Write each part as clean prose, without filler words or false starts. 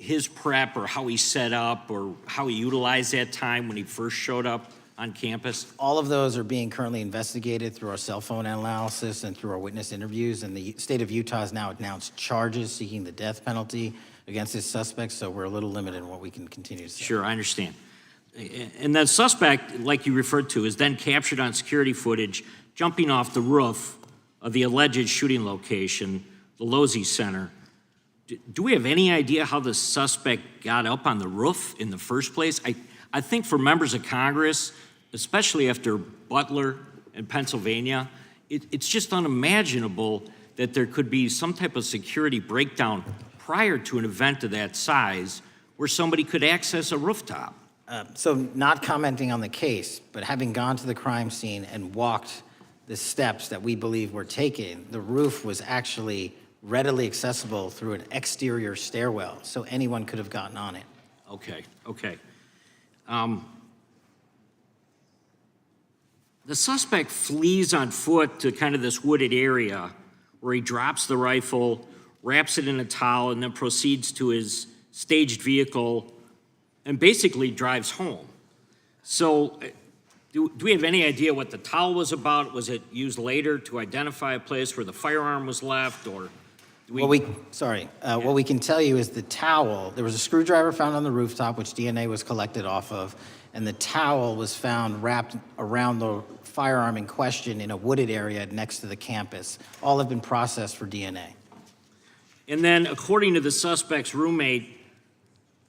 his prep or how he set up or how he utilized that time when he first showed up on campus? All of those are being currently investigated through our cell phone analysis and through our witness interviews. And the state of Utah has now announced charges seeking the death penalty against his suspects, so we're a little limited in what we can continue to say. Sure, I understand. And the suspect, like you referred to, is then captured on security footage jumping off the roof of the alleged shooting location, the Losey Center. Do we have any idea how the suspect got up on the roof in the first place? I think for members of Congress, especially after Butler in Pennsylvania, it's just unimaginable that there could be some type of security breakdown prior to an event of that size where somebody could access a rooftop. So not commenting on the case, but having gone to the crime scene and walked the steps that we believe were taken, the roof was actually readily accessible through an exterior stairwell, so anyone could have gotten on it. Okay. The suspect flees on foot to kind of this wooded area where he drops the rifle, wraps it in a towel, and then proceeds to his staged vehicle and basically drives home. So do we have any idea what the towel was about? Was it used later to identify a place where the firearm was left, or do we... What we can tell you is the towel, there was a screwdriver found on the rooftop, which DNA was collected off of, and the towel was found wrapped around the firearm in question in a wooded area next to the campus. All have been processed for DNA. And then, according to the suspect's roommate,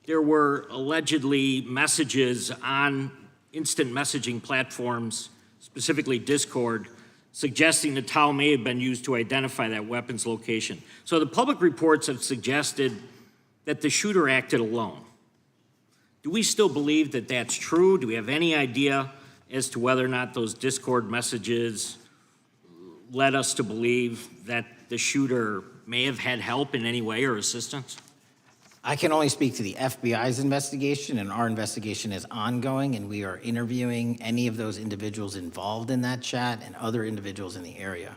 there were allegedly messages on instant messaging platforms, specifically Discord, suggesting the towel may have been used to identify that weapon's location. So the public reports have suggested that the shooter acted alone. Do we still believe that that's true? Do we have any idea as to whether or not those Discord messages led us to believe that the shooter may have had help in any way or assistance? I can only speak to the FBI's investigation, and our investigation is ongoing, and we are interviewing any of those individuals involved in that chat and other individuals in the area.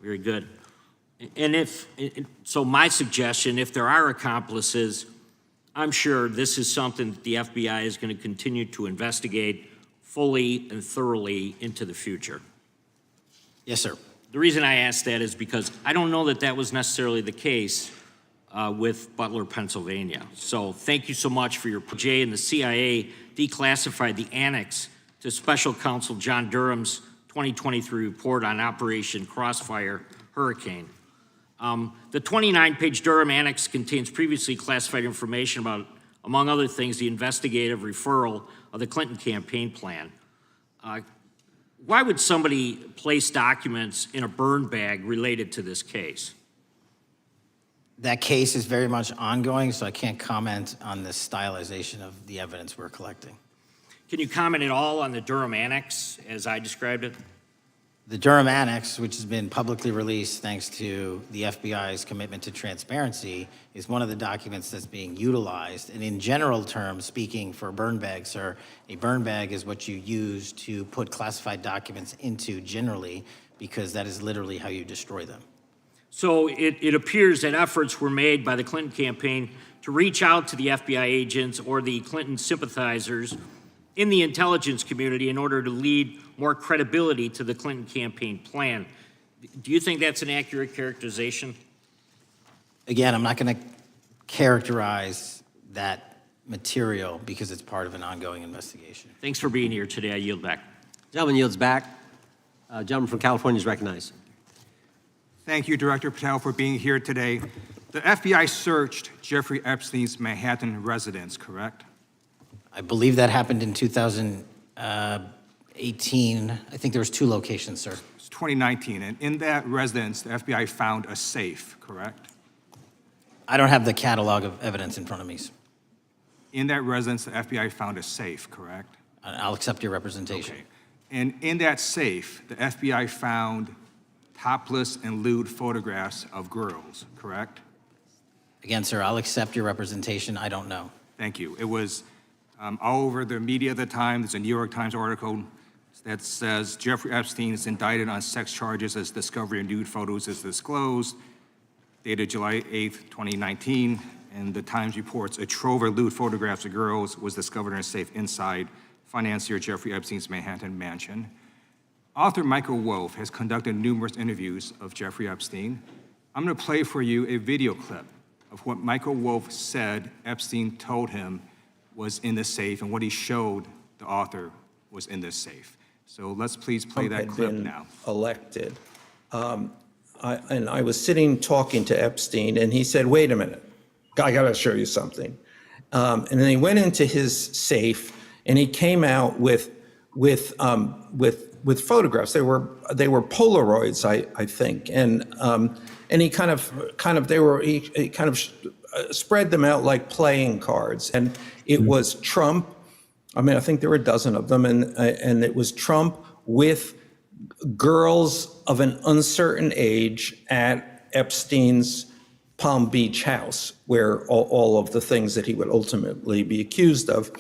Very good. And so my suggestion, if there are accomplices, I'm sure this is something that the FBI is going to continue to investigate fully and thoroughly into the future. Yes, sir. The reason I ask that is because I don't know that that was necessarily the case with Butler, Pennsylvania. So thank you so much for your Jay, and the CIA declassified the annex to Special Counsel John Durham's 2023 report on Operation Crossfire Hurricane. The 29-page Durham annex contains previously classified information about, among other things, the investigative referral of the Clinton campaign plan. Why would somebody place documents in a burn bag related to this case? That case is very much ongoing, so I can't comment on the stylization of the evidence we're collecting. Can you comment at all on the Durham annex as I described it? The Durham annex, which has been publicly released thanks to the FBI's commitment to transparency, is one of the documents that's being utilized. And in general terms, speaking for burn bags, sir, a burn bag is what you use to put classified documents into generally, because that is literally how you destroy them. So it appears that efforts were made by the Clinton campaign to reach out to the FBI agents or the Clinton sympathizers in the intelligence community in order to lead more credibility to the Clinton campaign plan. Do you think that's an accurate characterization? Again, I'm not going to characterize that material because it's part of an ongoing investigation. Thanks for being here today. I yield back. Gentleman yields back. Gentleman from California is recognized. Thank you, Director Patel, for being here today. The FBI searched Jeffrey Epstein's Manhattan residence, correct? I believe that happened in 2018. I think there was 2 locations, sir. It's 2019, and in that residence, the FBI found a safe, correct? I don't have the catalog of evidence in front of me. In that residence, the FBI found a safe, correct? I'll accept your representation. Okay. And in that safe, the FBI found topless and lewd photographs of girls, correct? Again, sir, I'll accept your representation. I don't know. Thank you. It was all over the media at the time. There's a New York Times article that says Jeffrey Epstein is indicted on sex charges as discovery of nude photos is disclosed, dated July 8th, 2019. and the Times reports a trove of lewd photographs of girls was discovered in a safe inside financier Jeffrey Epstein's Manhattan mansion. Author Michael Wolff has conducted numerous interviews of Jeffrey Epstein. I'm going to play for you a video clip of what Michael Wolff said Epstein told him was in the safe and what he showed the author was in this safe. So let's please play that clip now. Elected. I was sitting talking to Epstein, and he said, "Wait a minute, I got to show you something." And then he went into his safe, and he came out with photographs. They were Polaroids, I think, and he kind of spread them out like playing cards, and it was Trump. I mean, I think there were a dozen of them, and it was Trump with girls of an uncertain age at Epstein's Palm Beach house, where all of the things that he would ultimately be accused of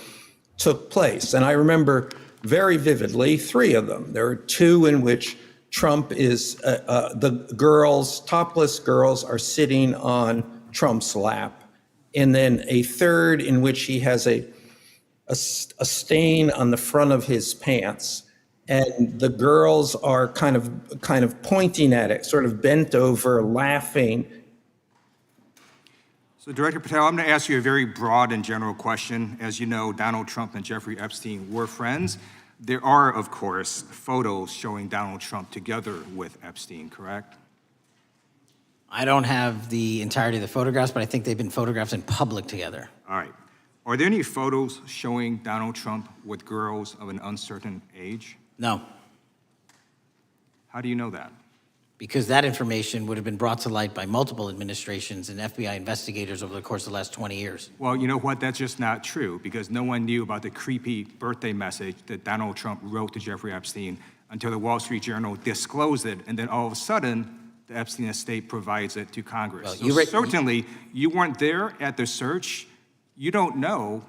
took place. And I remember very vividly 3 of them. There are 2 in which Trump is, the girls, topless girls, are sitting on Trump's lap. And then a 3rd in which he has a stain on the front of his pants, and the girls are kind of pointing at it, sort of bent over, laughing. So Director Patel, I'm going to ask you a very broad and general question. As you know, Donald Trump and Jeffrey Epstein were friends. There are, of course, photos showing Donald Trump together with Epstein, correct? I don't have the entirety of the photographs, but I think they've been photographed in public together. All right. Are there any photos showing Donald Trump with girls of an uncertain age? No, How do you know that? because that information would have been brought to light by multiple administrations and FBI investigators over the course of the last 20 years. Well, you know what? That's just not true, because no one knew about the creepy birthday message that Donald Trump wrote to Jeffrey Epstein until the Wall Street Journal disclosed it, and then all of a sudden, the Epstein estate provides it to Congress. Well, So certainly, you weren't there at the search. You don't know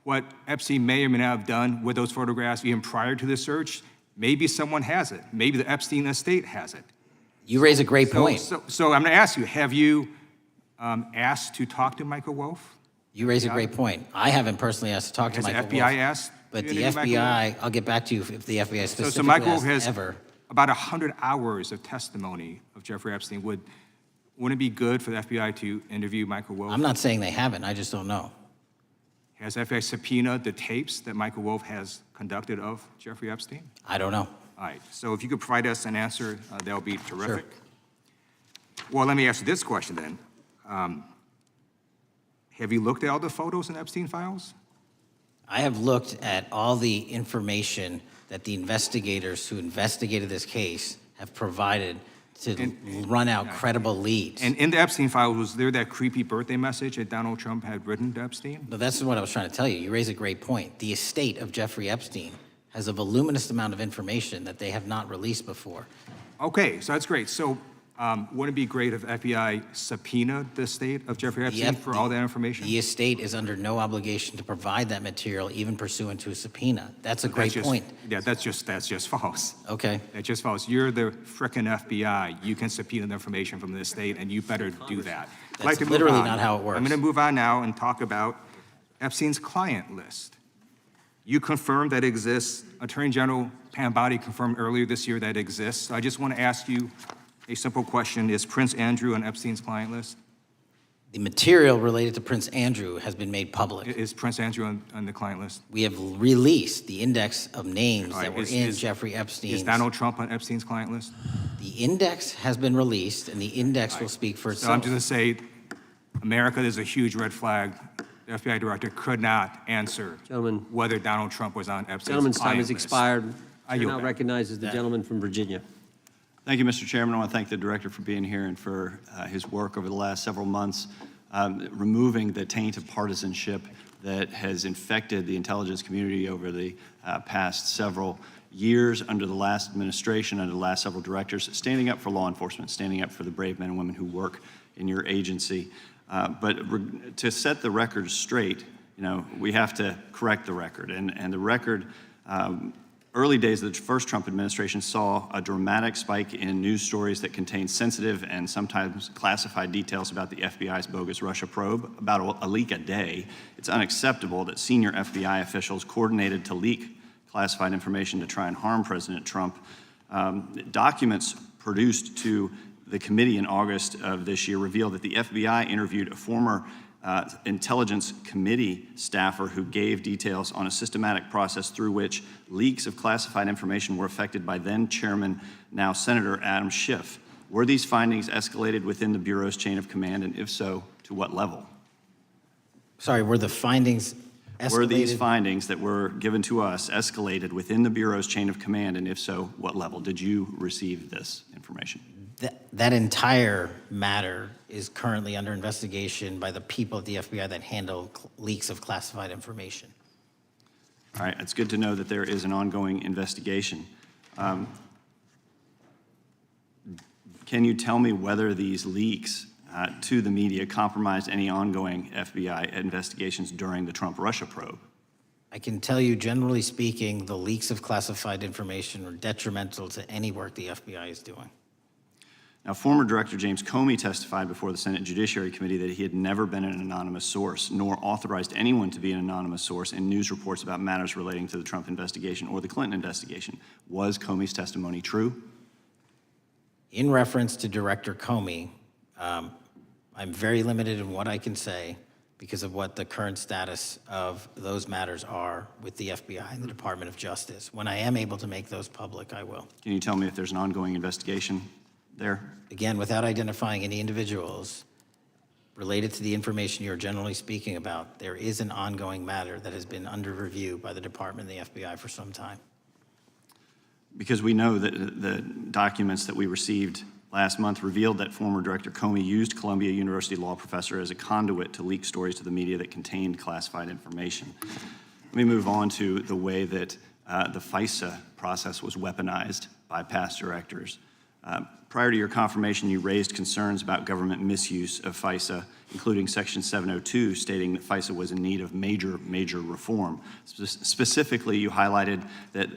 what Epstein may or may not have done with those photographs even prior to the search. Maybe someone has it. Maybe the Epstein estate has it. You raise a great point. So I'm going to ask you, have you asked to talk to Michael Wolff? You raise a great point. I haven't personally asked to talk to Has the Michael FBI Wolff, asked? but you the to Michael Wolff? FBI, I'll get back to you if the FBI So specifically Michael Wolff has has ever. about 100 hours of testimony of Jeffrey Epstein. Wouldn't it be good for the FBI to interview Michael Wolff? I'm not saying they haven't, I just don't know. Has FBI subpoenaed the tapes that Michael Wolff has conducted of Jeffrey Epstein? I don't know. All right, so if you could provide us an answer, that would be terrific. Well, let me ask you this question then. Have you looked at all the photos in Epstein files? I have looked at all the information that the investigators who investigated this case have provided to run out credible leads. And in the Epstein files, was there that creepy birthday message that Donald Trump had written to Epstein? No, that's what I was trying to tell you. You raise a great point. The estate of Jeffrey Epstein has a voluminous amount of information that they have not released before. Okay, so that's great. So wouldn't it be great if FBI subpoenaed the estate of Jeffrey Epstein for all that information? The estate is under no obligation to provide that material, even pursuant to a subpoena. That's a great point. Yeah, that's just false. Okay. That's just false. You're the frickin' FBI. You can subpoena the information from the estate, and you better do that. I'd That's to move literally on. not how it works. I'm going to move on now and talk about Epstein's client list. You confirmed that it exists. Attorney General Pam Bondi confirmed earlier this year that it exists. So I just want to ask you a simple question. Is Prince Andrew on Epstein's client list? The material related to Prince Andrew has been made public. Is Prince Andrew on the client list? We have released the index of names All right, that were is- in is- Jeffrey Epstein's. Is Donald Trump on Epstein's client list? The index has been released, and the index will speak for So I'm itself. just going to say, America is a huge red flag. The FBI director could not answer Gentlemen. whether Donald Trump was on Epstein's Gentleman's time client has list. expired. I Chair yield now back. recognizes the gentleman from Virginia. Thank you, Mr. Chairman. I want to thank the director for being here and for his work over the last several months, removing the taint of partisanship that has infected the intelligence community over the past several years under the last administration, under the last several directors, standing up for law enforcement, standing up for the brave men and women who work in your agency. But to set the record straight, we have to correct the record. And the record early days of the first Trump administration saw a dramatic spike in news stories that contained sensitive and sometimes classified details about the FBI's bogus Russia probe, about a leak a day. It's unacceptable that senior FBI officials coordinated to leak classified information to try and harm President Trump. Documents produced to the committee in August of this year revealed that the FBI interviewed a former Intelligence Committee staffer who gave details on a systematic process through which leaks of classified information were affected by then Chairman, now Senator Adam Schiff. Were these findings escalated within the Bureau's chain of command, and if so, to what level? Sorry, were the findings escalated? Were these findings that were given to us escalated within the Bureau's chain of command, and if so, what level? Did you receive this information? That entire matter is currently under investigation by the people at the FBI that handle leaks of classified information. All right, it's good to know that there is an ongoing investigation. Can you tell me whether these leaks to the media compromised any ongoing FBI investigations during the Trump-Russia probe? I can tell you, generally speaking, the leaks of classified information are detrimental to any work the FBI is doing. Now, former Director James Comey testified before the Senate Judiciary Committee that he had never been an anonymous source, nor authorized anyone to be an anonymous source in news reports about matters relating to the Trump investigation or the Clinton investigation. Was Comey's testimony true? In reference to Director Comey, I'm very limited in what I can say because of what the current status of those matters are with the FBI and the Department of Justice. When I am able to make those public, I will. Can you tell me if there's an ongoing investigation there? Again, without identifying any individuals related to the information you're generally speaking about, there is an ongoing matter that has been under review by the Department and the FBI for some time. Because we know that the documents that we received last month revealed that former Director Comey used Columbia University law professor as a conduit to leak stories to the media that contained classified information. Let me move on to the way that the FISA process was weaponized by past directors. Prior to your confirmation, you raised concerns about government misuse of FISA, including Section 702, stating that FISA was in need of major reform. Specifically, you highlighted that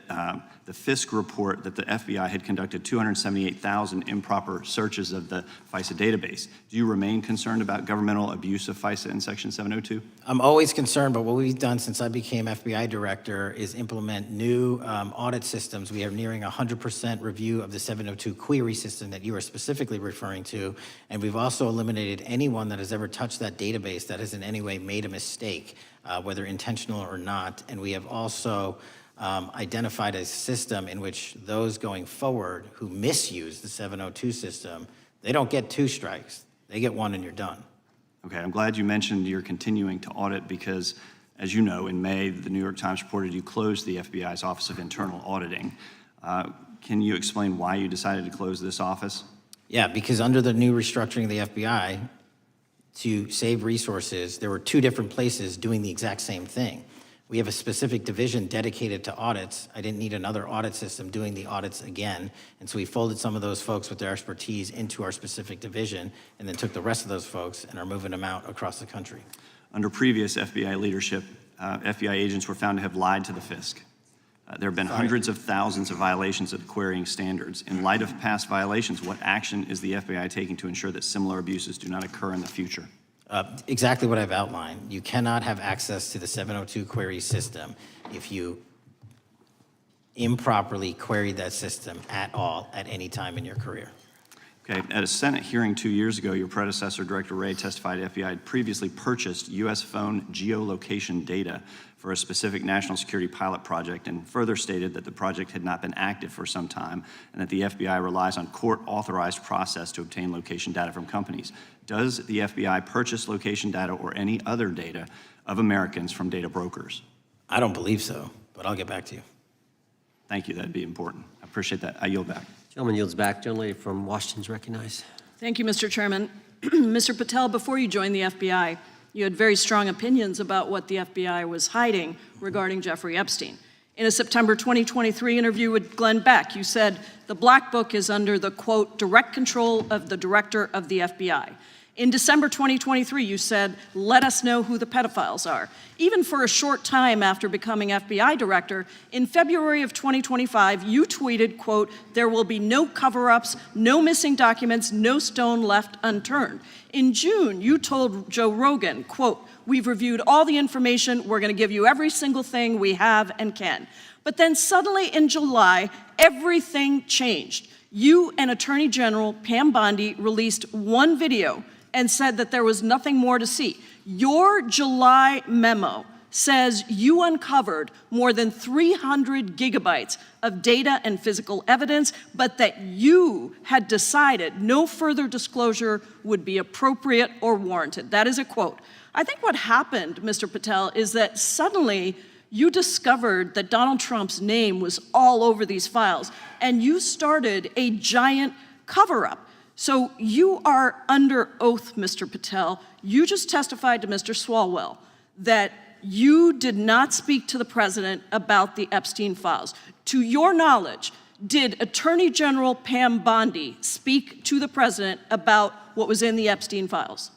the Fisk report that the FBI had conducted 278,000 improper searches of the FISA database. Do you remain concerned about governmental abuse of FISA in Section 702? I'm always concerned, but what we've done since I became FBI director is implement new audit systems. We are nearing 100% review of the 702 query system that you are specifically referring to, and we've also eliminated anyone that has ever touched that database that has in any way made a mistake, whether intentional or not. And we have also identified a system in which those going forward who misuse the 702 system, they don't get 2 strikes. They get 1 and you're done. Okay, I'm glad you mentioned you're continuing to audit because, as you know, in May, the New York Times reported you closed the FBI's Office of Internal Auditing. Can you explain why you decided to close this office? Yeah, because under the new restructuring of the FBI, to save resources, there were 2 different places doing the exact same thing. We have a specific division dedicated to audits. I didn't need another audit system doing the audits again. And so we folded some of those folks with their expertise into our specific division and then took the rest of those folks and are moving them out across the country. Under previous FBI leadership, FBI agents were found to have lied to the Fisk. There have been hundreds of thousands of violations of the querying standards. In light of past violations, what action is the FBI taking to ensure that similar abuses do not occur in the future? Exactly what I've outlined. You cannot have access to the 702 query system if you improperly queried that system at all at any time in your career. Okay, at a Senate hearing 2 years ago, your predecessor, Director Wray, testified FBI had previously purchased U.S. phone geolocation data for a specific national security pilot project and further stated that the project had not been active for some time and that the FBI relies on court-authorized process to obtain location data from companies. Does the FBI purchase location data or any other data of Americans from data brokers? I don't believe so, but I'll get back to you. Thank you, that'd be important. I appreciate that. I yield back. Gentleman yields back. Gentlelady from Washington is recognized. Thank you, Mr. Chairman. Mr. Patel, before you joined the FBI, you had very strong opinions about what the FBI was hiding regarding Jeffrey Epstein. In a September 2023 interview with Glenn Beck, you said, the Black Book is under the, quote, direct control of the director of the FBI. In December 2023, you said, let us know who the pedophiles are. Even for a short time after becoming FBI director, in February of 2025, you tweeted, quote, there will be no cover-ups, no missing documents, no stone left unturned. In June, you told Joe Rogan, quote, we've reviewed all the information, we're gonna give you every single thing we have and can. But then suddenly in July, everything changed. You and Attorney General Pam Bondi released one video and said that there was nothing more to see. Your July memo says you uncovered more than 300 gigabytes of data and physical evidence, but that you had decided no further disclosure would be appropriate or warranted. That is a quote. I think what happened, Mr. Patel, is that suddenly you discovered that Donald Trump's name was all over these files, and you started a giant cover-up. So you are under oath, Mr. Patel. You just testified to Mr. Swalwell that you did not speak to the president about the Epstein files. To your knowledge, did Attorney General Pam Bondi speak to the president about what was in the Epstein files?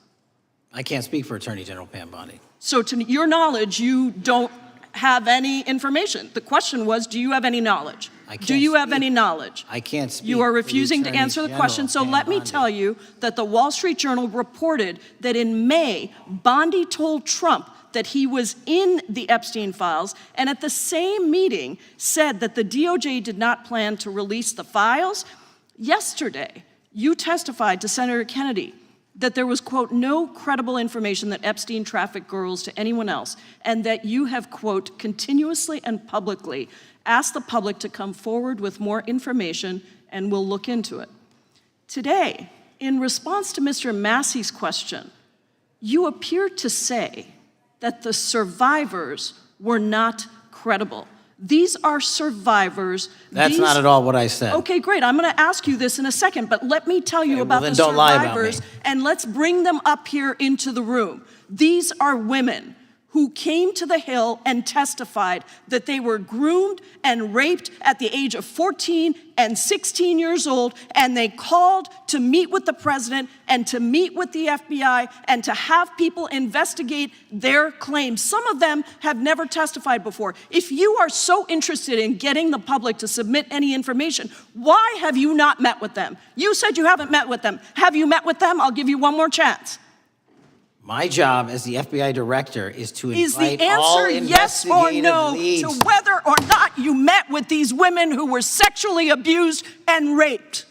I can't speak for Attorney General Pam Bondi. So to your knowledge, you don't have any information. The question was, do you have any knowledge? Do you have any knowledge? I can't speak. You are for the refusing to Attorney answer the General, question, so Pam let me Bondi. tell you that the Wall Street Journal reported that in May, Bondi told Trump that he was in the Epstein files, and at the same meeting said that the DOJ did not plan to release the files. Yesterday, you testified to Senator Kennedy that there was, quote, no credible information that Epstein trafficked girls to anyone else, and that you have, quote, continuously and publicly asked the public to come forward with more information, and we'll look into it. Today, in response to Mr. Massey's question, you appear to say that the survivors were not credible. These are survivors. That's not at all what I said. Okay, great. I'm going to ask you this in a second, but let me tell you Okay, about well, the then don't lie about survivors, me. and let's bring them up here into the room. These are women who came to the Hill and testified that they were groomed and raped at the age of 14 and 16 years old, and they called to meet with the president and to meet with the FBI and to have people investigate their claims. Some of them have never testified before. If you are so interested in getting the public to submit any information, why have you not met with them? You said you haven't met with them. Have you met with them? I'll give you one more chance. My job as the FBI director is to Is the invite all answer yes or investigative no leads. to whether or not you met with these women who were sexually abused and raped?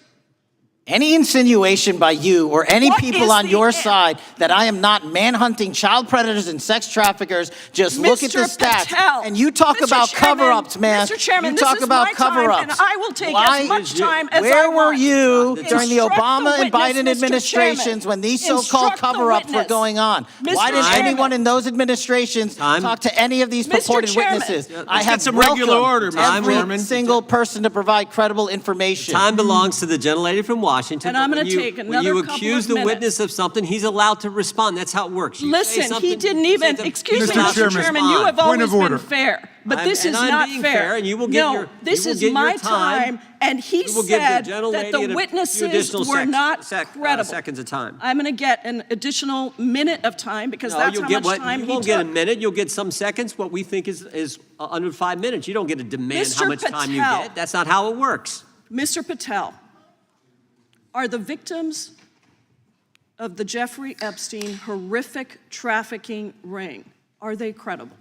Any insinuation by you or any What people is on the your an- side that I am not manhunting child predators and sex traffickers, just look at the Mr. stats. Patel, And you talk Mr. about Chairman, cover-ups, man. Mr. Chairman, you this talk is about my time, cover-ups. and I will take Why- as much time as I Where were want. you during the Instruct Obama and witness, Biden Mr. administrations Chairman. when these so-called Instruct the cover-ups were witness. going on? Mr. Why didn't Chairman. anyone in those administrations talk to any of these Mr. purported Chairman. witnesses? Let's I have get some regular welcomed order, Mr. every Chairman. single person to provide credible information. Time belongs to the gentlelady from Washington. And I'm but gonna when you- take when another you couple accuse of the minutes. witness of something, he's allowed to respond. That's how it works. You say Listen, something, he didn't you say even, something, excuse he's me, allowed Mr. to Mr. Chairman, Chairman, you have respond. Point always of order. been fair, but I'm- this is and I'm not being fair. fair, and you will get No, your- this you will is get your my time. and he You will give the said gentlelady that the a few witnesses additional were not credible. seconds of time. I'm going to get an additional minute of time because No, that's you'll how get much time you he won't get a took. minute. You'll get some seconds. What we think is under 5 minutes. You don't get to demand how Mr. much time you Patel. get. That's not how it works. Mr. Patel, are the victims of the Jeffrey Epstein horrific trafficking ring, are they credible?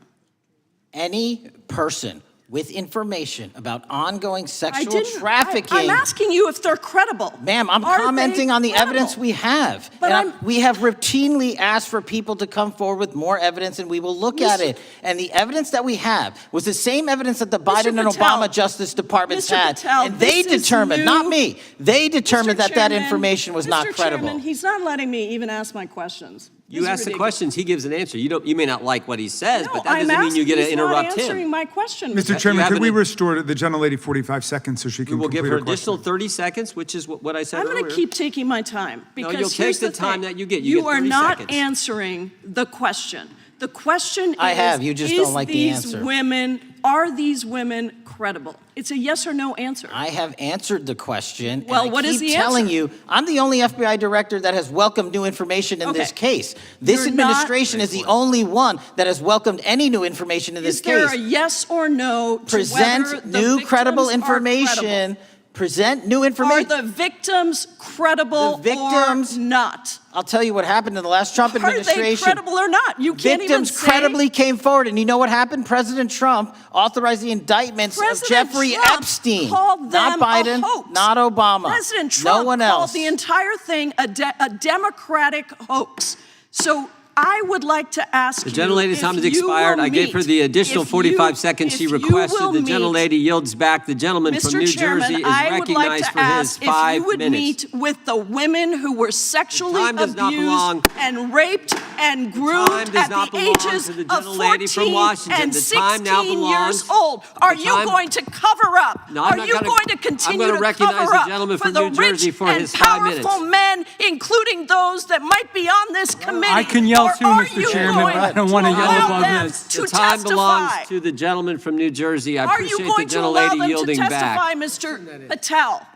Any person with information about ongoing I sexual didn't. trafficking. I'm asking you if they're credible. Ma'am, I'm Are they commenting on the credible? evidence we have. But And we have routinely asked for people to come forward with more evidence, and we will look at Mr. it. And the evidence that we have was the same evidence that the Mr. Biden and Patel, Obama Justice Departments Mr. had. Patel, And they this is determined, not new. me, they determined Mr. that that Chairman, information was not Mr. credible. Chairman, he's not letting me even ask my questions. You This is ask the ridiculous. questions, he gives an answer. You may not like what he says, No, but that I'm doesn't mean you get to asking- he's not interrupt answering him. my question. Mr. You Chairman, have could we an- restore the gentlelady 45 seconds so she We can will give complete her her additional question? 30 seconds, which is what I said I'm earlier. going to keep taking my time because you'll take here's the the time thing. that you get. You get are 30 not seconds. answering the question. The question I is, have. You just is don't like the these answer. women are these women credible? It's a yes or no answer. I have answered the question. Well, and what I is keep the telling answer? you, I'm the only FBI director that has welcomed new information in this Okay. case. This You're not- administration is the only one that has welcomed any new information in this Is there case. a yes or no to whether Present the new credible victims are information. credible? Present new Are information. the victims credible The victims- or not? I'll tell you what happened in the last Trump Are they administration. credible or not? You can't even Victims say. credibly came forward, and you know what happened? President Trump authorized the indictments of President Jeffrey Trump Epstein, called not them Biden, a hoax. not Obama, President Trump no one called else. the entire thing a Democratic hoax. So I would like to ask The you gentlelady's if time has you expired. will I gave her meet- the additional if 45 you- seconds she if you requested. will The meet- gentlelady yields back. The gentleman from Mr. New Chairman, Jersey is I would like recognized to for his ask if 5 you would minutes. meet with the women who were sexually time does not belong. abused and raped and time groomed does at not the belong ages to the of gentlelady from 14 Washington. and The time now 16 belongs- years old. Are the you time- going to cover up? No, I'm Are not you gonna- going to I'm continue gonna to recognize cover the up gentleman for from the New Jersey rich for and his 5 minutes. powerful men, including those that might be on this committee? I can yell Or too, are Mr. you Chairman. going I don't wanna to yell allow above them this. to The time belongs testify? to the gentleman from New Jersey. I Are appreciate you the going to allow gentlelady them to yielding testify, back. Mr. Patel?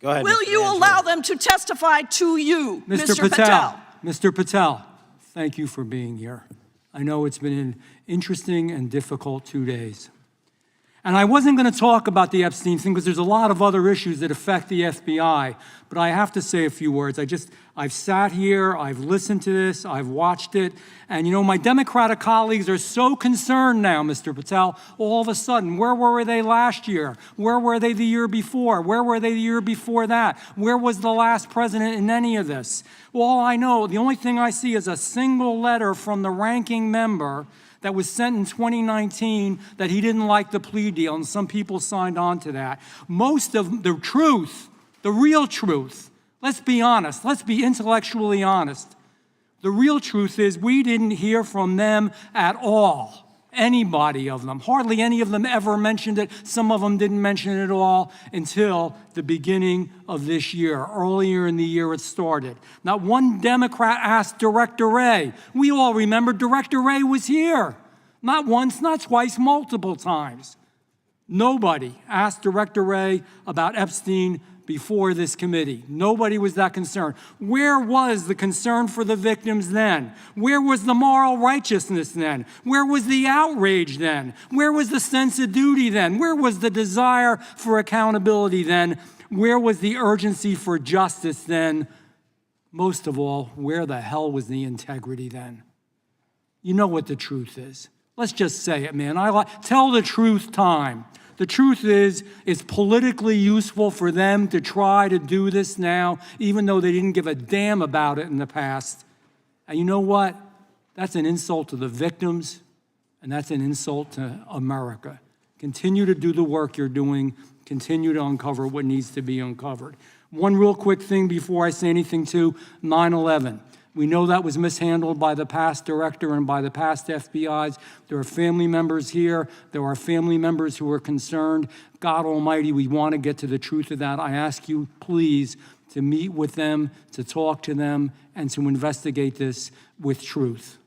Go ahead, Will Mr. you Angelo. allow them to testify to you, Mr. Patel? Mr. Patel, thank you for being here. I know it's been an interesting and difficult 2 days. And I wasn't going to talk about the Epstein thing because there's a lot of other issues that affect the FBI, but I have to say a few words. I've sat here, I've listened to this, I've watched it, and you know, my Democratic colleagues are so concerned now, Mr. Patel, all of a sudden. Where were they last year? Where were they the year before? Where were they the year before that? Where was the last president in any of this? All I know, the only thing I see is a single letter from the ranking member that was sent in 2019 that he didn't like the plea deal, and some people signed on to that. Most of the truth, the real truth, let's be honest, let's be intellectually honest. The real truth is we didn't hear from them at all, anybody of them. Hardly any of them ever mentioned it. Some of them didn't mention it at all until the beginning of this year. Earlier in the year it started. Not one Democrat asked Director Wray. We all remember Director Wray was here. Not once, not twice, multiple times. Nobody asked Director Wray about Epstein before this committee. Nobody was that concerned. Where was the concern for the victims then? Where was the moral righteousness then? Where was the outrage then? Where was the sense of duty then? Where was the desire for accountability then? Where was the urgency for justice then? Most of all, where the hell was the integrity then? You know what the truth is. Let's just say it, man. Tell the truth time. The truth is, it's politically useful for them to try to do this now, even though they didn't give a damn about it in the past. And you know what? That's an insult to the victims, and that's an insult to America. Continue to do the work you're doing. Continue to uncover what needs to be uncovered. One real quick thing before I say anything to 9/11. We know that was mishandled by the past director and by the past FBIs. There are family members here. There are family members who are concerned. God Almighty, we want to get to the truth of that. I ask you, please, to meet with them, to talk to them, and to investigate this with truth.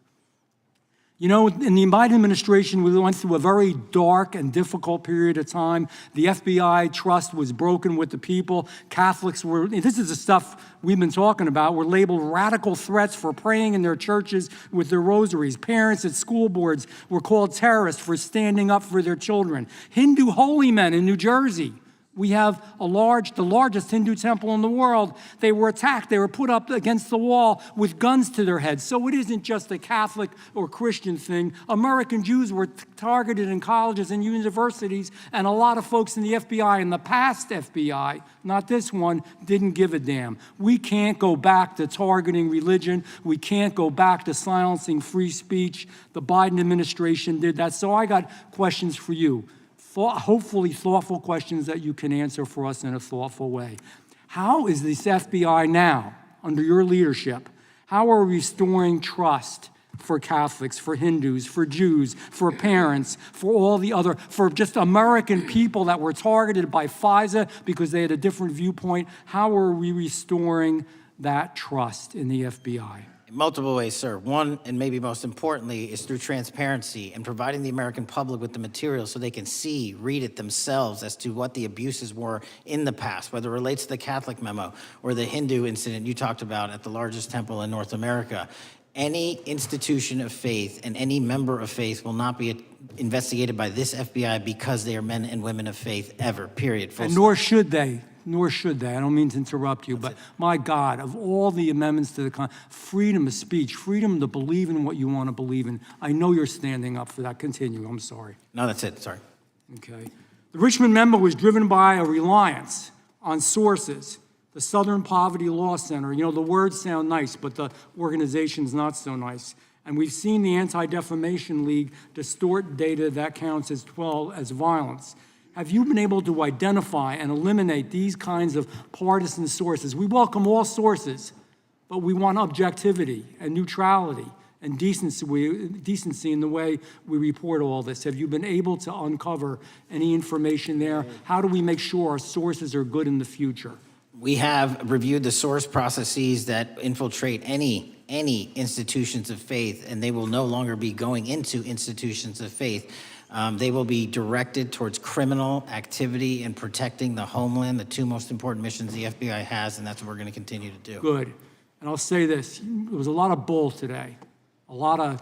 You know, in the Biden administration, we went through a very dark and difficult period of time. The FBI trust was broken with the people. Catholics were, this is the stuff we've been talking about, were labeled radical threats for praying in their churches with their rosaries. Parents at school boards were called terrorists for standing up for their children. Hindu holy men in New Jersey. We have the largest Hindu temple in the world. They were attacked. They were put up against the wall with guns to their heads. So it isn't just a Catholic or Christian thing. American Jews were targeted in colleges and universities, and a lot of folks in the FBI, in the past FBI, not this one, didn't give a damn. We can't go back to targeting religion. We can't go back to silencing free speech. The Biden administration did that. So I got questions for you. Hopefully thoughtful questions that you can answer for us in a thoughtful way. How is this FBI now, under your leadership, how are we restoring trust for Catholics, for Hindus, for Jews, for parents, for all the other, for just American people that were targeted by FISA because they had a different viewpoint? How are we restoring that trust in the FBI? In multiple ways, sir. One, and maybe most importantly, is through transparency and providing the American public with the material so they can see, read it themselves as to what the abuses were in the past, whether it relates to the Catholic memo or the Hindu incident you talked about at the largest temple in North America. Any institution of faith and any member of faith will not be investigated by this FBI because they are men and women of faith ever, period. Full And stop. nor should they. Nor should they. I don't mean to interrupt you, but my God, of all the amendments to the freedom of speech, freedom to believe in what you want to believe in, I know you're standing up for that. Continue. I'm sorry. No, that's it. Sorry. Okay. The Richmond memo was driven by a reliance on sources. The Southern Poverty Law Center, you know, the words sound nice, but the organization's not so nice. And we've seen the Anti-Defamation League distort data that counts as violence. Have you been able to identify and eliminate these kinds of partisan sources? We welcome all sources, but we want objectivity and neutrality and decency in the way we report all this. Have you been able to uncover any information there? How do we make sure our sources are good in the future? We have reviewed the source processes that infiltrate any institutions of faith, and they will no longer be going into institutions of faith. They will be directed towards criminal activity and protecting the homeland, the two most important missions the FBI has, and that's what we're going to continue to do. Good. And I'll say this, there was a lot of bull today, a lot of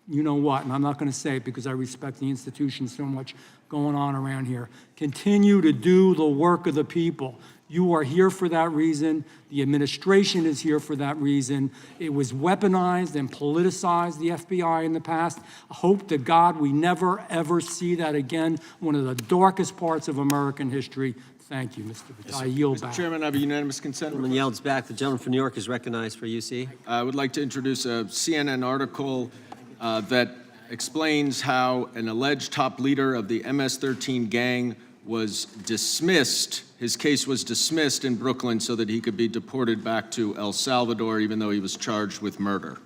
you know what, and I'm not going to say it because I respect the institution so much going on around here. Continue to do the work of the people. You are here for that reason. The administration is here for that reason. It was weaponized and politicized, the FBI, in the past. I hope to God we never, ever see that again. One of the darkest parts of American history. Thank you, Mr. Patel. I yield back. Mr. Chairman, I have a unanimous consent Gentleman request. yields back. The gentleman from New York is recognized for UC. I would like to introduce a CNN article that explains how an alleged top leader of the MS-13 gang was dismissed. His case was dismissed in Brooklyn so that he could be deported back to El Salvador, even though he was charged with murder.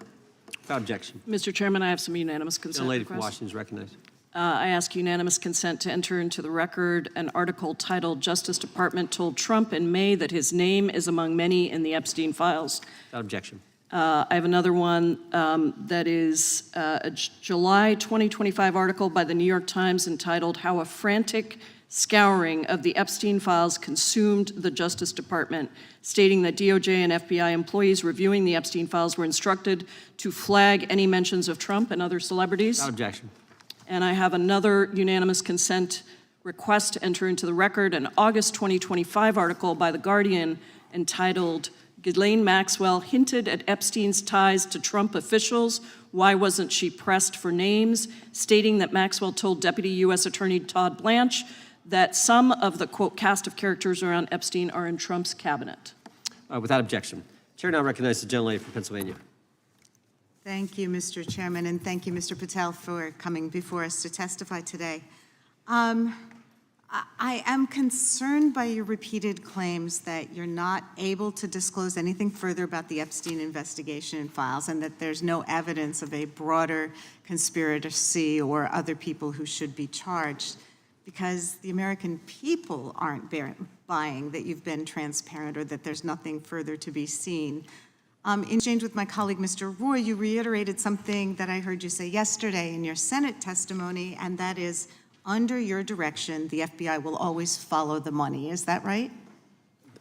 Without objection. Mr. Chairman, I have some unanimous consent The lady from requests. Washington is recognized. I ask unanimous consent to enter into the record an article titled "Justice Department Told Trump in May That His Name is Among Many in the Epstein Files." Without objection. I have another one that is a July 2025 article by the New York Times entitled "How a Frantic Scouring of the Epstein Files Consumed the Justice Department," stating that DOJ and FBI employees reviewing the Epstein Files were instructed to flag any mentions of Trump and other celebrities. Without objection. And I have another unanimous consent request to enter into the record an August 2025 article by The Guardian entitled "Ghislaine Maxwell Hinted at Epstein's Ties to Trump Officials. Why Wasn't She Pressed for Names?" stating that Maxwell told Deputy U.S. Attorney Todd Blanche that some of the, quote, cast of characters around Epstein are in Trump's cabinet. Without objection. Chair now recognizes the gentlelady from Pennsylvania. Thank you, Mr. Chairman, and thank you, Mr. Patel, for coming before us to testify today. I am concerned by your repeated claims that you're not able to disclose anything further about the Epstein investigation and files, and that there's no evidence of a broader conspiracy or other people who should be charged, because the American people aren't buying that you've been transparent or that there's nothing further to be seen. In exchange with my colleague, Mr. Roy, you reiterated something that I heard you say yesterday in your Senate testimony, and that is, under your direction, the FBI will always follow the money. Is that right?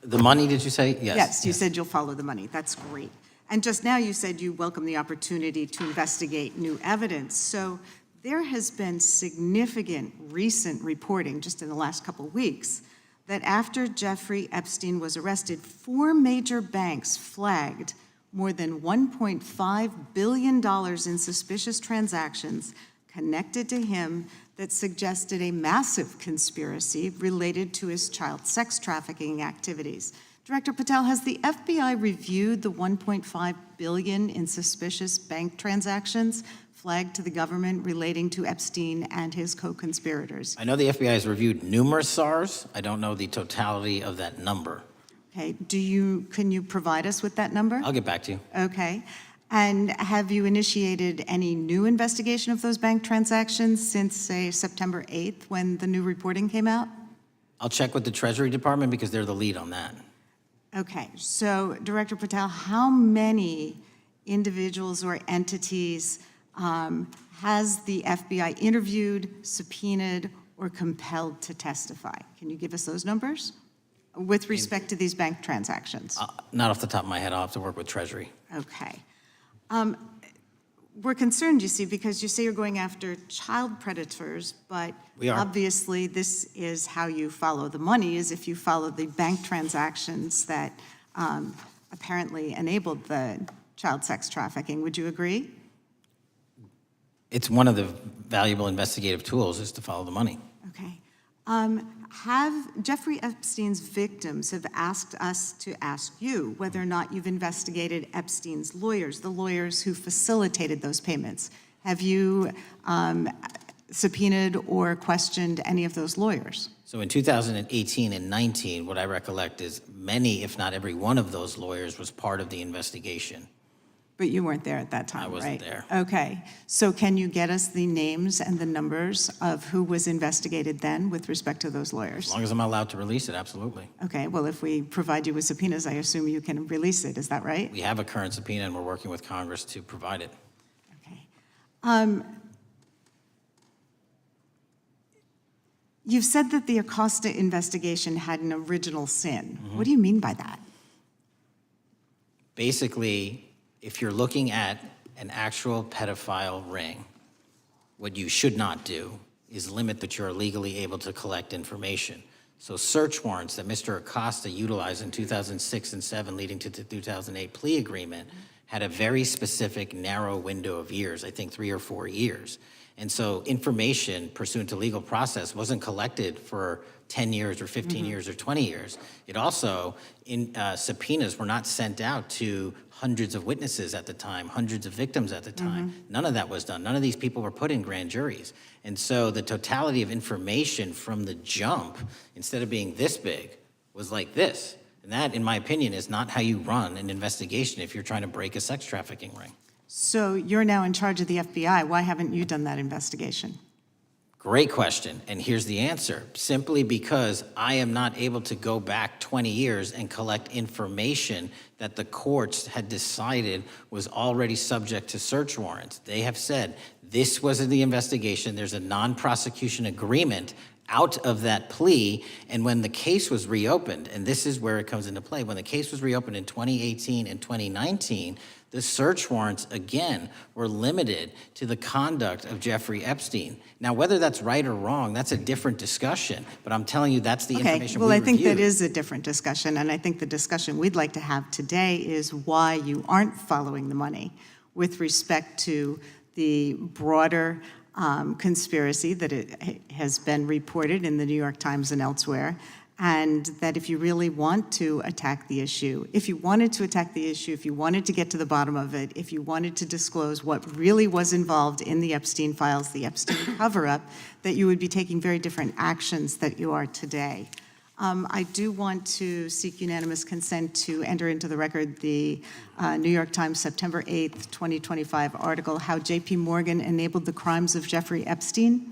The money, did you say? Yes. Yes, you said you'll follow the money. That's great. And just now you said you welcome the opportunity to investigate new evidence. So there has been significant recent reporting just in the last couple of weeks that after Jeffrey Epstein was arrested, 4 major banks flagged more than $1.5 billion in suspicious transactions connected to him that suggested a massive conspiracy related to his child sex trafficking activities. Director Patel, has the FBI reviewed the $1.5 billion in suspicious bank transactions flagged to the government relating to Epstein and his co-conspirators? I know the FBI has reviewed numerous SARs. I don't know the totality of that number. Okay, can you provide us with that number? I'll get back to you. Okay. And have you initiated any new investigation of those bank transactions since, say, September 8th, when the new reporting came out? I'll check with the Treasury Department because they're the lead on that. Okay, so Director Patel, how many individuals or entities has the FBI interviewed, subpoenaed, or compelled to testify? Can you give us those numbers with respect to these bank transactions? Not off the top of my head, I'll have to work with Treasury. Okay. We're concerned, you see, because you say you're going after child predators, but We are. obviously this is how you follow the money, is if you follow the bank transactions that apparently enabled the child sex trafficking. Would you agree? It's one of the valuable investigative tools is to follow the money. Okay. Have Jeffrey Epstein's victims have asked us to ask you whether or not you've investigated Epstein's lawyers, the lawyers who facilitated those payments. Have you subpoenaed or questioned any of those lawyers? So in 2018 and 19, what I recollect is many, if not every one of those lawyers was part of the investigation. But you weren't there at that time, I right? wasn't there. Okay. So can you get us the names and the numbers of who was investigated then with respect to those lawyers? As long as I'm allowed to release it, absolutely. Okay. Well, if we provide you with subpoenas, I assume you can release it. Is that right? We have a current subpoena and we're working with Congress to provide it. Okay. You've said that the Acosta investigation had an original sin. What do you mean by that? Basically, if you're looking at an actual pedophile ring, what you should not do is limit that you're legally able to collect information. So search warrants that Mr. Acosta utilized in 2006 and 7 leading to the 2008 plea agreement had a very specific narrow window of years, I think 3 or 4 years. And so information pursuant to legal process wasn't collected for 10 years or 15 years or 20 years. It also, subpoenas were not sent out to hundreds of witnesses at the time, hundreds of victims at the time. None of that was done. None of these people were put in grand juries. And so the totality of information from the jump, instead of being this big, was like this. And that, in my opinion, is not how you run an investigation if you're trying to break a sex trafficking ring. So you're now in charge of the FBI. Why haven't you done that investigation? Great question, and here's the answer. Simply because I am not able to go back 20 years and collect information that the courts had decided was already subject to search warrants. They have said, this was the investigation, there's a non-prosecution agreement out of that plea, and when the case was reopened, and this is where it comes into play, when the case was reopened in 2018 and 2019, the search warrants, again, were limited to the conduct of Jeffrey Epstein. Now, whether that's right or wrong, that's a different discussion, but I'm telling you that's the information we well, I think reviewed. that is a different discussion, and I think the discussion we'd like to have today is why you aren't following the money with respect to the broader conspiracy that it has been reported in the New York Times and elsewhere, and that if you really want to attack the issue, if you wanted to attack the issue, if you wanted to get to the bottom of it, if you wanted to disclose what really was involved in the Epstein files, the Epstein cover-up, that you would be taking very different actions that you are today. I do want to seek unanimous consent to enter into the record the New York Times September 8th, 2025 article, How J.P. Morgan Enabled the Crimes of Jeffrey Epstein.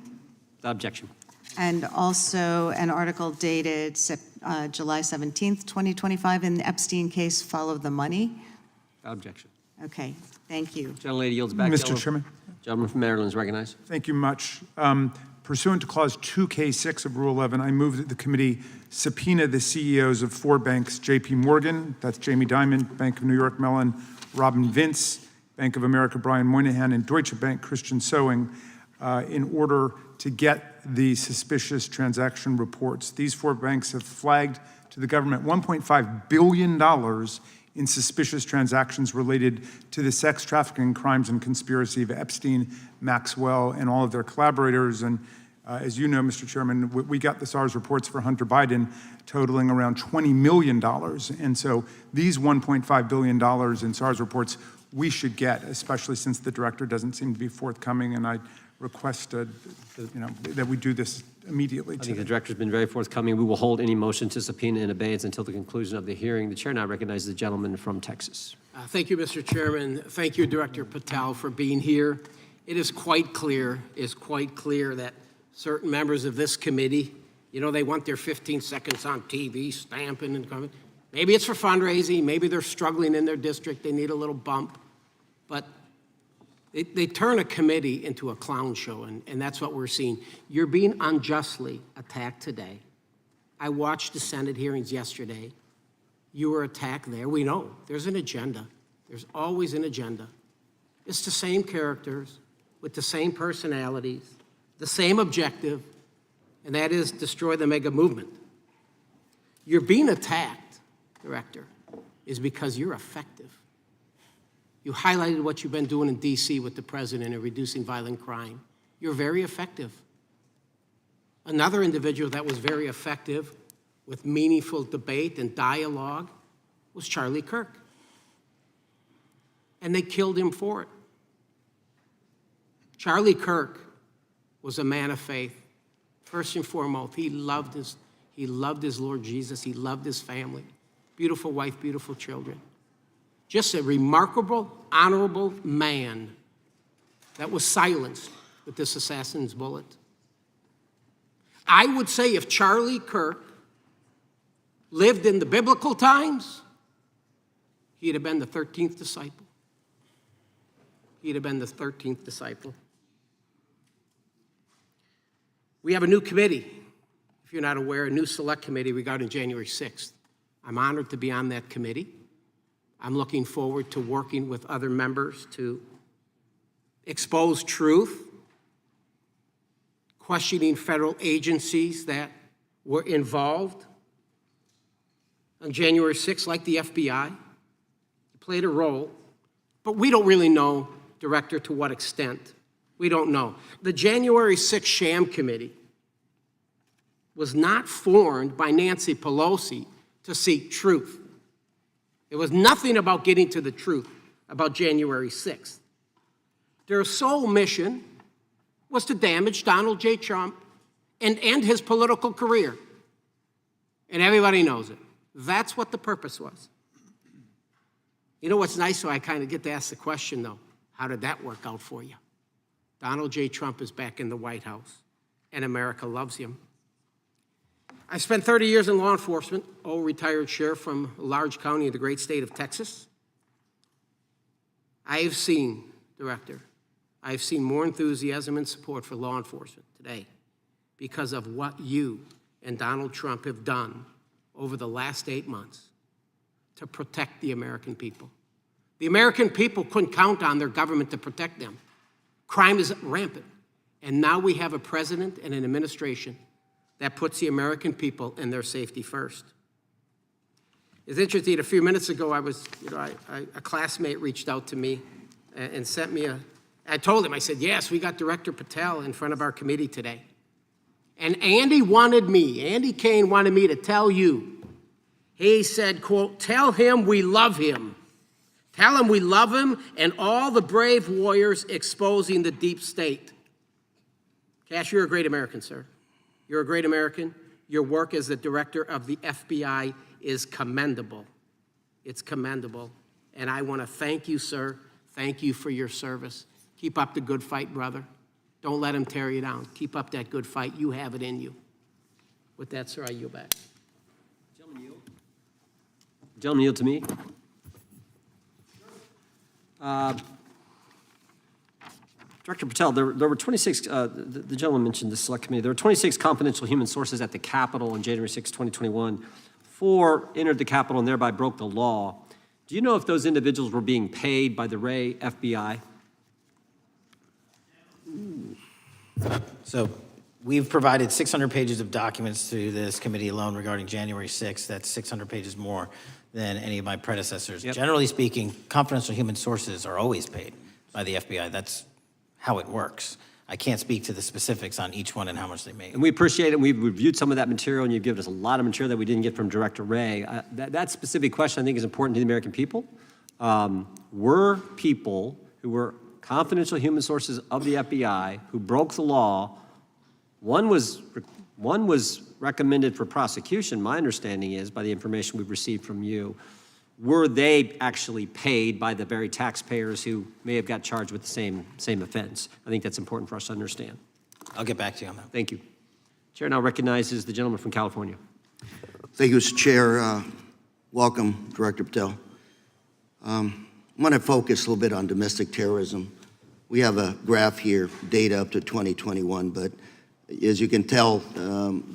Objection. And also an article dated July 17th, 2025, in the Epstein case, Follow the Money. Objection. Okay, thank you. Gentlelady yields back. Mr. Chairman. Gentleman from Maryland is recognized. Thank you much. Pursuant to Clause 2K6 of Rule 11, I move that the committee subpoena the CEOs of 4 banks, J.P. Morgan, that's Jamie Dimon, Bank of New York Mellon, Robin Vince, Bank of America, Brian Moynihan, and Deutsche Bank, Christian Sowing, in order to get the suspicious transaction reports. These 4 banks have flagged to the government $1.5 billion in suspicious transactions related to the sex trafficking crimes and conspiracy of Epstein, Maxwell, and all of their collaborators. And as you know, Mr. Chairman, we got the SARS reports for Hunter Biden totaling around $20 million. And so these $1.5 billion in SARS reports we should get, especially since the director doesn't seem to be forthcoming. And I request that we do this immediately. I think the director's been very forthcoming. We will hold any motion to subpoena in abeyance until the conclusion of the hearing. The chair now recognizes the gentleman from Texas. Thank you, Mr. Chairman. Thank you, Director Patel, for being here. It is quite clear that certain members of this committee, they want their 15 seconds on TV, stamping and coming. Maybe it's for fundraising. Maybe they're struggling in their district. They need a little bump. But they turn a committee into a clown show, and that's what we're seeing. You're being unjustly attacked today. I watched the Senate hearings yesterday. You were attacked there. We know there's an agenda. There's always an agenda. It's the same characters with the same personalities, the same objective, and that is destroy the mega movement. You're being attacked, Director, is because you're effective. You highlighted what you've been doing in D.C. with the president and reducing violent crime. You're very effective. Another individual that was very effective with meaningful debate and dialogue was Charlie Kirk. And they killed him for it. Charlie Kirk was a man of faith. First and foremost, he loved his Lord Jesus. He loved his family. Beautiful wife, beautiful children. Just a remarkable, honorable man that was silenced with this assassin's bullet. I would say if Charlie Kirk lived in the biblical times, he'd have been the 13th disciple. He'd have been the 13th disciple. We have a new committee, if you're not aware, a new select committee regarding January 6th. I'm honored to be on that committee. I'm looking forward to working with other members to expose truth, questioning federal agencies that were involved on January 6th, like the FBI. They played a role, but we don't really know, Director, to what extent. We don't know. The January 6th sham committee was not formed by Nancy Pelosi to seek truth. It was nothing about getting to the truth about January 6th. Their sole mission was to damage Donald J. Trump and end his political career. And everybody knows it. That's what the purpose was. You know what's nice, so I kind of get to ask the question, though, how did that work out for you? Donald J. Trump is back in the White House, and America loves him. I spent 30 years in law enforcement, retired sheriff from a large county in the great state of Texas. I have seen, Director, I've seen more enthusiasm and support for law enforcement today because of what you and Donald Trump have done over the last 8 months to protect the American people. The American people couldn't count on their government to protect them. Crime is rampant. And now we have a president and an administration that puts the American people and their safety first. It's interesting, a few minutes ago, a classmate reached out to me and sent me I told him, I said, yes, we got Director Patel in front of our committee today. And Andy Kane wanted me to tell you, he said, quote, tell him we love him. Tell him we love him and all the brave warriors exposing the deep state. Kash, you're a great American, sir. You're a great American. Your work as the director of the FBI is commendable. It's commendable. And I want to thank you, sir. Thank you for your service. Keep up the good fight, brother. Don't let him tear you down. Keep up that good fight. You have it in you. With that, sir, I yield back. Gentleman yield to me. Director Patel, there were 26, the gentleman mentioned the select committee, there were 26 confidential human sources at the Capitol on January 6, 2021. 4 entered the Capitol and thereby broke the law. Do you know if those individuals were being paid by the Ray FBI? So we've provided 600 pages of documents to this committee alone regarding January 6th. That's 600 pages more than any of my predecessors. Yep. Generally speaking, confidential human sources are always paid by the FBI. That's how it works. I can't speak to the specifics on each one and how much they make. And we appreciate it. We've reviewed some of that material, and you've given us a lot of material that we didn't get from Director Ray. That specific question, I think, is important to the American people. Were people who were confidential human sources of the FBI who broke the law, one was recommended for prosecution, my understanding is, by the information we've received from you. Were they actually paid by the very taxpayers who may have got charged with the same offense? I think that's important for us to understand. I'll get back to you on that. Thank you. Chair now recognizes the gentleman from California. Thank you, Mr. Chair. Welcome, Director Patel. I'm going to focus a little bit on domestic terrorism. We have a graph here, data up to 2021, but as you can tell,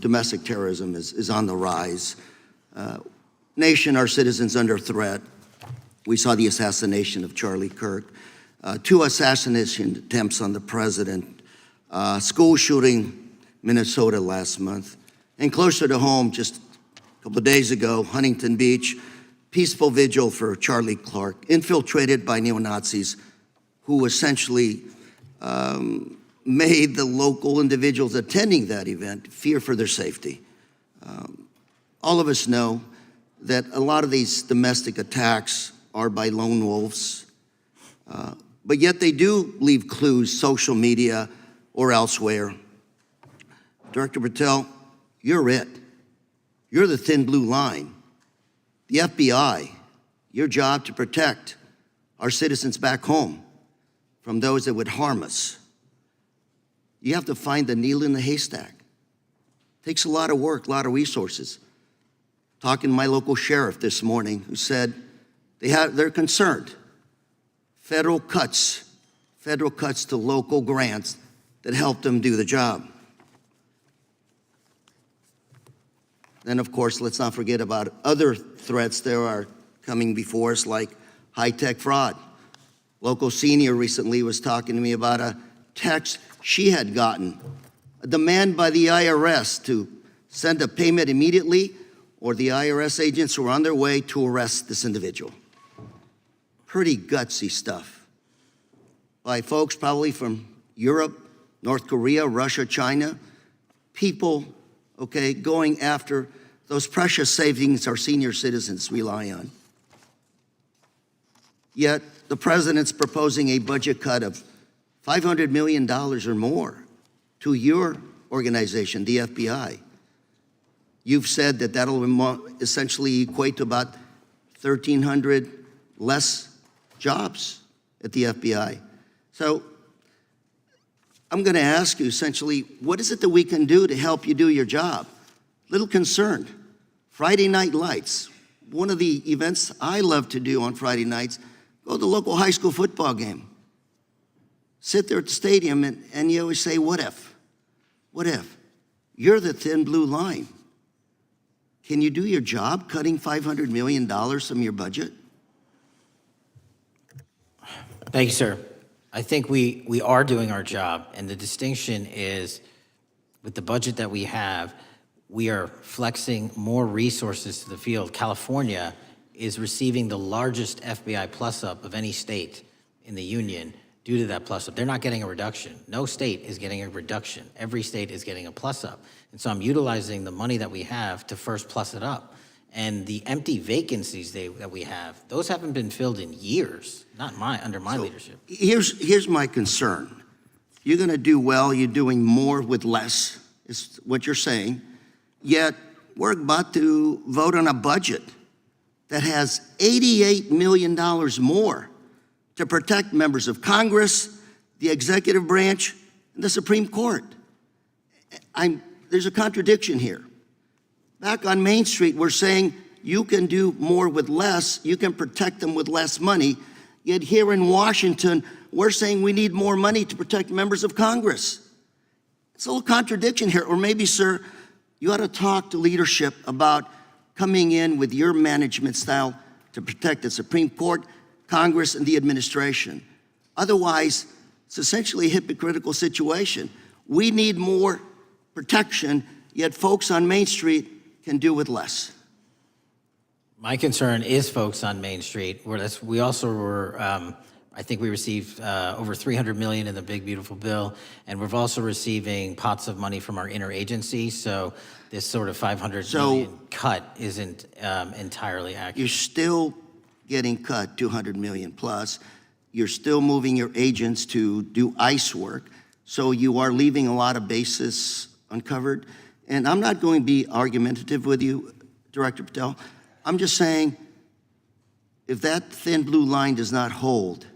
domestic terrorism is on the rise. Nation, our citizens under threat. We saw the assassination of Charlie Kirk, 2 assassination attempts on the president, school shooting, Minnesota last month, and closer to home, just a couple of days ago, Huntington Beach, peaceful vigil for Charlie Clark, infiltrated by neo-Nazis who essentially made the local individuals attending that event fear for their safety. All of us know that a lot of these domestic attacks are by lone wolves, but yet they do leave clues, social media or elsewhere. Director Patel, you're it. You're the thin blue line. The FBI, your job to protect our citizens back home from those that would harm us. You have to find the needle in the haystack. Takes a lot of work, a lot of resources. Talking to my local sheriff this morning who said they're concerned. Federal cuts to local grants that help them do the job. Then, of course, let's not forget about other threats that are coming before us, like high-tech fraud. Local senior recently was talking to me about a text she had gotten, a demand by the IRS to send a payment immediately, or the IRS agents were on their way to arrest this individual. Pretty gutsy stuff by folks probably from Europe, North Korea, Russia, China, people, okay, going after those precious savings our senior citizens rely on. Yet the president's proposing a budget cut of $500 million or more to your organization, the FBI. You've said that that'll essentially equate to about 1,300 less jobs at the FBI. So I'm going to ask you essentially, what is it that we can do to help you do your job? Little concerned. Friday night lights. One of the events I love to do on Friday nights, go to the local high school football game. Sit there at the stadium and you always say, what if? What if? You're the thin blue line. Can you do your job cutting $500 million from your budget? Thank you, sir. I think we are doing our job, and the distinction is with the budget that we have, we are flexing more resources to the field. California is receiving the largest FBI plus-up of any state in the union due to that plus-up. They're not getting a reduction. No state is getting a reduction. Every state is getting a plus-up. And so I'm utilizing the money that we have to first plus it up. And the empty vacancies that we have, those haven't been filled in years, not under my leadership. Here's my concern. You're going to do well, you're doing more with less, is what you're saying. Yet, we're about to vote on a budget that has $88 million more to protect members of Congress, the executive branch, and the Supreme Court. There's a contradiction here. Back on Main Street, we're saying you can do more with less, you can protect them with less money, yet here in Washington, we're saying we need more money to protect members of Congress. It's a little contradiction here, or maybe, sir, you ought to talk to leadership about coming in with your management style to protect the Supreme Court, Congress, and the administration. Otherwise, it's essentially a hypocritical situation. We need more protection, yet folks on Main Street can do with less. My concern is folks on Main Street. We also were, I think we received over $300 million in the big, beautiful bill, and we're also receiving pots of money from our interagency, so this sort of $500 million cut isn't entirely accurate. You're still getting cut $200 million plus. You're still moving your agents to do ICE work, so you are leaving a lot of bases uncovered. And I'm not going to be argumentative with you, Director Patel. I'm just saying, if that thin blue line does not hold,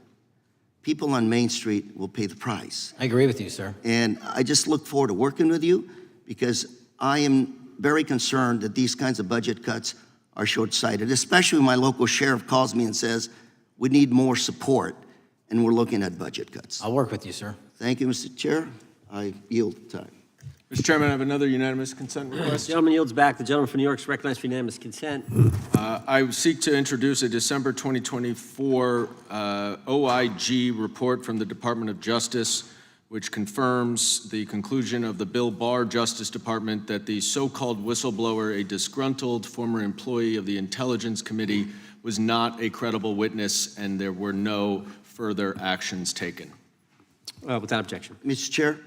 people on Main Street will pay the price. I agree with you, sir. And I just look forward to working with you because I am very concerned that these kinds of budget cuts are short-sighted, especially when my local sheriff calls me and says, We need more support, and we're looking at budget cuts. I'll work with you, sir. Thank you, Mr. Chair. I yield time. Mr. Chairman, I have another unanimous consent request. Gentleman yields back. The gentleman from New York is recognized for unanimous consent. I seek to introduce a December 2024 OIG report from the Department of Justice, which confirms the conclusion of the Bill Barr Justice Department that the so-called whistleblower, a disgruntled former employee of the Intelligence Committee, was not a credible witness, and there were no further actions taken. Without objection. Mr. Chair,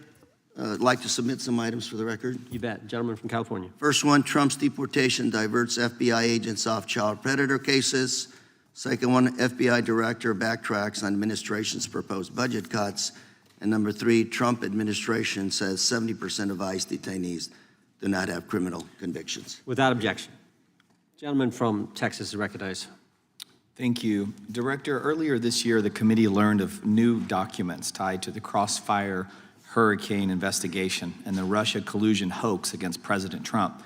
I'd like to submit some items for the record. You bet. Gentleman from California. First one, Trump's deportation diverts FBI agents off child predator cases. Second one, FBI director backtracks on administration's proposed budget cuts. And number three, Trump administration says 70% of ICE detainees do not have criminal convictions. Without objection. Gentleman from Texas is recognized. Thank you. Director, earlier this year, the committee learned of new documents tied to the Crossfire Hurricane investigation and the Russia collusion hoax against President Trump.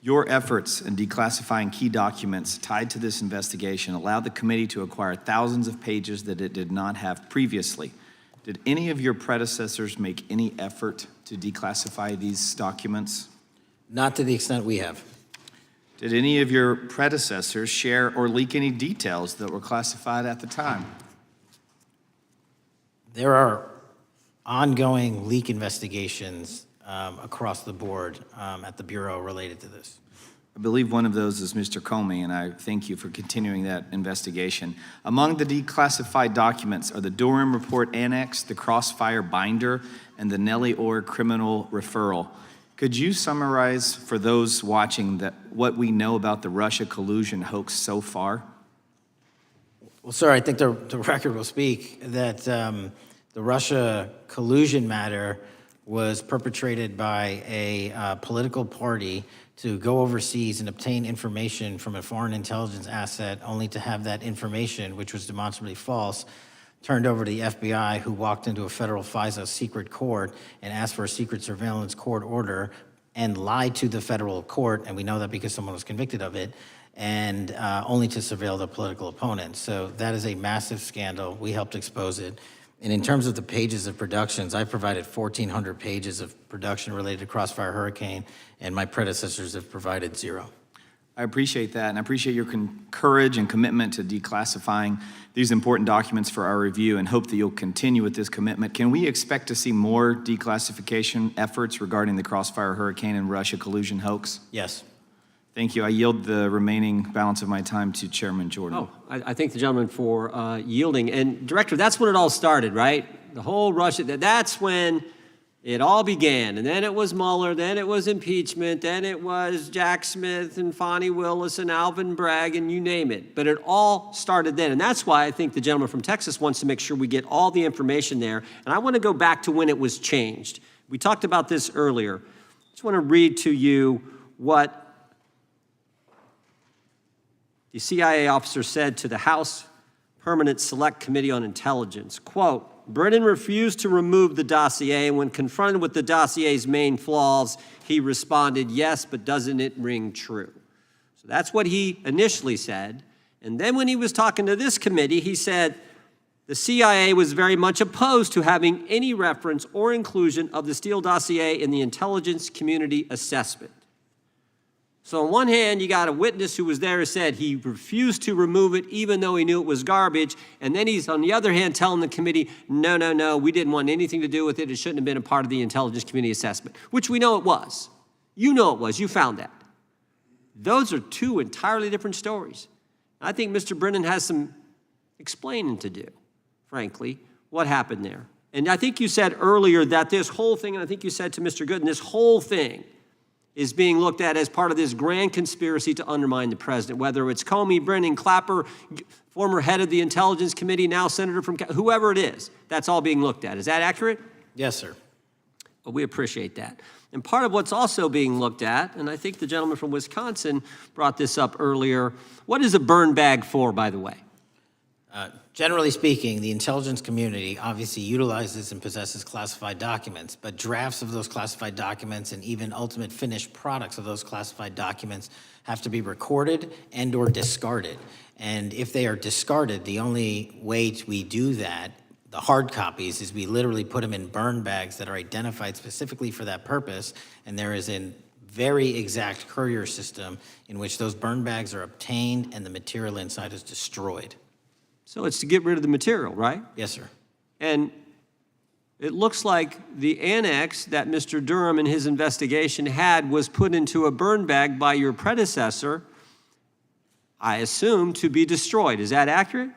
Your efforts in declassifying key documents tied to this investigation allowed the committee to acquire thousands of pages that it did not have previously. Did any of your predecessors make any effort to declassify these documents? Not to the extent we have. Did any of your predecessors share or leak any details that were classified at the time? There are ongoing leak investigations across the board at the Bureau related to this. I believe one of those is Mr. Comey, and I thank you for continuing that investigation. Among the declassified documents are the Durham Report Annex, the Crossfire Binder, and the Nellie Orr Criminal Referral. Could you summarize for those watching that what we know about the Russia collusion hoax so far? Well, sir, I think the record will speak that the Russia collusion matter was perpetrated by a political party to go overseas and obtain information from a foreign intelligence asset, only to have that information, which was demonstrably false, turned over to the FBI, who walked into a federal FISA secret court and asked for a secret surveillance court order and lied to the federal court, and we know that because someone was convicted of it, and only to surveil the political opponent. So that is a massive scandal. We helped expose it. And in terms of the pages of productions, I provided 1,400 pages of production related to Crossfire Hurricane, and my predecessors have provided 0. I appreciate that, and I appreciate your courage and commitment to declassifying these important documents for our review, and hope that you'll continue with this commitment. Can we expect to see more declassification efforts regarding the Crossfire Hurricane and Russia collusion hoax? Yes. Thank you. I yield the remaining balance of my time to Chairman Jordan. Oh, I thank the gentleman for yielding. And Director, that's when it all started, right? The whole Russia, that's when it all began. And then it was Mueller, then it was impeachment, then it was Jack Smith and Fonnie Willis and Alvin Bragg and you name it. But it all started then. And that's why I think the gentleman from Texas wants to make sure we get all the information there. And I want to go back to when it was changed. We talked about this earlier. I just want to read to you what the CIA officer said to the House Permanent Select Committee on Intelligence, quote, Brennan refused to remove the dossier, and when confronted with the dossier's main flaws, he responded, yes, but doesn't it ring true? So that's what he initially said. And then when he was talking to this committee, he said the CIA was very much opposed to having any reference or inclusion of the Steele dossier in the intelligence community assessment. So on one hand, you got a witness who was there who said he refused to remove it even though he knew it was garbage. And then he's, on the other hand, telling the committee, no, we didn't want anything to do with it. It shouldn't have been a part of the intelligence community assessment, which we know it was. You know it was. You found that. Those are two entirely different stories. I think Mr. Brennan has some explaining to do, frankly, what happened there. And I think you said earlier that this whole thing, and I think you said to Mr. Gooden, this whole thing is being looked at as part of this grand conspiracy to undermine the president, whether it's Comey, Brennan, Clapper, former head of the Intelligence Committee, now senator from, whoever it is, that's all being looked at. Is that accurate? Yes, sir. Well, we appreciate that. And part of what's also being looked at, and I think the gentleman from Wisconsin brought this up earlier, what is a burn bag for, by the way? Generally speaking, the intelligence community obviously utilizes and possesses classified documents, but drafts of those classified documents and even ultimate finished products of those classified documents have to be recorded and or discarded. And if they are discarded, the only way we do that, the hard copies, is we literally put them in burn bags that are identified specifically for that purpose, and there is a very exact courier system in which those burn bags are obtained and the material inside is destroyed. So it's to get rid of the material, right? Yes, sir. And it looks like the annex that Mr. Durham in his investigation had was put into a burn bag by your predecessor, I assume, to be destroyed. Is that accurate?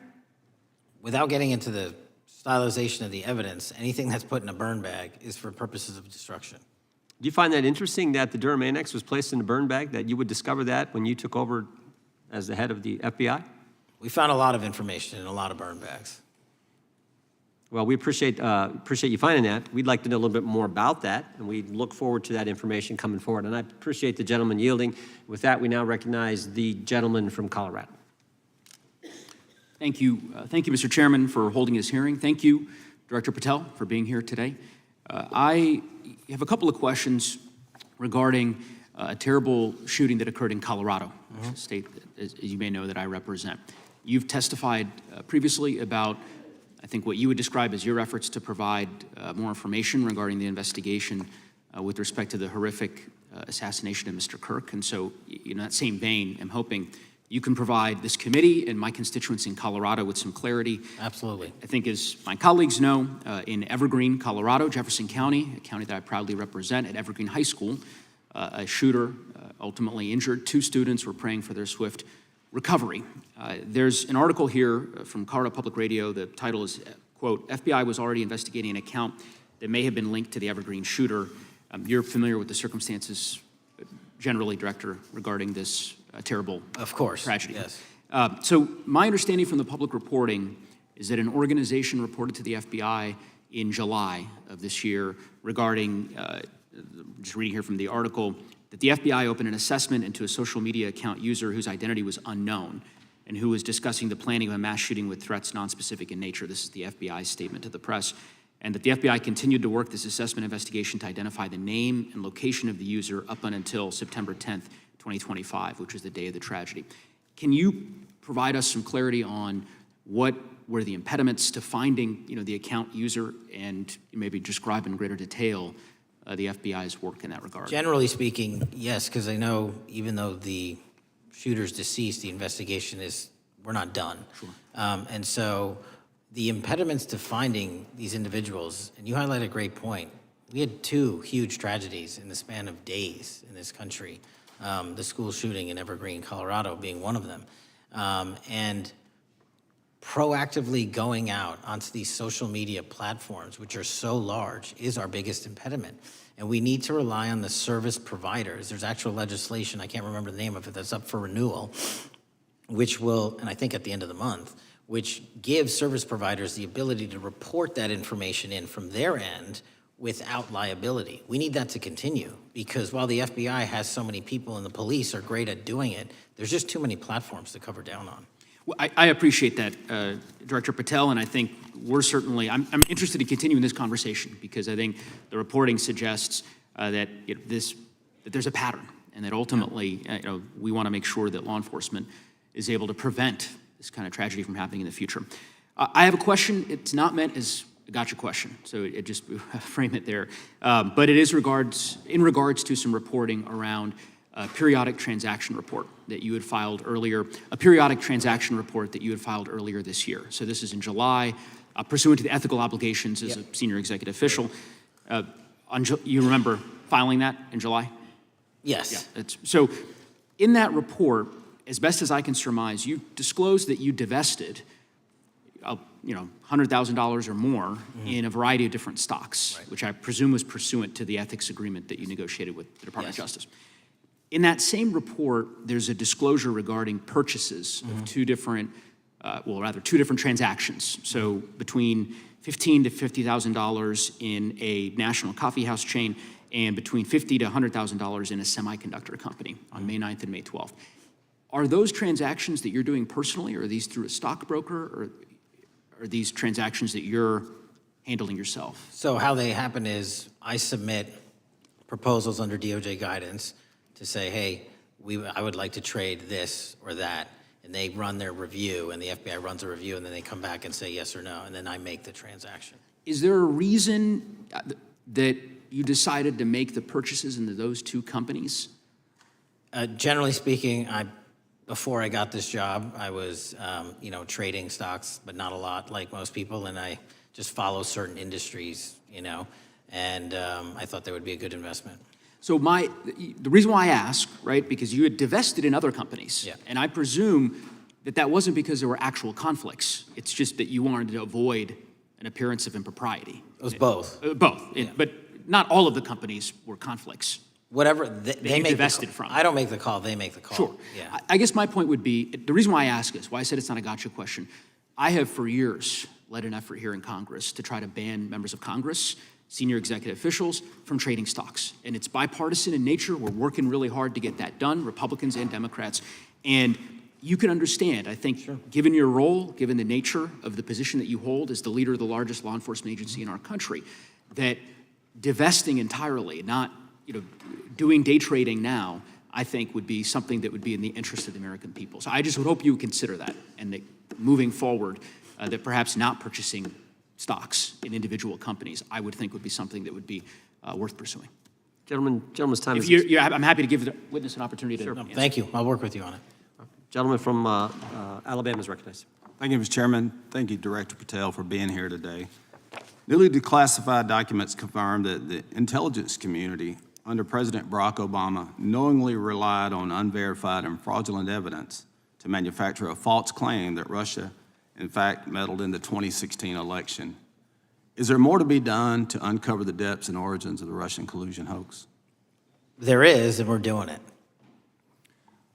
Without getting into the stylization of the evidence, anything that's put in a burn bag is for purposes of destruction. Do you find that interesting that the Durham annex was placed in a burn bag, that you would discover that when you took over as the head of the FBI? We found a lot of information in a lot of burn bags. Well, we appreciate you finding that. We'd like to know a little bit more about that, and we look forward to that information coming forward. And I appreciate the gentleman yielding. With that, we now recognize the gentleman from Colorado. Thank you, Mr. Chairman, for holding this hearing. Thank you, Director Patel, for being here today. I have a couple of questions regarding a terrible shooting that occurred in Colorado, a state, as you may know, that I represent. You've testified previously about, I think, what you would describe as your efforts to provide more information regarding the investigation with respect to the horrific assassination of Mr. Kirk. And so, in that same vein, I'm hoping you can provide this committee and my constituents in Colorado with some clarity. Absolutely. I think, as my colleagues know, in Evergreen, Colorado, Jefferson County, a county that I proudly represent, at Evergreen High School, a shooter ultimately injured. 2 students were praying for their swift recovery. There's an article here from Colorado Public Radio. The title is, quote, FBI was already investigating an account that may have been linked to the Evergreen shooter. You're familiar with the circumstances generally, Director, regarding this terrible tragedy. Yes. So my understanding from the public reporting is that an organization reported to the FBI in July of this year regarding, just reading here from the article, that the FBI opened an assessment into a social media account user whose identity was unknown and who was discussing the planning of a mass shooting with threats nonspecific in nature. This is the FBI's statement to the press. And that the FBI continued to work this assessment investigation to identify the name and location of the user up until September 10th, 2025, which was the day of the tragedy. Can you provide us some clarity on what were the impediments to finding, the account user, and maybe describe in greater detail the FBI's work in that regard? Generally speaking, yes, because I know even though the shooter's deceased, the investigation we're not done. Sure. And so the impediments to finding these individuals, and you highlight a great point. We had 2 huge tragedies in the span of days in this country. The school shooting in Evergreen, Colorado being one of them. And proactively going out onto these social media platforms, which are so large, is our biggest impediment. And we need to rely on the service providers. There's actual legislation, I can't remember the name of it, that's up for renewal, which will, and I think at the end of the month, which gives service providers the ability to report that information in from their end without liability. We need that to continue, because while the FBI has so many people and the police are great at doing it, there's just too many platforms to cover down on. Well, I appreciate that, Director Patel, and I think we're certainly, I'm interested in continuing this conversation, because I think the reporting suggests that that there's a pattern, and that ultimately, we want to make sure that law enforcement is able to prevent this kind of tragedy from happening in the future. I have a question. It's not meant as a gotcha question, so it just frame it there. But it is in regards to some reporting around a periodic transaction report that you had filed earlier, this year. So this is in July, pursuant to the ethical obligations as a senior executive official. You remember filing that in July? Yes. Yeah. So in that report, as best as I can surmise, you disclosed that you divested $100,000 or more in a variety of different stocks, which I presume was pursuant to the ethics agreement that you negotiated with the Department of Justice. In that same report, there's a disclosure regarding purchases of 2 different transactions. So between $15,000 to $50,000 in a national coffee house chain, and between $50,000 to $100,000 in a semiconductor company on May 9th and May 12th. Are those transactions that you're doing personally, or are these through a stockbroker, or are these transactions that you're handling yourself? So how they happen is I submit proposals under DOJ guidance to say, hey, I would like to trade this or that, and they run their review, and the FBI runs a review, and then they come back and say yes or no, and then I make the transaction. Is there a reason that you decided to make the purchases into those two companies? Generally speaking, before I got this job, I was, trading stocks, but not a lot like most people, and I just follow certain industries, and I thought that would be a good investment. So the reason why I ask, right, because you had divested in other companies, and I presume that wasn't because there were actual conflicts. It's just that you wanted to avoid an appearance of impropriety. It was both. Both, but not all of the companies were conflicts. Whatever they make divested from. I don't make the call, they make the call. Sure. Yeah. I guess my point would be, the reason why I ask is, why I said it's not a gotcha question, I have for years led an effort here in Congress to try to ban members of Congress, senior executive officials, from trading stocks. And it's bipartisan in nature. We're working really hard to get that done, Republicans and Democrats. And you can understand, I think, given your role, given the nature of the position that you hold as the leader of the largest law enforcement agency in our country, that divesting entirely, not doing day trading now, I think would be something that would be in the interest of the American people. So I just would hope you would consider that, and that moving forward, that perhaps not purchasing stocks in individual companies, I would think would be something that would be worth pursuing. Gentleman's time is... I'm happy to give the witness an opportunity to answer. Thank you. I'll work with you on it. Gentleman from Alabama is recognized. Thank you, Mr. Chairman. Thank you, Director Patel, for being here today. Newly declassified documents confirm that the intelligence community under President Barack Obama knowingly relied on unverified and fraudulent evidence to manufacture a false claim that Russia, in fact, meddled in the 2016 election. Is there more to be done to uncover the depths and origins of the Russian collusion hoax? There is, and we're doing it.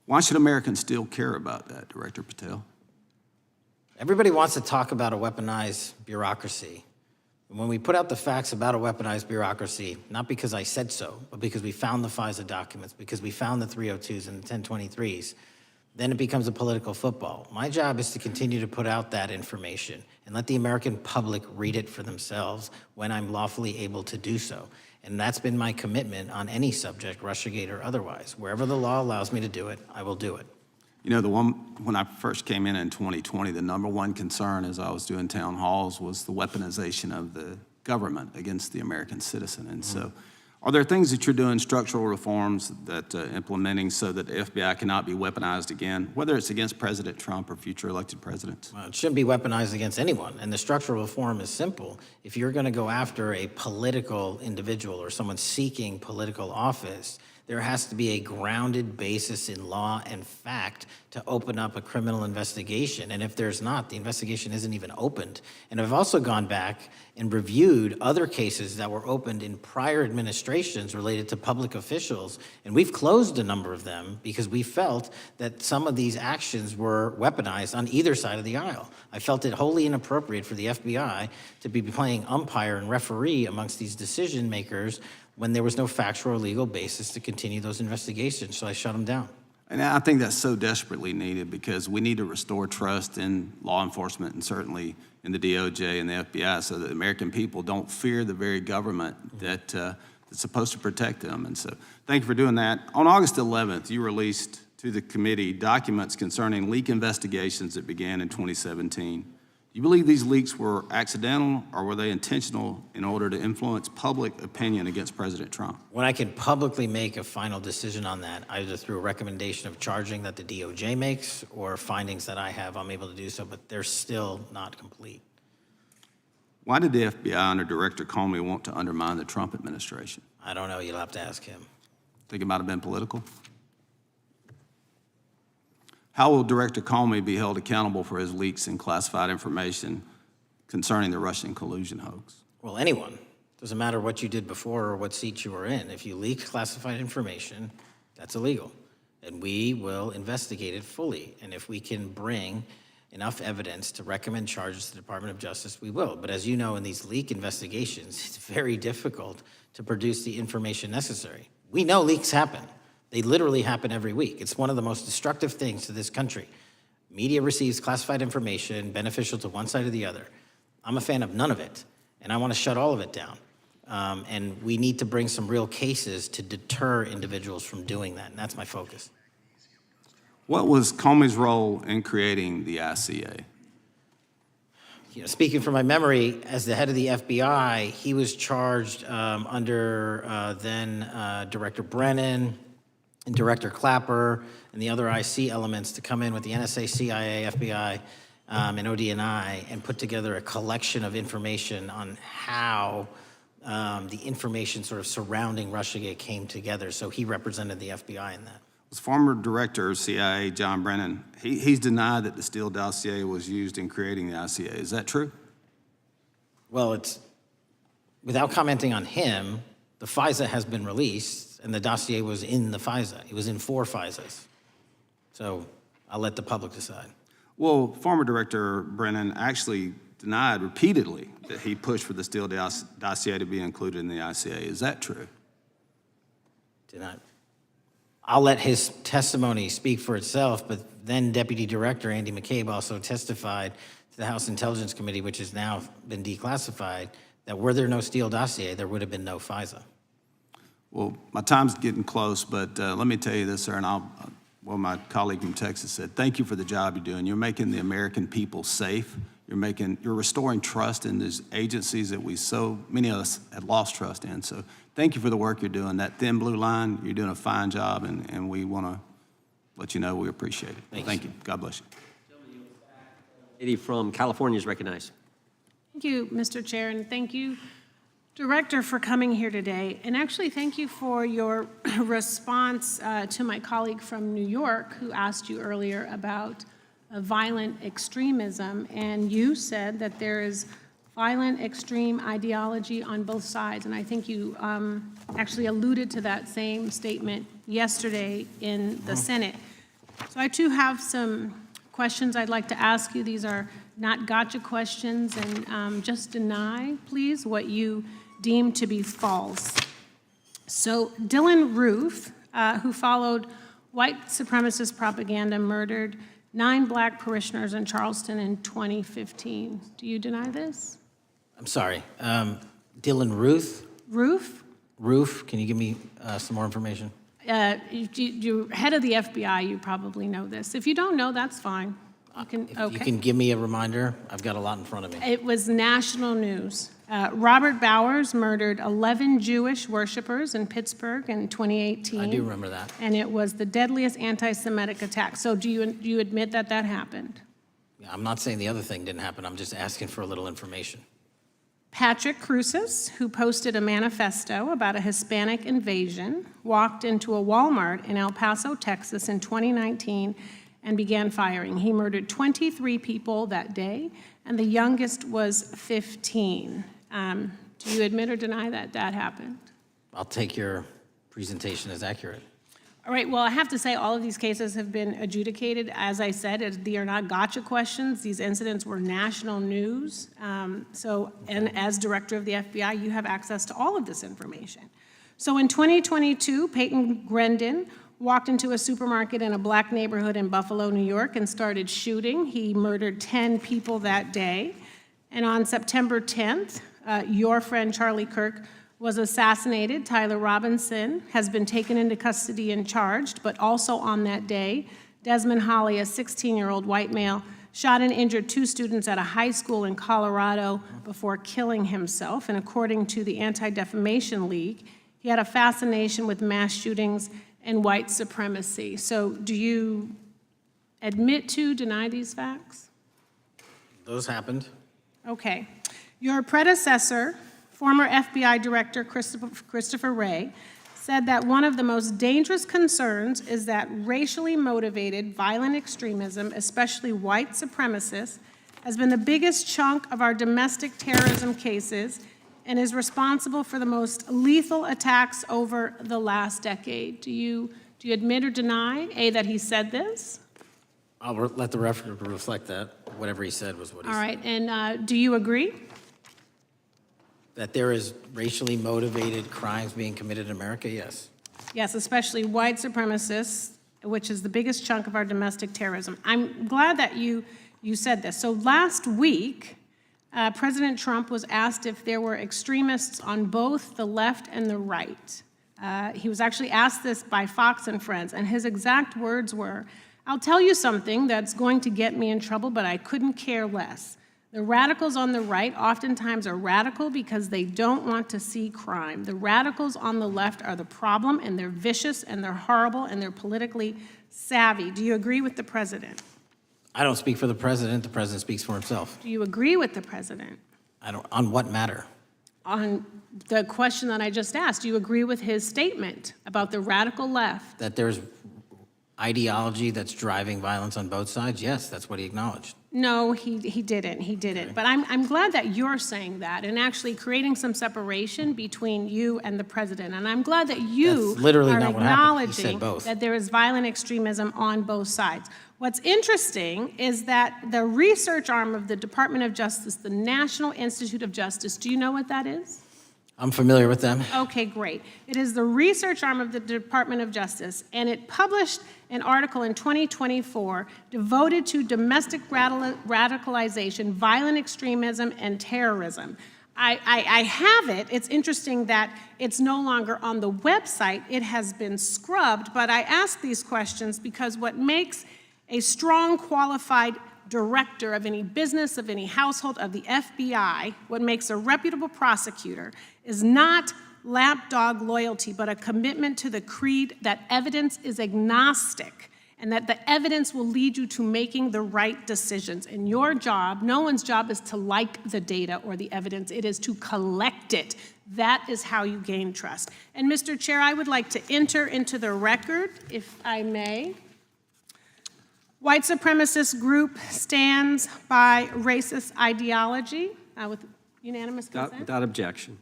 Why should Americans still care about that, Director Patel? Everybody wants to talk about a weaponized bureaucracy. And when we put out the facts about a weaponized bureaucracy, not because I said so, but because we found the FISA documents, because we found the 302s and the 1023s, then it becomes a political football. My job is to continue to put out that information and let the American public read it for themselves when I'm lawfully able to do so. And that's been my commitment on any subject, Russiagate or otherwise. Wherever the law allows me to do it, I will do it. When I first came in 2020, the number one concern as I was doing town halls was the weaponization of the government against the American citizen. And so are there things that you're doing, structural reforms that implementing so that the FBI cannot be weaponized again, whether it's against President Trump or future elected presidents? Well, it shouldn't be weaponized against anyone. And the structural reform is simple. If you're going to go after a political individual or someone seeking political office, there has to be a grounded basis in law and fact to open up a criminal investigation. And if there's not, the investigation isn't even opened. And I've also gone back and reviewed other cases that were opened in prior administrations related to public officials, and we've closed a number of them because we felt that some of these actions were weaponized on either side of the aisle. I felt it wholly inappropriate for the FBI to be playing umpire and referee amongst these decision makers when there was no factual or legal basis to continue those investigations, so I shut them down. And I think that's so desperately needed because we need to restore trust in law enforcement and certainly in the DOJ and the FBI so that the American people don't fear the very government that's supposed to protect them. And so thank you for doing that. On August 11th, you released to the committee documents concerning leak investigations that began in 2017. Do you believe these leaks were accidental or were they intentional in order to influence public opinion against President Trump? When I can publicly make a final decision on that, either through a recommendation of charging that the DOJ makes or findings that I have, I'm able to do so, but they're still not complete. Why did the FBI under Director Comey want to undermine the Trump administration? I don't know. You'll have to ask him. Think it might have been political? How will Director Comey be held accountable for his leaks and classified information concerning the Russian collusion hoax? Well, anyone. Doesn't matter what you did before or what seat you were in. If you leak classified information, that's illegal. And we will investigate it fully. And if we can bring enough evidence to recommend charges to the Department of Justice, we will. But as you know, in these leak investigations, it's very difficult to produce the information necessary. We know leaks happen. They literally happen every week. It's one of the most destructive things to this country. Media receives classified information beneficial to one side or the other. I'm a fan of none of it, and I want to shut all of it down. And we need to bring some real cases to deter individuals from doing that, and that's my focus. What was Comey's role in creating the ICA? You know, speaking from my memory, as the head of the FBI, he was charged under then Director Brennan and Director Clapper and the other IC elements to come in with the NSA, CIA, FBI, and ODNI and put together a collection of information on how the information sort of surrounding Russiagate came together. So he represented the FBI in that. Was former Director of CIA John Brennan, he's denied that the Steele dossier was used in creating the ICA. Is that true? Well, it's, without commenting on him, the FISA has been released, and the dossier was in the FISA. It was in 4 FISAs. So I'll let the public decide. Well, former Director Brennan actually denied repeatedly that he pushed for the Steele dossier to be included in the ICA. Is that true? I'll let his testimony speak for itself, but then Deputy Director Andy McCabe also testified to the House Intelligence Committee, which has now been declassified, that were there no Steele dossier, there would have been no FISA. Well, my time's getting close, but let me tell you this, sir, and well, my colleague from Texas said, thank you for the job you're doing. You're making the American people safe. You're restoring trust in these agencies that so many of us had lost trust in. So thank you for the work you're doing. That thin blue line, you're doing a fine job, and we want to let you know we appreciate it. Thank you. God bless you. Lady from California is recognized. Thank you, Mr. Chair, and thank you, Director, for coming here today. And actually, thank you for your response to my colleague from New York who asked you earlier about violent extremism. And you said that there is violent extreme ideology on both sides. And I think you actually alluded to that same statement yesterday in the Senate. So I too have some questions I'd like to ask you. These are not gotcha questions, and just deny, please, what you deem to be false. So Dylan Roof, who followed white supremacist propaganda, murdered 9 black parishioners in Charleston in 2015. Do you deny this? I'm sorry, Dylan Ruth? Roof, can you give me some more information? You're head of the FBI, you probably know this. If you don't know, that's fine. You can give me a reminder, I've got a lot in front of me. It was national news. Robert Bowers murdered 11 Jewish worshipers in Pittsburgh in 2018. I do remember that. And it was the deadliest anti-Semitic attack. So do you admit that that happened? I'm not saying the other thing didn't happen, I'm just asking for a little information. Patrick Cruces, who posted a manifesto about a Hispanic invasion, walked into a Walmart in El Paso, Texas in 2019 and began firing. He murdered 23 people that day, and the youngest was 15. Do you admit or deny that that happened? I'll take your presentation as accurate. All right, well, I have to say all of these cases have been adjudicated. As I said, they are not gotcha questions. These incidents were national news. And as director of the FBI, you have access to all of this information. So in 2022, Peyton Grendon walked into a supermarket in a black neighborhood in Buffalo, New York, and started shooting. He murdered 10 people that day. And on September 10th, your friend Charlie Kirk was assassinated. Tyler Robinson has been taken into custody and charged, but also on that day, Desmond Holley, a 16-year-old white male, shot and injured 2 students at a high school in Colorado before killing himself. And according to the Anti-Defamation League, he had a fascination with mass shootings and white supremacy. So do you admit to, deny these facts? Those happened. Okay. Your predecessor, former FBI Director Christopher Wray, said that one of the most dangerous concerns is that racially motivated violent extremism, especially white supremacists, has been the biggest chunk of our domestic terrorism cases and is responsible for the most lethal attacks over the last decade. Do you admit or deny, A, that he said this? I'll let the record reflect that. Whatever he said was what he said. All right, and do you agree? That there is racially motivated crimes being committed in America, yes. Yes, especially white supremacists, which is the biggest chunk of our domestic terrorism. I'm glad that you said this. So last week, President Trump was asked if there were extremists on both the left and the right. He was actually asked this by Fox and Friends, and his exact words were, "I'll tell you something that's going to get me in trouble, but I couldn't care less. The radicals on the right oftentimes are radical because they don't want to see crime. The radicals on the left are the problem, and they're vicious, and they're horrible, and they're politically savvy." Do you agree with the president? I don't speak for the president. The president speaks for himself. Do you agree with the president? On what matter? On the question that I just asked, do you agree with his statement about the radical left? That there's ideology that's driving violence on both sides? Yes, that's what he acknowledged. No, he didn't. He didn't. But I'm glad that you're saying that and actually creating some separation between you and the president. And I'm glad that you That's literally are not what happened. He said acknowledging both. that there is violent extremism on both sides. What's interesting is that the research arm of the Department of Justice, the National Institute of Justice, do you know what that is? I'm familiar with them. Okay, great. It is the research arm of the Department of Justice, and it published an article in 2024 devoted to domestic radicalization, violent extremism, and terrorism. I have it. It's interesting that it's no longer on the website. It has been scrubbed, but I ask these questions because what makes a strong, qualified director of any business, of any household, of the FBI, what makes a reputable prosecutor is not lapdog loyalty, but a commitment to the creed that evidence is agnostic and that the evidence will lead you to making the right decisions. And your job, no one's job is to like the data or the evidence, it is to collect it. That is how you gain trust. And Mr. Chair, I would like to enter into the record, if I may. White supremacist group stands by racist ideology with unanimous consent. Without objection.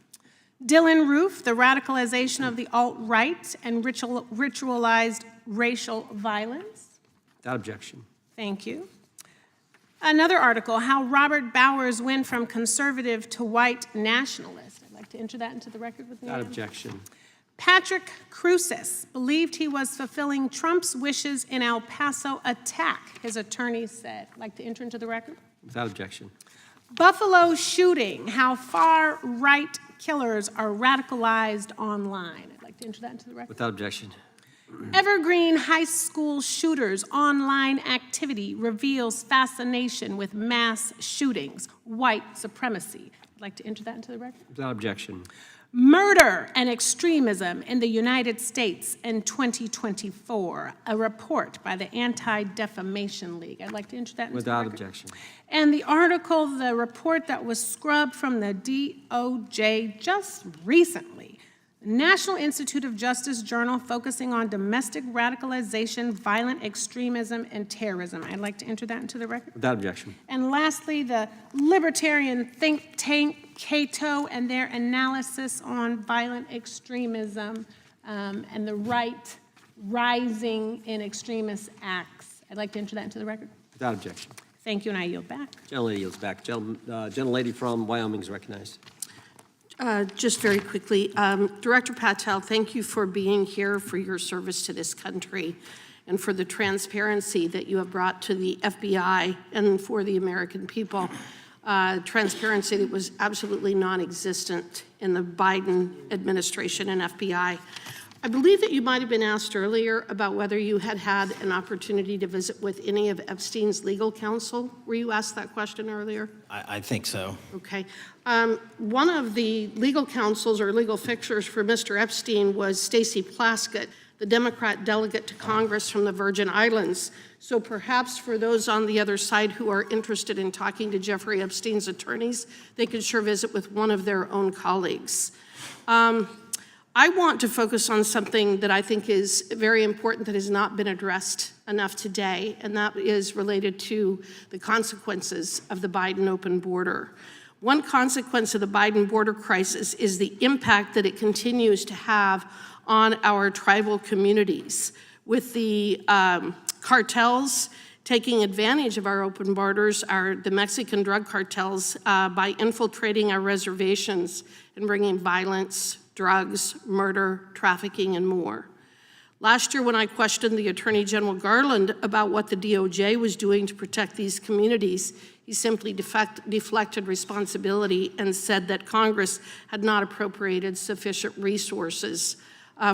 Dylan Roof, the radicalization of the alt-right and ritualized racial violence. Without objection. Thank you. Another article, how Robert Bowers went from conservative to white nationalist. I'd like to enter that into the record with me. Without objection. Patrick Cruces believed he was fulfilling Trump's wishes in El Paso attack, his attorneys said. I'd like to enter into the record. Without objection. Buffalo shooting, how far-right killers are radicalized online. I'd like to enter that into the record. Without objection. Evergreen high school shooters online activity reveals fascination with mass shootings, white supremacy. I'd like to enter that into the record. Without objection. Murder and extremism in the United States in 2024, a report by the Anti-Defamation League. I'd like to enter that into Without the record. objection. And the article, the report that was scrubbed from the DOJ just recently, National Institute of Justice Journal focusing on domestic radicalization, violent extremism, and terrorism. I'd like to enter that into the record. Without objection. And lastly, the libertarian think tank Cato and their analysis on violent extremism and the right rising in extremist acts. I'd like to enter that into the record. Without objection. Thank you, and I yield back. Gentlelady yields back. Gentlelady from Wyoming is recognized. Just very quickly, Director Patel, thank you for being here, for your service to this country, and for the transparency that you have brought to the FBI and for the American people. Transparency that was absolutely non-existent in the Biden administration and FBI. I believe that you might have been asked earlier about whether you had had an opportunity to visit with any of Epstein's legal counsel. Were you asked that question earlier? I think so. Okay. One of the legal counsels or legal fixers for Mr. Epstein was Stacey Plaskett, the Democrat delegate to Congress from the Virgin Islands. So perhaps for those on the other side who are interested in talking to Jeffrey Epstein's attorneys, they could sure visit with one of their own colleagues. I want to focus on something that I think is very important that has not been addressed enough today, and that is related to the consequences of the Biden open border. One consequence of the Biden border crisis is the impact that it continues to have on our tribal communities, with the cartels taking advantage of our open borders, the Mexican drug cartels, by infiltrating our reservations and bringing violence, drugs, murder, trafficking, and more. Last year, when I questioned the Attorney General Garland about what the DOJ was doing to protect these communities, he simply deflected responsibility and said that Congress had not appropriated sufficient resources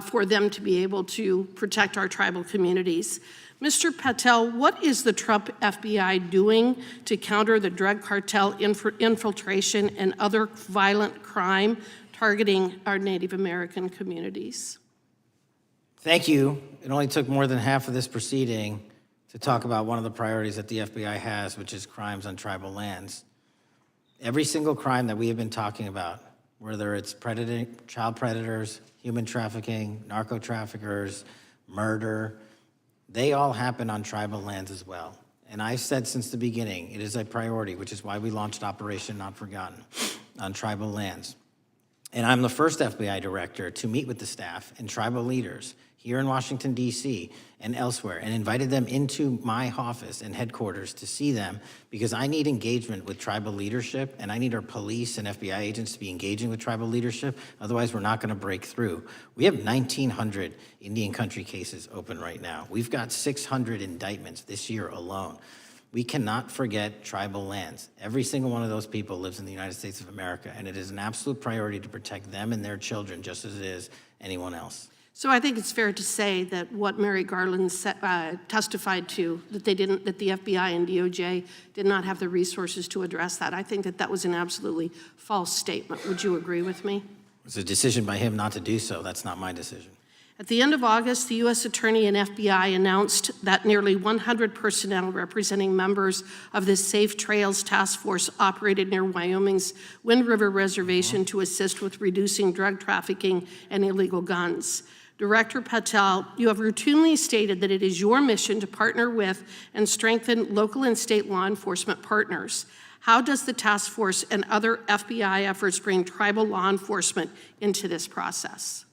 for them to be able to protect our tribal communities. Mr. Patel, what is the Trump FBI doing to counter the drug cartel infiltration and other violent crime targeting our Native American communities? Thank you. It only took more than half of this proceeding to talk about one of the priorities that the FBI has, which is crimes on tribal lands. Every single crime that we have been talking about, whether it's child predators, human trafficking, narco traffickers, murder, they all happen on tribal lands as well. And I've said since the beginning, it is a priority, which is why we launched Operation Not Forgotten on tribal lands. And I'm the first FBI director to meet with the staff and tribal leaders here in Washington, D.C. and elsewhere, and invited them into my office and headquarters to see them, because I need engagement with tribal leadership, and I need our police and FBI agents to be engaging with tribal leadership. Otherwise, we're not going to break through. We have 1,900 Indian country cases open right now. We've got 600 indictments this year alone. We cannot forget tribal lands. Every single one of those people lives in the United States of America, and it is an absolute priority to protect them and their children just as it is anyone else. So I think it's fair to say that what Mary Garland testified to, that the FBI and DOJ did not have the resources to address that. I think that that was an absolutely false statement. Would you agree with me? It's a decision by him not to do so. That's not my decision. At the end of August, the U.S. Attorney and FBI announced that nearly 100 personnel representing members of the Safe Trails Task Force operated near Wyoming's Wind River Reservation to assist with reducing drug trafficking and illegal guns. Director Patel, you have routinely stated that it is your mission to partner with and strengthen local and state law enforcement partners. How does the task force and other FBI efforts bring tribal law enforcement into this process?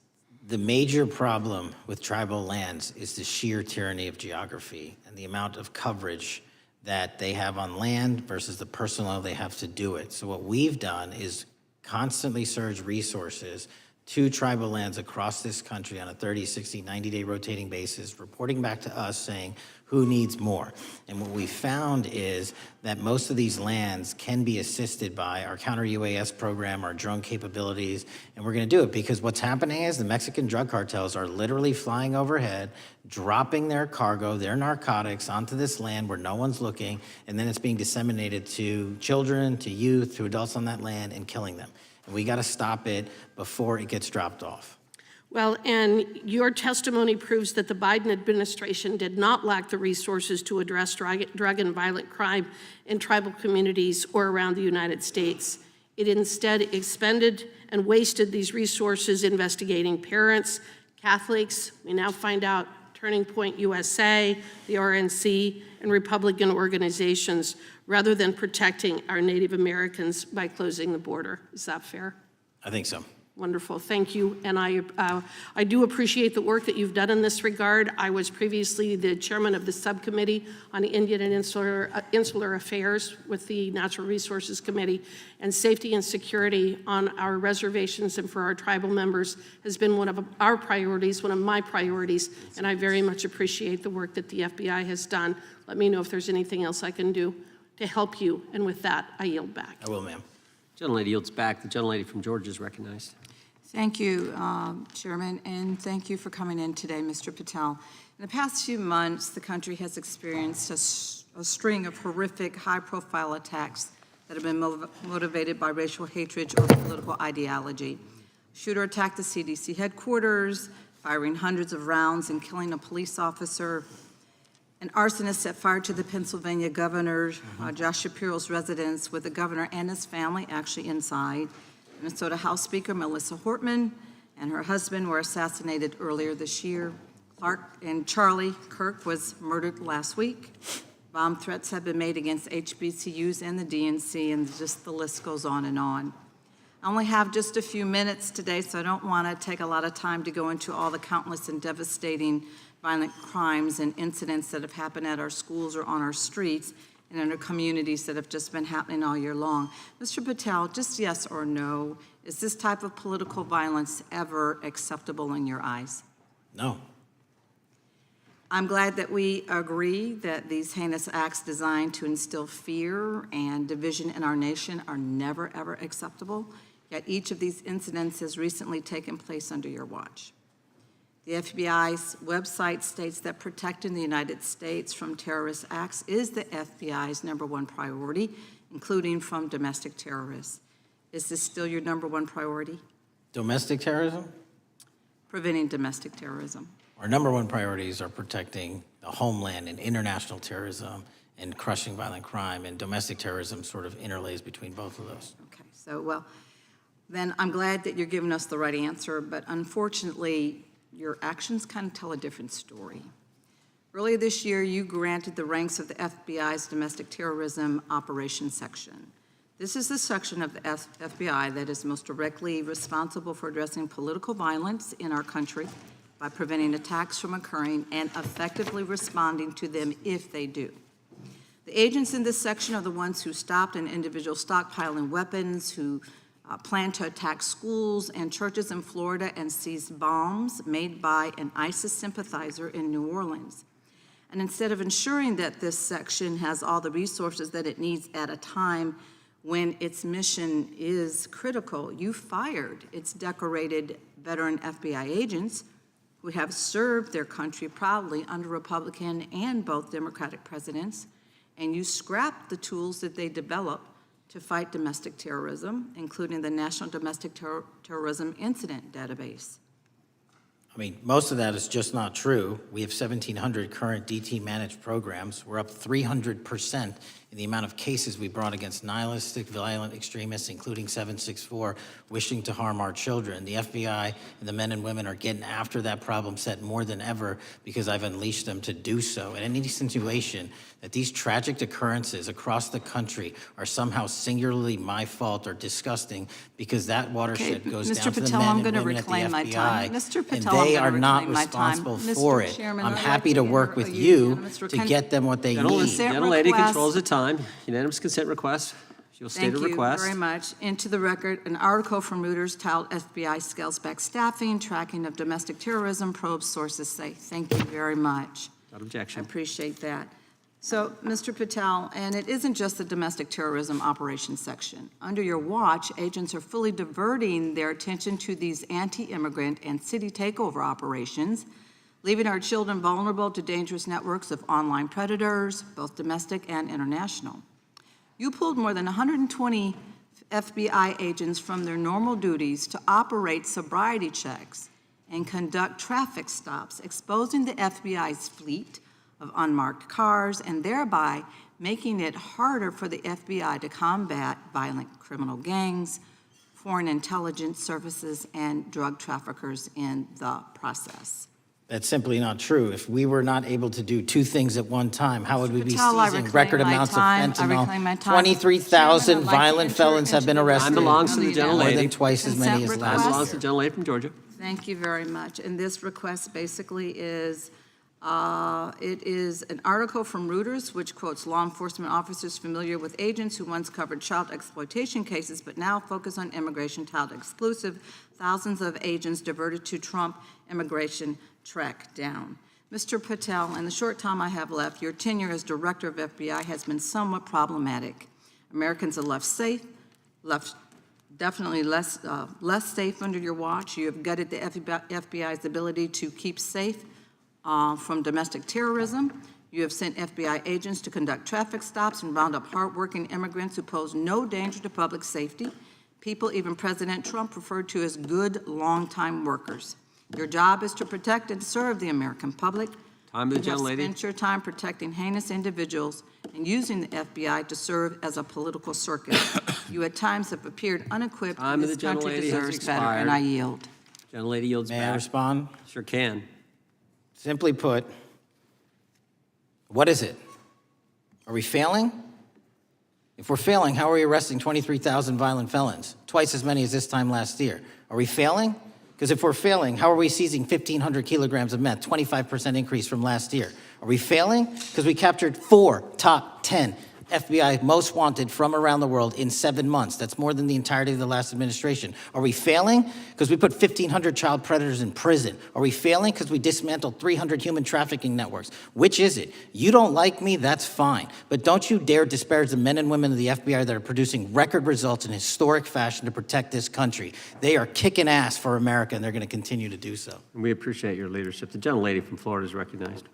The major problem with tribal lands is the sheer tyranny of geography and the amount of coverage that they have on land versus the personnel they have to do it. So what we've done is constantly surge resources to tribal lands across this country on a 30, 60, 90-day rotating basis, reporting back to us saying who needs more. And what we found is that most of these lands can be assisted by our counter-UAS program, our drone capabilities, and we're gonna do it because what's happening is the Mexican drug cartels are literally flying overhead, dropping their cargo, their narcotics onto this land where no one's looking, and then it's being disseminated to children, to youth, to adults on that land and killing them. And we got to stop it before it gets dropped off. Well, and your testimony proves that the Biden administration did not lack the resources to address drug and violent crime in tribal communities or around the United States. It instead expended and wasted these resources investigating parents, Catholics, we now find out Turning Point USA, the RNC, and Republican organizations, rather than protecting our Native Americans by closing the border. Is that fair? I think so. Wonderful, thank you. And I do appreciate the work that you've done in this regard. I was previously the chairman of the subcommittee on Indian and Insular Affairs with the Natural Resources Committee, and safety and security on our reservations and for our tribal members has been one of our priorities, one of my priorities, and I very much appreciate the work that the FBI has done. Let me know if there's anything else I can do to help you, and with that, I yield back. I will, ma'am. Gentlelady yields back. The gentlelady from Georgia is recognized. Thank you, Chairman, and thank you for coming in today, Mr. Patel. In the past few months, the country has experienced a string of horrific, high-profile attacks that have been motivated by racial hatred or political ideology. A shooter attacked the CDC headquarters, firing hundreds of rounds and killing a police officer. An arsonist set fire to the Pennsylvania governor, Josh Shapiro's residence, with the governor and his family actually inside. Minnesota House Speaker Melissa Hortman and her husband were assassinated earlier this year. Clark and Charlie Kirk was murdered last week. Bomb threats have been made against HBCUs and the DNC, and just the list goes on and on. I only have just a few minutes today, so I don't want to take a lot of time to go into all the countless and devastating violent crimes and incidents that have happened at our schools or on our streets. and in our communities that have just been happening all year long. Mr. Patel, just yes or no, is this type of political violence ever acceptable in your eyes? No. I'm glad that we agree that these heinous acts designed to instill fear and division in our nation are never, ever acceptable, yet each of these incidents has recently taken place under your watch. The FBI's website states that protecting the United States from terrorist acts is the FBI's #1 priority, including from domestic terrorists. Is this still your #1 priority? Domestic terrorism? Preventing domestic terrorism. Our #1 priorities are protecting the homeland and international terrorism and crushing violent crime, and domestic terrorism sort of interlays between both of those. Okay, so, well, then I'm glad that you're giving us the right answer, but unfortunately, your actions kind of tell a different story. Earlier this year, you granted the ranks of the FBI's Domestic Terrorism Operations Section. This is the section of the FBI that is most directly responsible for addressing political violence in our country by preventing attacks from occurring and effectively responding to them if they do. The agents in this section are the ones who stopped an individual stockpiling weapons, who planned to attack schools and churches in Florida and seized bombs made by an ISIS sympathizer in New Orleans. And instead of ensuring that this section has all the resources that it needs at a time when its mission is critical, you fired its decorated veteran FBI agents who have served their country proudly under Republican and both Democratic presidents, and you scrapped the tools that they developed to fight domestic terrorism, including the National Domestic Terrorism Incident Database. I mean, most of that is just not true. We have 1,700 current DT managed programs. We're up 300% in the amount of cases we brought against nihilistic, violent extremists, including 764, wishing to harm our children. The FBI and the men and women are getting after that problem set more than ever because I've unleashed them to do so. And any situation that these tragic occurrences across the country are somehow singularly my fault or disgusting because that watershed goes Mr. down to the Patel, men I'm and gonna women at the reclaim my FBI, time. Mr. and Patel, I'm they gonna are not reclaim my time. responsible Mr. for it. Chairman, I'm I'd happy like to to work enter with a you unanimous to consent- get them what they need. Gentlelady request. controls the time. Unanimous consent request. She'll state a request. Thank you very much. Into the record, an article from Reuters titled FBI Scales Back Staffing, Tracking of Domestic Terrorism, Probes Sources Say. Thank you very much. Without I objection. appreciate that. So, Mr. Patel, and it isn't just the domestic terrorism operations section. Under your watch, agents are fully diverting their attention to these anti-immigrant and city takeover operations, leaving our children vulnerable to dangerous networks of online predators, both domestic and international. You pulled more than 120 FBI agents from their normal duties to operate sobriety checks and conduct traffic stops, exposing the FBI's fleet of unmarked cars and thereby making it harder for the FBI to combat violent criminal gangs, foreign intelligence services, and drug traffickers in the process. That's simply not true. If we were not able to do two things at one time, how would we be Patel, I seizing reclaim record my amounts of time. I fentanyl? reclaim my time. 23,000 Chairman, I'd like to violent enter felons have been into the arrested. Time belongs to the More gentlelady. than twice as many as Consent last Time request. belongs year. to the gentlelady from Georgia. Thank you very much. And this request basically is, it is an article from Reuters which quotes law enforcement officers familiar with agents who once covered child exploitation cases but now focus on immigration child exclusive. Thousands of agents diverted to Trump immigration track down. Mr. Patel, in the short time I have left, your tenure as director of FBI has been somewhat problematic. Americans are left safe, definitely less safe under your watch. You have gutted the FBI's ability to keep safe from domestic terrorism. You have sent FBI agents to conduct traffic stops and round up hardworking immigrants who pose no danger to public safety, people even President Trump referred to as good, long-time workers. Your job is to protect and serve the American public. Time to the You have gentlelady. spent your time protecting heinous individuals and using the FBI to serve as a political circus. You at times have appeared unequipped, Time and to the this country gentlelady has deserves better, and I expired. yield. Gentlelady yields May I back. respond? Sure can. Simply put, what is it? Are we failing? If we're failing, how are we arresting 23,000 violent felons? Twice as many as this time last year. Are we failing? Because if we're failing, how are we seizing 1,500 kilograms of meth, 25% increase from last year? Are we failing? Because we captured 4 top 10 FBI most wanted from around the world in 7 months. That's more than the entirety of the last administration. Are we failing? Because we put 1,500 child predators in prison. Are we failing? Because we dismantled 300 human trafficking networks. Which is it? You don't like me, that's fine. But don't you dare disparage the men and women of the FBI that are producing record results in historic fashion to protect this country. They are kicking ass for America, and they're going to continue to do so. And we appreciate your leadership. The gentlelady from Florida is recognized.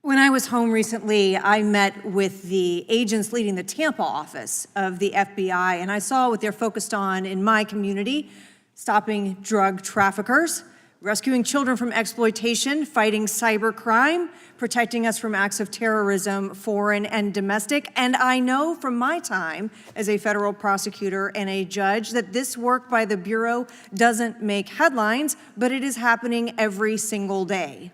When I was home recently, I met with the agents leading the Tampa office of the FBI, and I saw what they're focused on in my community: stopping drug traffickers, rescuing children from exploitation, fighting cybercrime, protecting us from acts of terrorism, foreign and domestic. And I know from my time as a federal prosecutor and a judge that this work by the Bureau doesn't make headlines, but it is happening every single day.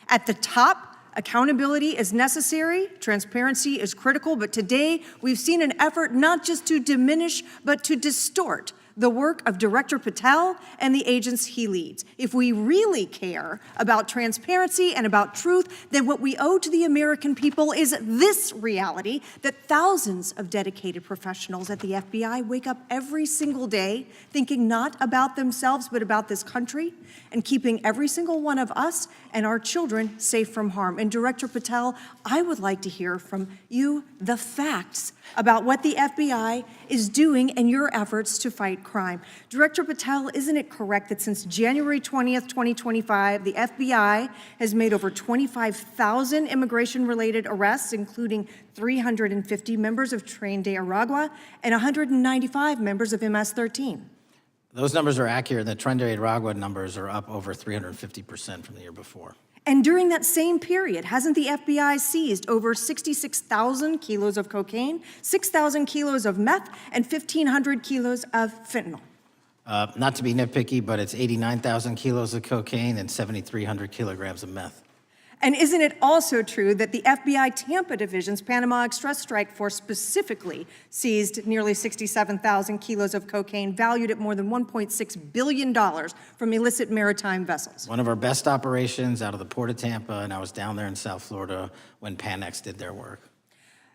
At the top, accountability is necessary, transparency is critical, but today we've seen an effort not just to diminish, but to distort the work of Director Patel and the agents he leads. If we really care about transparency and about truth, then what we owe to the American people is this reality: that thousands of dedicated professionals at the FBI wake up every single day thinking not about themselves, but about this country, and keeping every single one of us and our children safe from harm. And Director Patel, I would like to hear from you the facts about what the FBI is doing in your efforts to fight crime. Director Patel, isn't it correct that since January 20th, 2025, the FBI has made over 25,000 immigration-related arrests, including 350 members of Tren de Aragua and 195 members of MS-13? Those numbers are accurate. The Tren de Aragua numbers are up over 350% from the year before. And during that same period, hasn't the FBI seized over 66,000 kilos of cocaine, 6,000 kilos of meth, and 1,500 kilos of fentanyl? Not to be nitpicky, but it's 89,000 kilos of cocaine and 7,300 kilograms of meth. And isn't it also true that the FBI Tampa Division's Panama Express Strike Force specifically seized nearly 67,000 kilos of cocaine valued at more than $1.6 billion from illicit maritime vessels? One of our best operations out of the Port of Tampa, and I was down there in South Florida when Panex did their work.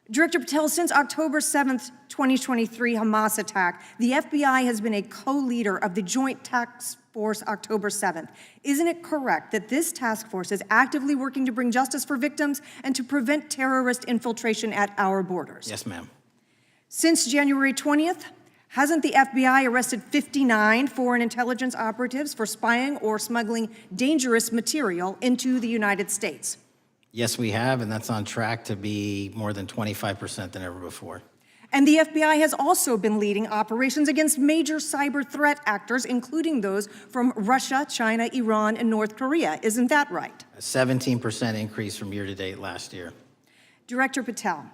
Director Patel, since October 7th, 2023 Hamas attack, the FBI has been a co-leader of the Joint Task Force October 7th. Isn't it correct that this task force is actively working to bring justice for victims and to prevent terrorist infiltration at our borders? Yes, ma'am. Since January 20th, hasn't the FBI arrested 59 foreign intelligence operatives for spying or smuggling dangerous material into the United States? Yes, we have, and that's on track to be more than 25% than ever before. And the FBI has also been leading operations against major cyber threat actors, including those from Russia, China, Iran, and North Korea. Isn't that right? A 17% increase from year-to-date last year. Director Patel,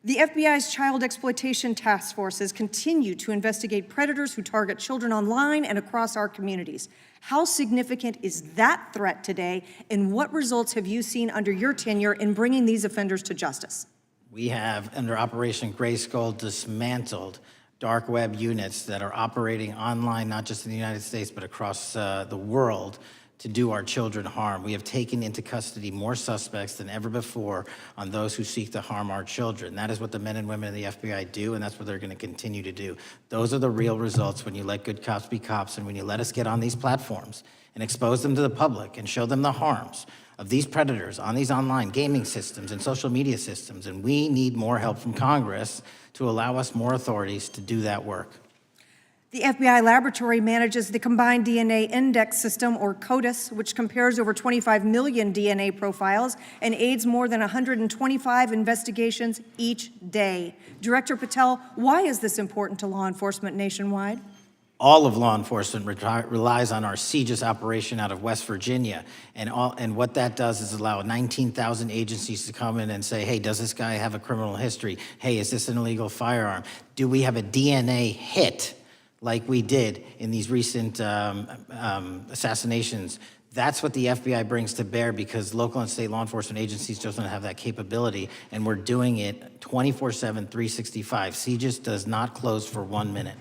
the FBI's child exploitation task forces continue to investigate predators who target children online and across our communities. How significant is that threat today, and what results have you seen under your tenure in bringing these offenders to justice? We have, under Operation Grayskull, dismantled dark web units that are operating online, not just in the United States, but across the world, to do our children harm. We have taken into custody more suspects than ever before on those who seek to harm our children. That is what the men and women of the FBI do, and that's what they're going to continue to do. Those are the real results when you let good cops be cops, and when you let us get on these platforms and expose them to the public and show them the harms of these predators on these online gaming systems and social media systems. And we need more help from Congress to allow us more authorities to do that work. The FBI laboratory manages the Combined DNA Index System, or CODIS, which compares over 25 million DNA profiles and aids more than 125 investigations each day. Director Patel, why is this important to law enforcement nationwide? All of law enforcement relies on our CJIS operation out of West Virginia. And what that does is allow 19,000 agencies to come in and say, hey, does this guy have a criminal history? Hey, is this an illegal firearm? Do we have a DNA hit like we did in these recent assassinations? That's what the FBI brings to bear, because local and state law enforcement agencies just don't have that capability, and we're doing it 24/7, 365. CJIS does not close for 1 minute.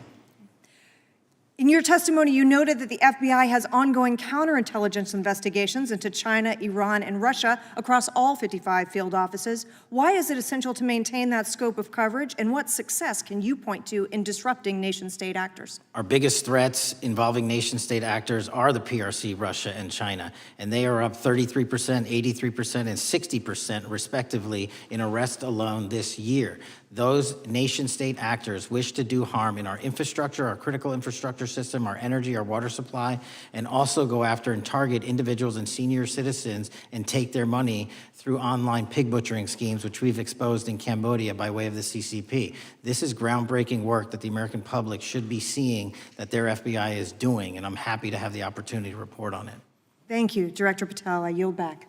In your testimony, you noted that the FBI has ongoing counterintelligence investigations into China, Iran, and Russia across all 55 field offices. Why is it essential to maintain that scope of coverage, and what success can you point to in disrupting nation-state actors? Our biggest threats involving nation-state actors are the PRC, Russia, and China, and they are up 33%, 83%, and 60% respectively in arrests alone this year. Those nation-state actors wish to do harm in our infrastructure, our critical infrastructure system, our energy, our water supply, and also go after and target individuals and senior citizens and take their money through online pig butchering schemes, which we've exposed in Cambodia by way of the CCP. This is groundbreaking work that the American public should be seeing that their FBI is doing, and I'm happy to have the opportunity to report on it. Thank you, Director Patel. I yield back.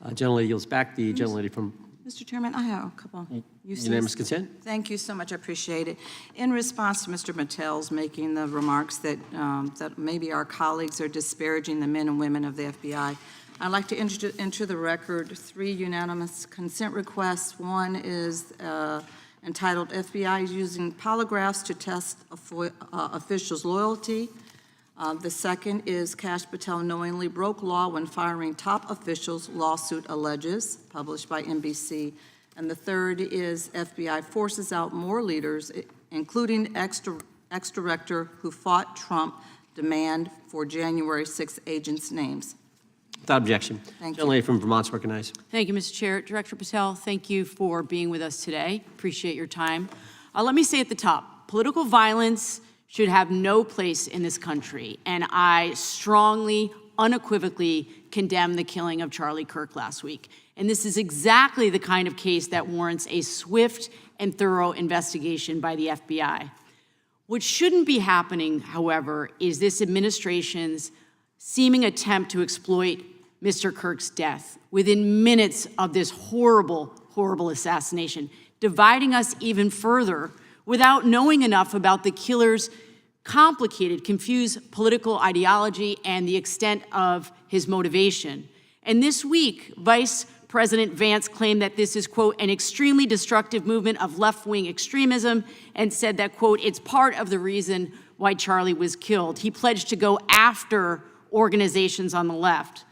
Gentlelady yields back. The gentlelady from Mr. Chairman, I have a couple. Unanimous consent? Thank you so much. I appreciate it. In response to Mr. Patel's making the remarks that, that maybe our colleagues are disparaging the men and women of the FBI, I'd like to enter the record 3 unanimous consent requests. One is entitled FBI is using polygraphs to test officials' loyalty. The second is Kash Patel knowingly broke law when firing top officials, lawsuit alleges, published by NBC. And the third is FBI forces out more leaders, including ex-director who fought Trump, demand for January 6th agents' names. Without objection. Thank you. Gentlelady from Vermont's recognized. Thank you, Mr. Chair. Director Patel, thank you for being with us today. Appreciate your time. Let me say at the top, political violence should have no place in this country, and I strongly, unequivocally condemn the killing of Charlie Kirk last week. And this is exactly the kind of case that warrants a swift and thorough investigation by the FBI. What shouldn't be happening, however, is this administration's seeming attempt to exploit Mr. Kirk's death within minutes of this horrible, horrible assassination, dividing us even further without knowing enough about the killer's complicated, confused political ideology and the extent of his motivation. And this week, Vice President Vance claimed that this is, quote, an extremely destructive movement of left-wing extremism, and said that, quote, it's part of the reason why Charlie was killed. He pledged to go after organizations on the left.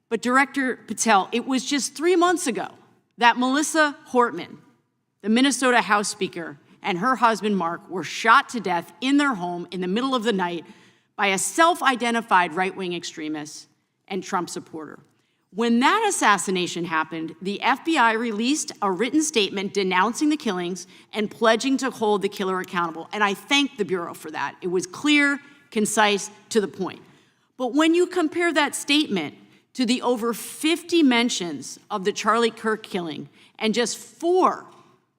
But Director Patel, it was just 3 months ago that Melissa Hortman, the Minnesota House Speaker, and her husband, Mark, were shot to death in their home in the middle of the night by a self-identified right-wing extremist and Trump supporter. When that assassination happened, the FBI released a written statement denouncing the killings and pledging to hold the killer accountable. And I thank the Bureau for that. It was clear, concise, to the point. But when you compare that statement to the over 50 mentions of the Charlie Kirk killing and just 4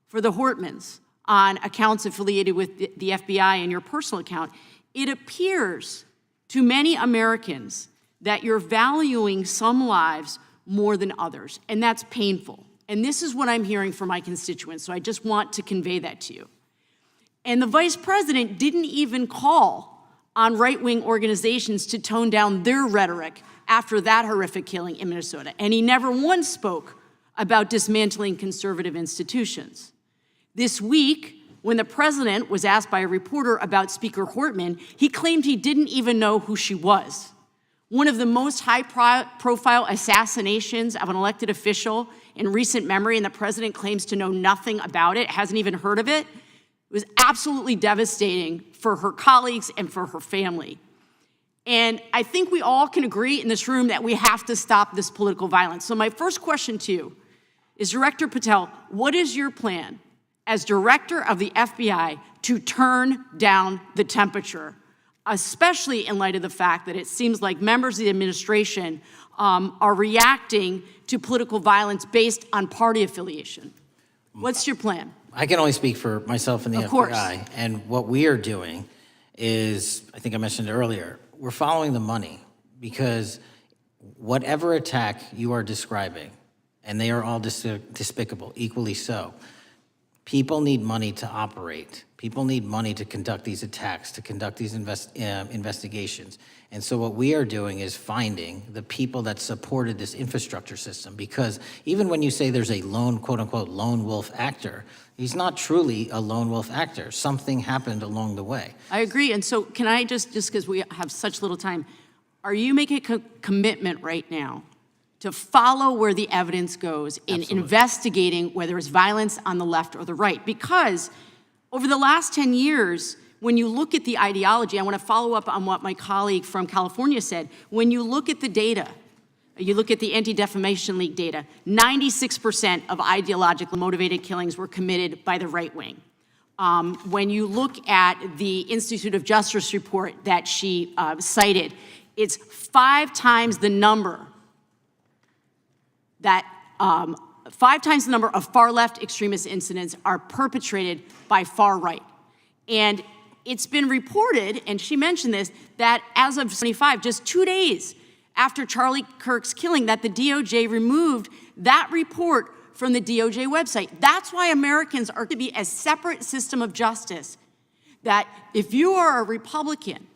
for the Hortmans on accounts affiliated with the FBI and your personal account, it appears to many Americans that you're valuing some lives more than others, and that's painful. And this is what I'm hearing from my constituents, so I just want to convey that to you. And the Vice President didn't even call on right-wing organizations to tone down their rhetoric after that horrific killing in Minnesota, and he never once spoke about dismantling conservative institutions. This week, when the president was asked by a reporter about Speaker Hortman, he claimed he didn't even know who she was. One of the most high-profile assassinations of an elected official in recent memory, and the president claims to know nothing about it, hasn't even heard of it. It was absolutely devastating for her colleagues and for her family. And I think we all can agree in this room that we have to stop this political violence. So my first question to you is, Director Patel, what is your plan as director of the FBI to turn down the temperature, especially in light of the fact that it seems like members of the administration are reacting to political violence based on party affiliation? What's your plan? I can only speak for myself and the Of course. FBI. And what we are doing is, I think I mentioned earlier, we're following the money, because whatever attack you are describing, and they are all despicable, equally so, People need money to operate. People need money to conduct these attacks, to conduct these investigations. And so what we are doing is finding the people that supported this infrastructure system, because even when you say there's a lone, quote unquote, lone wolf actor, he's not truly a lone wolf actor. Something happened along the way. I agree. And so can I just because we have such little time, are you making a commitment right now to follow where the evidence goes in Absolutely. investigating whether it's violence on the left or the right? Because over the last 10 years, when you look at the ideology, I want to follow up on what my colleague from California said. When you look at the data, you look at the Anti-Defamation League data, 96% of ideologically motivated killings were committed by the right wing. When you look at the Institute of Justice report that she cited, it's 5 times the number that 5 times the number of far-left extremist incidents are perpetrated by far right. And it's been reported, and she mentioned this, that as of 25, just 2 days after Charlie Kirk's killing, that the DOJ removed that report from the DOJ website. That's why Americans are to be a separate system of justice, that if you are a Republican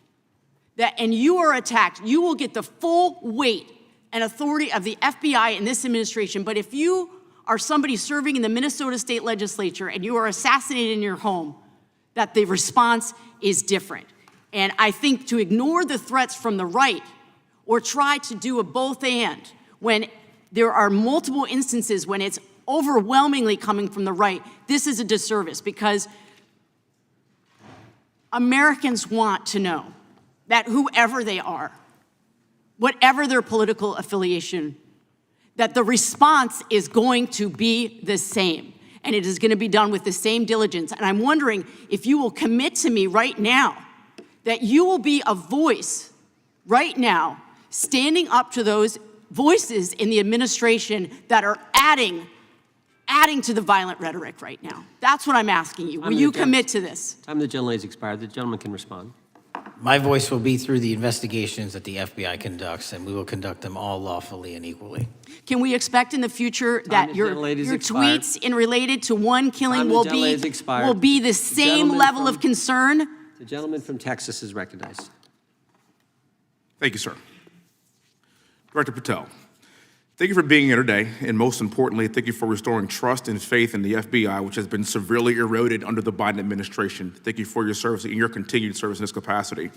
and you are attacked, you will get the full weight and authority of the FBI and this administration. But if you are somebody serving in the Minnesota State Legislature and you are assassinated in your home, that the response is different. And I think to ignore the threats from the right or try to do a both and when there are multiple instances when it's overwhelmingly coming from the right, this is a disservice, because Americans want to know that whoever they are, whatever their political affiliation, that the response is going to be the same. And it is going to be done with the same diligence. And I'm wondering if you will commit to me right now that you will be a voice right now standing up to those voices in the administration that are adding to the violent rhetoric right now. That's what I'm asking you. Will you commit to this? Time the gentlelady has expired. The gentleman can respond. My voice will be through the investigations that the FBI conducts, and we will conduct them all lawfully and equally. Can we expect in the future that your tweets in related to one killing will be the same level of concern? The gentleman from Texas is recognized. Thank you, sir. Director Patel, thank you for being here today, and most importantly, thank you for restoring trust and faith in the FBI, which has been severely eroded under the Biden administration. Thank you for your service and your continued service in this capacity.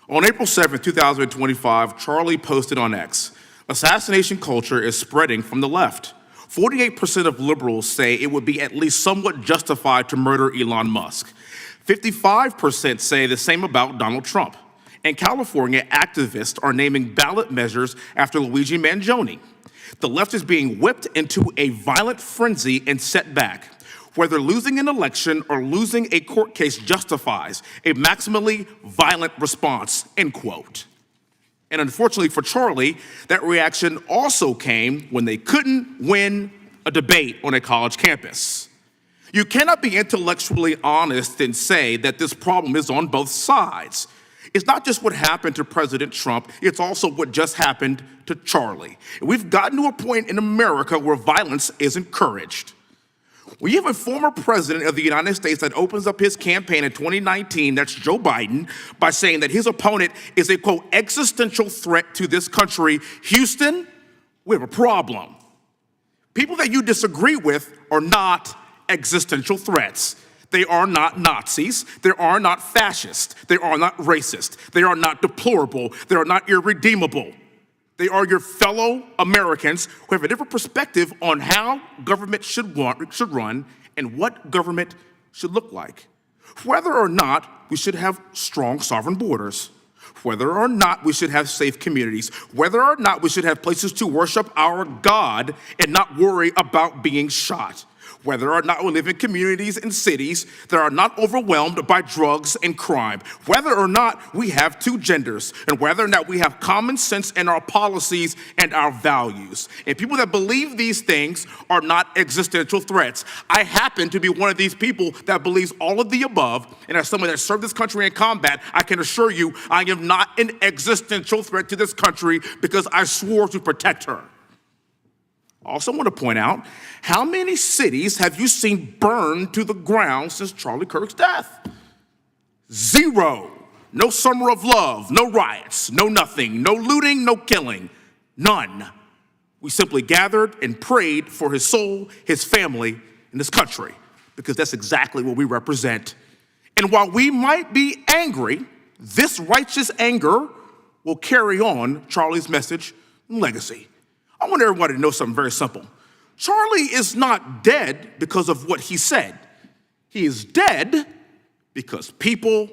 On April 7th, 2025, Charlie posted on X, "Assassination culture is spreading from the left. 48% of liberals say it would be at least somewhat justified to murder Elon Musk. 55% say the same about Donald Trump. And California activists are naming ballot measures after Luigi Mangione. The left is being whipped into a violent frenzy and set back. Whether losing an election or losing a court case justifies a maximally violent response," end quote. And unfortunately for Charlie, that reaction also came when they couldn't win a debate on a college campus. You cannot be intellectually honest and say that this problem is on both sides. It's not just what happened to President Trump, it's also what just happened to Charlie. And we've gotten to a point in America where violence is encouraged. We have a former president of the United States that opens up his campaign in 2019, that's Joe Biden, by saying that his opponent is a, quote, existential threat to this country. Houston, we have a problem. People that you disagree with are not existential threats. They are not Nazis. They are not fascist. They are not racist. They are not deplorable. They are not irredeemable. They are your fellow Americans who have a different perspective on how government should run and what government should look like. Whether or not we should have strong sovereign borders, whether or not we should have safe communities, whether or not we should have places to worship our God and not worry about being shot, whether or not we live in communities and cities that are not overwhelmed by drugs and crime, whether or not we have 2 genders, and whether or not we have common sense in our policies and our values. And people that believe these things are not existential threats. I happen to be one of these people that believes all of the above, and as someone that served this country in combat, I can assure you I am not an existential threat to this country because I swore to protect her. I also want to point out, how many cities have you seen burned to the ground since Charlie Kirk's death? 0. No summer of love, no riots, no nothing, no looting, no killing, none. We simply gathered and prayed for his soul, his family, and his country, because that's exactly what we represent. And while we might be angry, this righteous anger will carry on Charlie's message and legacy. I want everybody to know something very simple. Charlie is not dead because of what he said. He is dead because people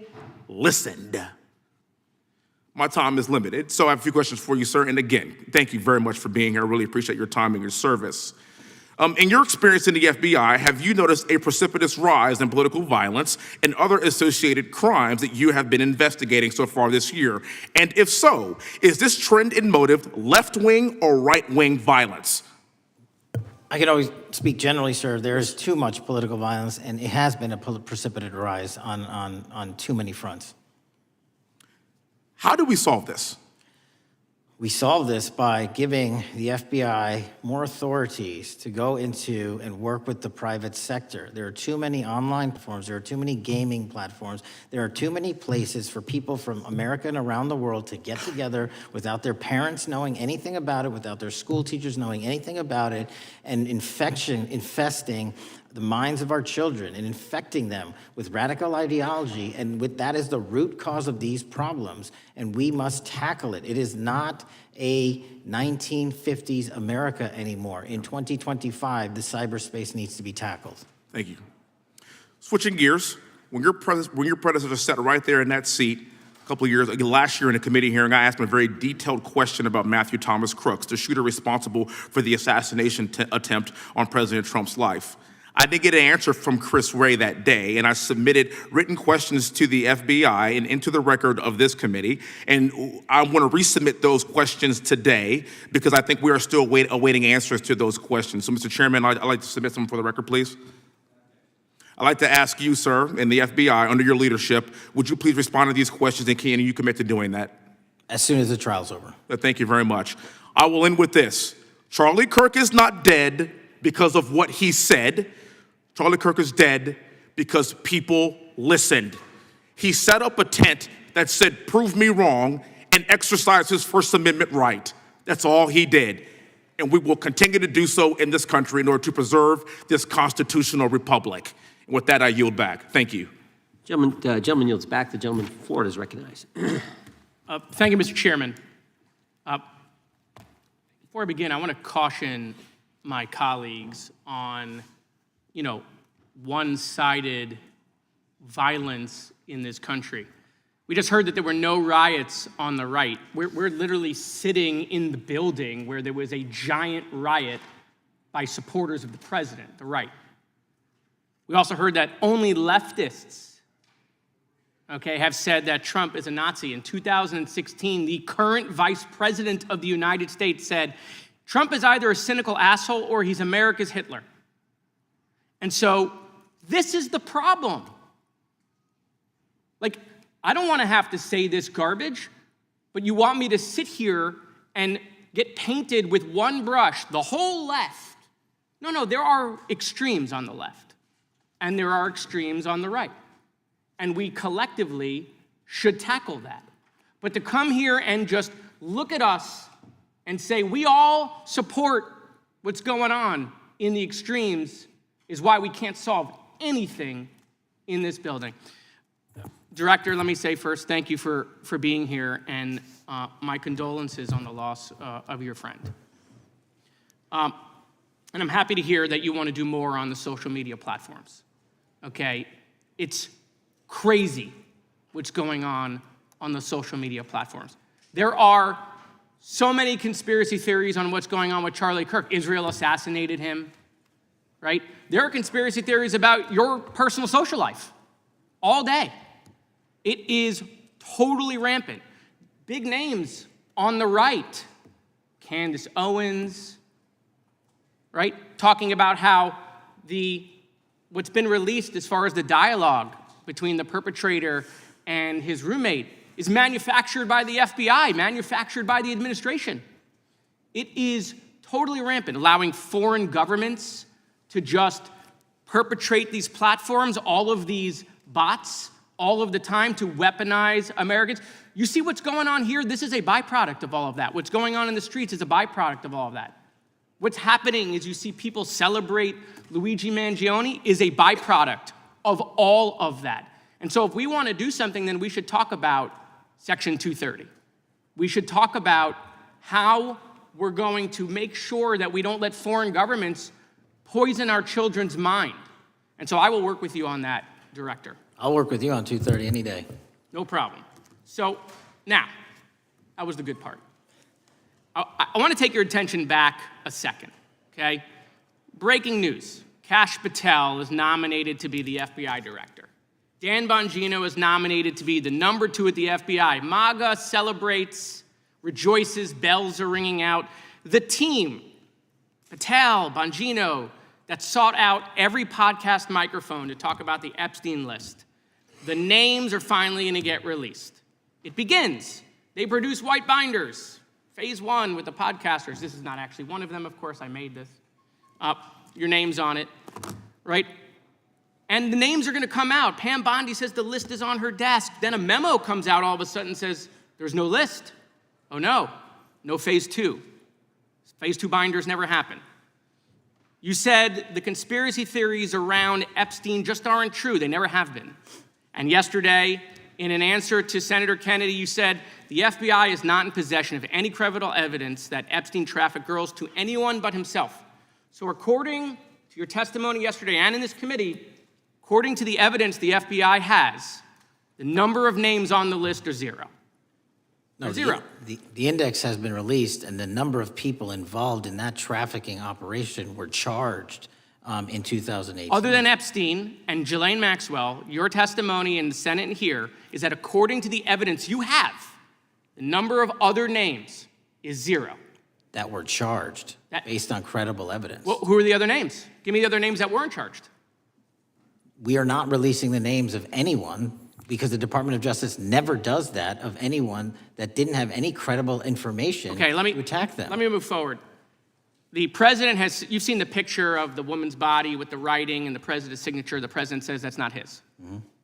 listened. My time is limited, so I have a few questions for you, sir. And again, thank you very much for being here. I really appreciate your time and your service. In your experience in the FBI, have you noticed a precipitous rise in political violence and other associated crimes that you have been investigating so far this year? And if so, is this trend in motive left-wing or right-wing violence? I can always speak generally, sir. There is too much political violence, and it has been a precipitate rise on too many fronts. How do we solve this? We solve this by giving the FBI more authorities to go into and work with the private sector. There are too many online platforms. There are too many gaming platforms. There are too many places for people from America and around the world to get together without their parents knowing anything about it, without their school teachers knowing anything about it, and infesting the minds of our children and infecting them with radical ideology, and that is the root cause of these problems, and we must tackle it. It is not a 1950s America anymore. In 2025, the cyberspace needs to be tackled. Thank you. Switching gears, when your predecessor sat right there in that seat a couple of years, last year in a committee hearing, I asked him a very detailed question about Matthew Thomas Crooks, the shooter responsible for the assassination attempt on President Trump's life. I didn't get an answer from Chris Wray that day, and I submitted written questions to the FBI and into the record of this committee, and I want to resubmit those questions today because I think we are still awaiting answers to those questions. So, Mr. Chairman, I'd like to submit them for the record, please. I'd like to ask you, sir, and the FBI, under your leadership, would you please respond to these questions, and can you commit to doing that? As soon as the trial's over. Thank you very much. I will end with this. Charlie Kirk is not dead because of what he said. Charlie Kirk is dead because people listened. He set up a tent that said, "Prove me wrong," and exercised his First Amendment right. That's all he did. And we will continue to do so in this country in order to preserve this constitutional republic. And with that, I yield back. Thank you. Gentleman yields back. The gentleman from Florida is recognized. Thank you, Mr. Chairman. Before I begin, I want to caution my colleagues on one-sided violence in this country. We just heard that there were no riots on the right. We're literally sitting in the building where there was a giant riot by supporters of the president, the right. We also heard that only leftists, have said that Trump is a Nazi. In 2016, the current vice president of the United States said, Trump is either a cynical asshole or he's America's Hitler. And so this is the problem. I don't want to have to say this garbage, but you want me to sit here and get painted with one brush, the whole left. No, there are extremes on the left, and there are extremes on the right. And we collectively should tackle that. But to come here and just look at us and say we all support what's going on in the extremes is why we can't solve anything in this building. Director, let me say first, thank you for being here, and my condolences on the loss of your friend. And I'm happy to hear that you want to do more on the social media platforms. It's crazy what's going on the social media platforms. There are so many conspiracy theories on what's going on with Charlie Kirk. Israel assassinated him, right? There are conspiracy theories about your personal social life all day. It is totally rampant. Big names on the right, Candace Owens, right? Talking about how what's been released as far as the dialogue between the perpetrator and his roommate is manufactured by the FBI, manufactured by the administration. It is totally rampant, allowing foreign governments to just perpetrate these platforms, all of these bots, all of the time to weaponize Americans. You see what's going on here? This is a byproduct of all of that. What's going on in the streets is a byproduct of all of that. What's happening is you see people celebrate Luigi Mangione is a byproduct of all of that. And so if we want to do something, then we should talk about Section 230. We should talk about how we're going to make sure that we don't let foreign governments poison our children's mind. And so I will work with you on that, Director. I'll work with you on 230 any day. No problem. So now, that was the good part. I want to take your attention back a second, okay? Breaking news. Kash Patel is nominated to be the FBI director. Dan Bongino is nominated to be the number 2 at the FBI. MAGA celebrates, rejoices, bells are ringing out. The team, Patel, Bongino, that sought out every podcast microphone to talk about the Epstein list. The names are finally going to get released. It begins. They produce white binders. Phase 1 with the podcasters. This is not actually one of them, of course. I made this. Your name's on it, right? And the names are going to come out. Pam Bondi says the list is on her desk. Then a memo comes out all of a sudden and says, there's no list. Oh, no. No phase 2. Phase 2 binders never happen. You said the conspiracy theories around Epstein just aren't true. They never have been. And yesterday, in an answer to Senator Kennedy, you said the FBI is not in possession of any credible evidence that Epstein trafficked girls to anyone but himself. So according to your testimony yesterday and in this committee, according to the evidence the FBI has, the number of names on the list are 0. No, Zero. The index has been released, and the number of people involved in that trafficking operation were charged in 2018. Other than Epstein and Ghislaine Maxwell, your testimony in the Senate and here is that according to the evidence you have, the number of other names is 0. That were charged based on credible evidence. Well, who are the other names? Give me the other names that weren't charged. We are not releasing the names of anyone because the Department of Justice never does that of anyone that didn't have any credible information to attack them. Let me move forward. The president has, you've seen the picture of the woman's body with the writing and the president's signature. The president says that's not his.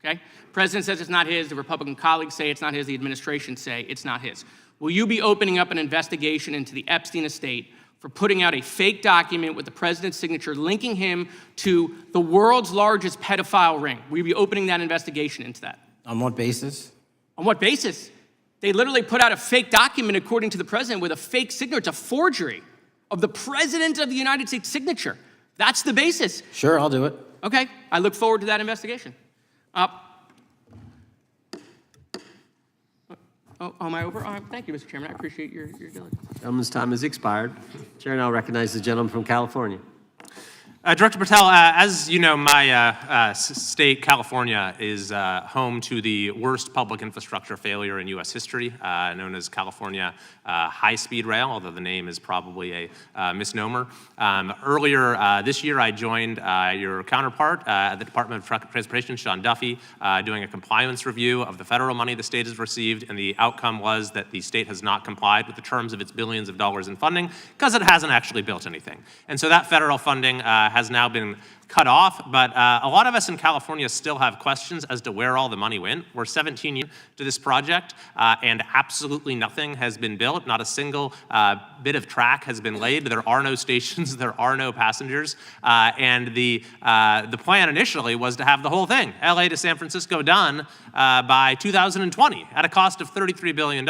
Okay? The president says it's not his. The Republican colleagues say it's not his. The administration say it's not his. Will you be opening up an investigation into the Epstein estate for putting out a fake document with the president's signature linking him to the world's largest pedophile ring? Will you be opening that investigation into that? On what basis? On what basis? They literally put out a fake document, according to the president, with a fake signature. It's a forgery of the president of the United States signature. That's the basis. Sure, I'll do it. Okay, I look forward to that investigation. Am I over? Thank you, Mr. Chairman. I appreciate your diligence. Gentleman's time has expired. Chair now recognizes the gentleman from California. Director Patel, as you know, my state, California, is home to the worst public infrastructure failure in U.S. history, known as California High-Speed Rail, although the name is probably a misnomer. Earlier this year, I joined your counterpart at the Department of Transportation, Sean Duffy, doing a compliance review of the federal money the state has received, and the outcome was that the state has not complied with the terms of its billions of dollars in funding because it hasn't actually built anything. And so that federal funding has now been cut off, but a lot of us in California still have questions as to where all the money went. We're 17 years to this project, and absolutely nothing has been built. Not a single bit of track has been laid. There are no stations. There are no passengers. And the plan initially was to have the whole thing, LA to San Francisco, done by 2020 at a cost of $33 billion.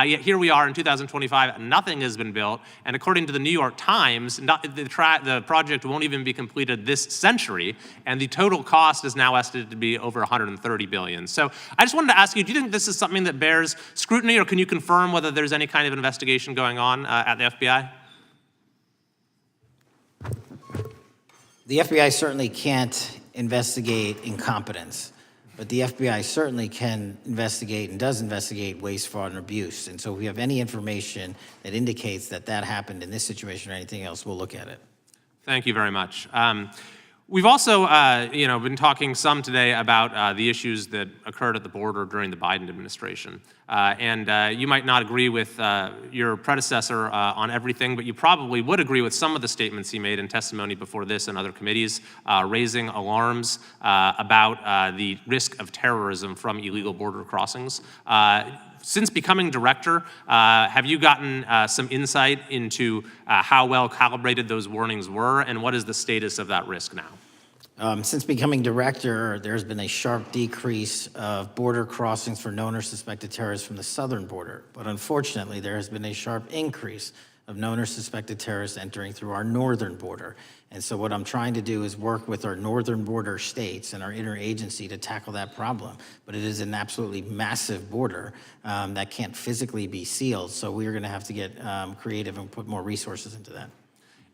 Yet here we are in 2025, nothing has been built. And according to the New York Times, the project won't even be completed this century, and the total cost is now estimated to be over $130 billion. So I just wanted to ask you, do you think this is something that bears scrutiny, or can you confirm whether there's any kind of investigation going on at the FBI? The FBI certainly can't investigate incompetence, but the FBI certainly can investigate and does investigate waste, fraud, and abuse. And so if we have any information that indicates that that happened in this situation or anything else, we'll look at it. Thank you very much. We've also, been talking some today about the issues that occurred at the border during the Biden administration. You might not agree with your predecessor on everything, but you probably would agree with some of the statements he made in testimony before this and other committees, raising alarms about the risk of terrorism from illegal border crossings. Since becoming director, have you gotten some insight into how well calibrated those warnings were, and what is the status of that risk now? Since becoming director, there's been a sharp decrease of border crossings for known or suspected terrorists from the southern border. But unfortunately, there has been a sharp increase of known or suspected terrorists entering through our northern border. And so what I'm trying to do is work with our northern border states and our interagency to tackle that problem. But it is an absolutely massive border that can't physically be sealed. So we're going to have to get creative and put more resources into that.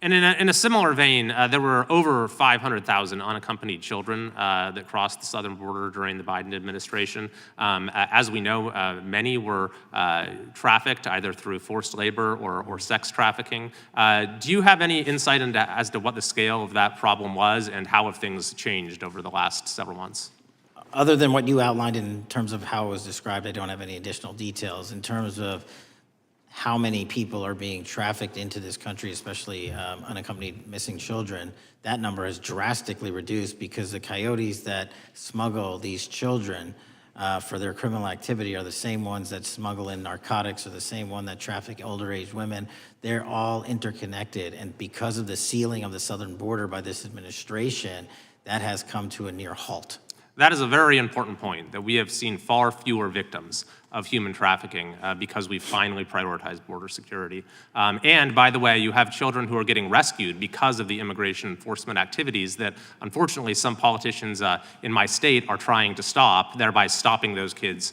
And in a similar vein, there were over 500,000 unaccompanied children that crossed the southern border during the Biden administration. As we know, many were trafficked either through forced labor or sex trafficking. Do you have any insight as to what the scale of that problem was and how have things changed over the last several months? Other than what you outlined in terms of how it was described, I don't have any additional details. In terms of how many people are being trafficked into this country, especially unaccompanied missing children, that number has drastically reduced because the coyotes that smuggle these children for their criminal activity are the same ones that smuggle in narcotics or the same one that traffic older age women. They're all interconnected, and because of the sealing of the southern border by this administration, that has come to a near halt. That is a very important point, that we have seen far fewer victims of human trafficking because we've finally prioritized border security. And by the way, you have children who are getting rescued because of the immigration enforcement activities that unfortunately some politicians in my state are trying to stop, thereby stopping those kids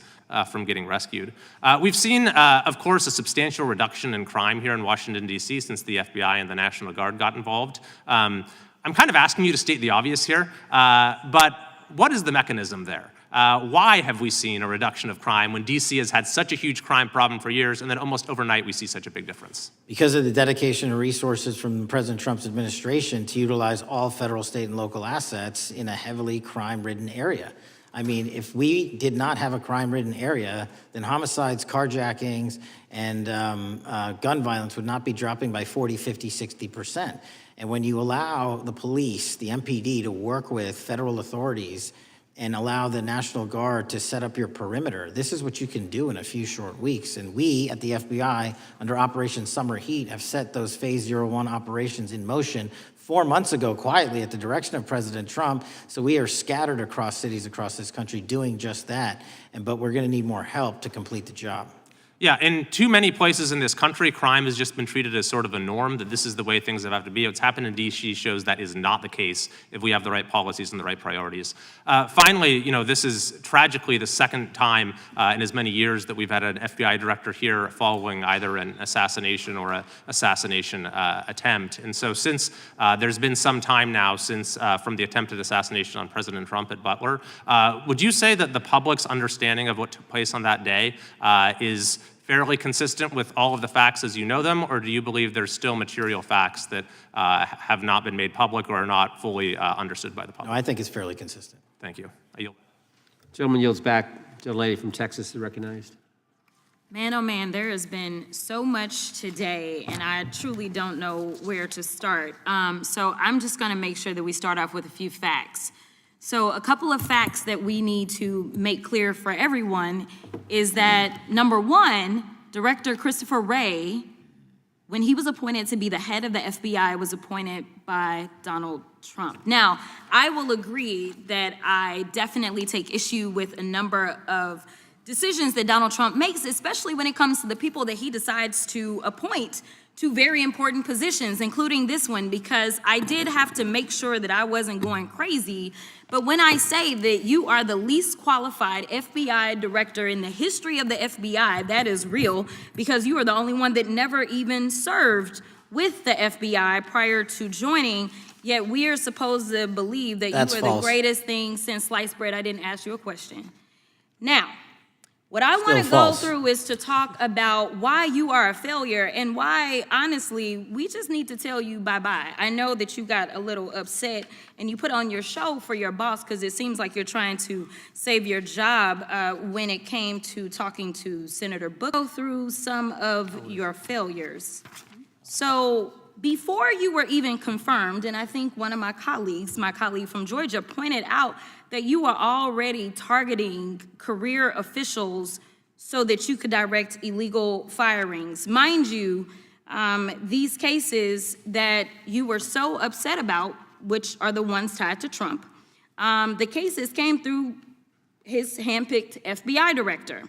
from getting rescued. We've seen, of course, a substantial reduction in crime here in Washington, D.C. since the FBI and the National Guard got involved. I'm kind of asking you to state the obvious here, but what is the mechanism there? Why have we seen a reduction of crime when D.C. has had such a huge crime problem for years, and then almost overnight we see such a big difference? Because of the dedication and resources from President Trump's administration to utilize all federal, state, and local assets in a heavily crime-ridden area. I mean, if we did not have a crime-ridden area, then homicides, carjackings, and gun violence would not be dropping by 40, 50, 60%. And when you allow the police, the MPD, to work with federal authorities and allow the National Guard to set up your perimeter, this is what you can do in a few short weeks. And we at the FBI, under Operation Summer Heat, have set those Phase 01 operations in motion 4 months ago, quietly at the direction of President Trump. So we are scattered across cities across this country doing just that. But we're going to need more help to complete the job. Yeah, in too many places in this country, crime has just been treated as sort of a norm, that this is the way things have to be. What's happened in D.C. shows that is not the case if we have the right policies and the right priorities. Finally, this is tragically the second time in as many years that we've had an FBI director here following either an assassination or an assassination attempt. And so since there's been some time now since from the attempted assassination on President Trump at Butler, would you say that the public's understanding of what took place on that day is fairly consistent with all of the facts as you know them, or do you believe there's still material facts that have not been made public or are not fully understood by the public? No, I think it's fairly consistent. Thank you. I yield. Gentleman yields back. The lady from Texas is recognized. Man, oh man, there has been so much today, and I truly don't know where to start. So I'm just going to make sure that we start off with a few facts. So a couple of facts that we need to make clear for everyone is that, number one, Director Christopher Wray, when he was appointed to be the head of the FBI, was appointed by Donald Trump. Now, I will agree that I definitely take issue with a number of decisions that Donald Trump makes, especially when it comes to the people that he decides to appoint to very important positions, including this one, because I did have to make sure that I wasn't going crazy. But when I say that you are the least qualified FBI director in the history of the FBI, that is real, because you are the only one that never even served with the FBI prior to joining, yet we are supposed to believe that you are the greatest thing since sliced bread. I didn't ask you a question. Now, What I want to Still go false. through is to talk about why you are a failure and why, honestly, we just need to tell you bye-bye. I know that you got a little upset and you put on your show for your boss because it seems like you're trying to save your job when it came to talking to Senator Booker. Go through some of your failures. So before you were even confirmed, and I think one of my colleague from Georgia, pointed out that you are already targeting career officials so that you could direct illegal firings. Mind you, these cases that you were so upset about, which are the ones tied to Trump, the cases came through his handpicked FBI director.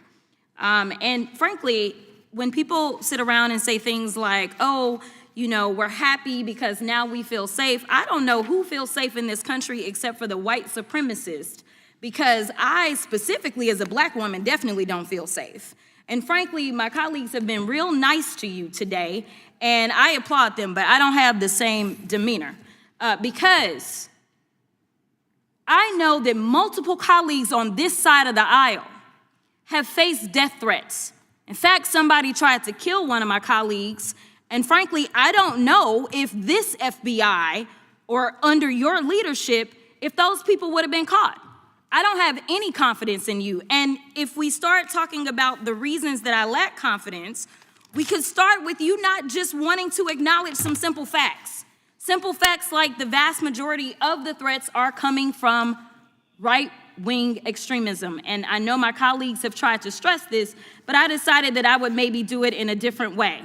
And frankly, when people sit around and say things like, oh, you know, we're happy because now we feel safe. I don't know who feels safe in this country except for the white supremacists, because I specifically as a black woman definitely don't feel safe. And frankly, my colleagues have been real nice to you today, and I applaud them, but I don't have the same demeanor because I know that multiple colleagues on this side of the aisle have faced death threats. In fact, somebody tried to kill one of my colleagues. And frankly, I don't know if this FBI or under your leadership, if those people would have been caught. I don't have any confidence in you. And if we start talking about the reasons that I lack confidence, we could start with you not just wanting to acknowledge some simple facts. Simple facts like the vast majority of the threats are coming from right-wing extremism. And I know my colleagues have tried to stress this, but I decided that I would maybe do it in a different way.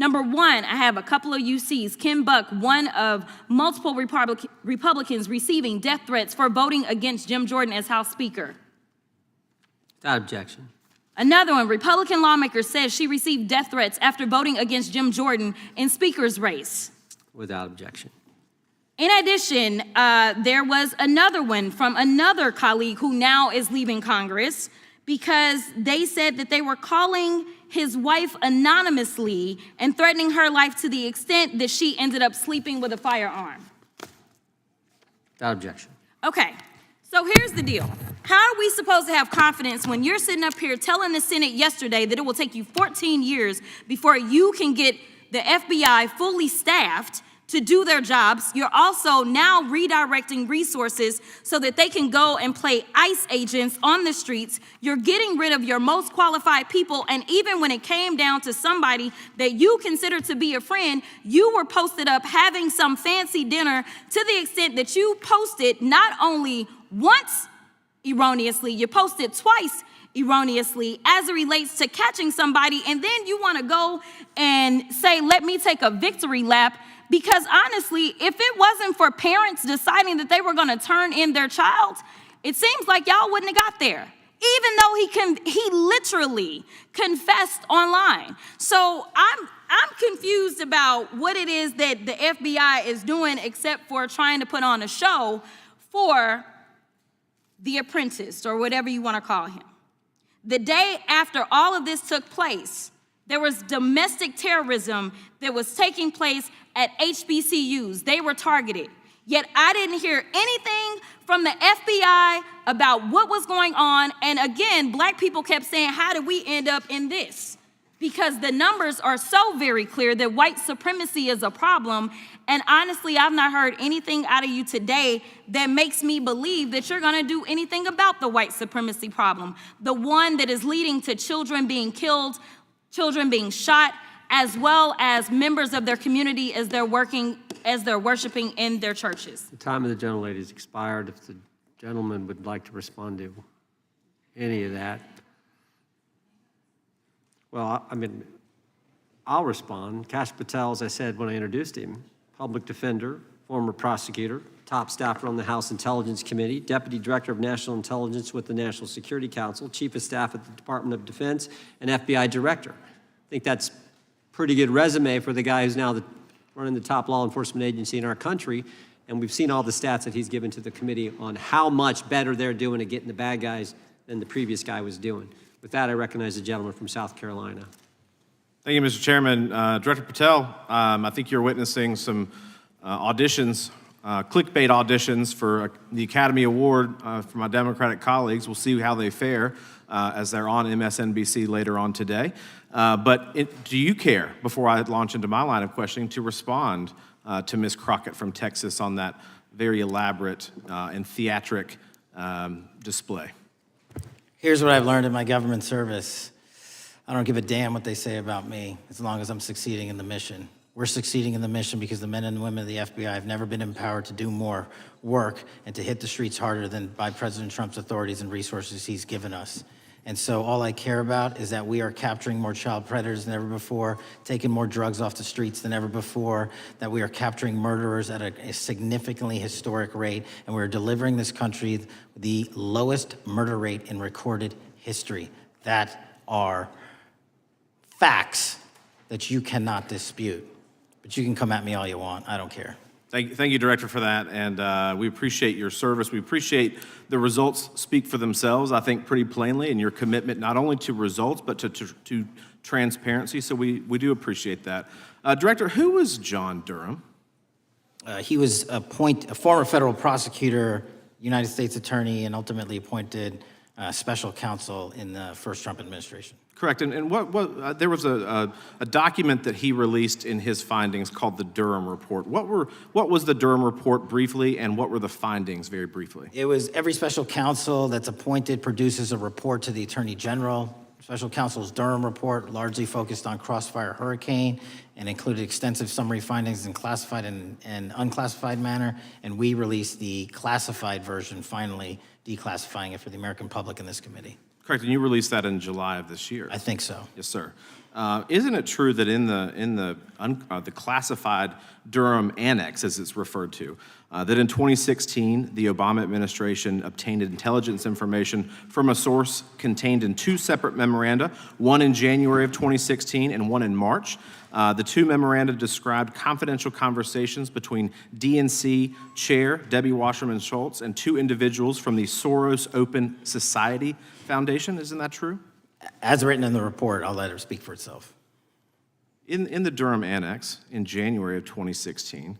Number one, I have a couple of UCs. Kim Buck, one of multiple Republicans receiving death threats for voting against Jim Jordan as House Speaker. Without objection. Another one, Republican lawmaker says she received death threats after voting against Jim Jordan in Speaker's race. Without objection. In addition, there was another one from another colleague who now is leaving Congress because they said that they were calling his wife anonymously and threatening her life to the extent that she ended up sleeping with a firearm. Without objection. Okay, so here's the deal. How are we supposed to have confidence when you're sitting up here telling the Senate yesterday that it will take you 14 years before you can get the FBI fully staffed to do their jobs? You're also now redirecting resources so that they can go and play ICE agents on the streets. You're getting rid of your most qualified people, and even when it came down to somebody that you consider to be a friend, you were posted up having some fancy dinner to the extent that you posted not only once erroneously, you posted twice erroneously as it relates to catching somebody, and then you want to go and say, let me take a victory lap. Because honestly, if it wasn't for parents deciding that they were going to turn in their child, it seems like y'all wouldn't have got there, even though he literally confessed online. So I'm confused about what it is that the FBI is doing except for trying to put on a show for the apprentice or whatever you want to call him. The day after all of this took place, there was domestic terrorism that was taking place at HBCUs. They were targeted. Yet I didn't hear anything from the FBI about what was going on. And again, black people kept saying, how did we end up in this? Because the numbers are so very clear that white supremacy is a problem. And honestly, I've not heard anything out of you today that makes me believe that you're gonna do anything about the white supremacy problem. The one that is leading to children being killed, children being shot, as well as members of their community as they're worshiping in their churches. The time of the gentlelady has expired. If the gentleman would like to respond to any of that. Well, I mean, I'll respond. Kash Patel, as I said when I introduced him, public defender, former prosecutor, top staffer on the House Intelligence Committee, Deputy Director of National Intelligence with the National Security Council, Chief of Staff at the Department of Defense, and FBI Director. I think that's a pretty good resume for the guy who's now running the top law enforcement agency in our country. And we've seen all the stats that he's given to the committee on how much better they're doing at getting the bad guys than the previous guy was doing. With that, I recognize the gentleman from South Carolina. Thank you, Mr. Chairman. Director Patel, I think you're witnessing some auditions, clickbait auditions for the Academy Award for my Democratic colleagues. We'll see how they fare. as they're on MSNBC later on today. Do you care, before I launch into my line of questioning, to respond to Ms. Crockett from Texas on that very elaborate and theatric display? Here's what I've learned in my government service. I don't give a damn what they say about me as long as I'm succeeding in the mission. We're succeeding in the mission because the men and women of the FBI have never been empowered to do more work and to hit the streets harder than by President Trump's authorities and resources he's given us. And so all I care about is that we are capturing more child predators than ever before, taking more drugs off the streets than ever before, that we are capturing murderers at a significantly historic rate, and we're delivering this country the lowest murder rate in recorded history. That are facts that you cannot dispute. But you can come at me all you want. I don't care. Thank you, Director, for that, and we appreciate your service. We appreciate the results speak for themselves, I think, pretty plainly, and your commitment not only to results, but to transparency, so we do appreciate that. Director, who was John Durham? He was a former federal prosecutor, United States attorney, and ultimately appointed special counsel in the first Trump administration. Correct, and there was a document that he released in his findings called the Durham Report. What was the Durham Report briefly, and what were the findings very briefly? It was every special counsel that's appointed produces a report to the Attorney General. Special counsel's Durham Report largely focused on Crossfire Hurricane and included extensive summary findings in classified and unclassified manner, and we released the classified version, finally declassifying it for the American public in this committee. Correct, and you released that in July of this year. I think so. Yes, sir. Isn't it true that in the classified Durham Annex, as it's referred to, that in 2016 the Obama administration obtained intelligence information from a source contained in two separate memoranda, one in January of 2016 and one in March? The two memoranda described confidential conversations between DNC Chair Debbie Wasserman Schultz and two individuals from the Soros Open Society Foundation. Isn't that true? As written in the report, I'll let her speak for itself. In the Durham Annex in January of 2016,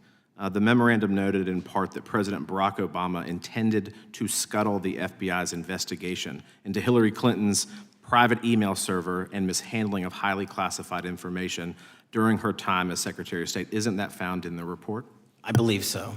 the memorandum noted in part that President Barack Obama intended to scuttle the FBI's investigation into Hillary Clinton's private email server and mishandling of highly classified information during her time as Secretary of State. Isn't that found in the report? I believe so.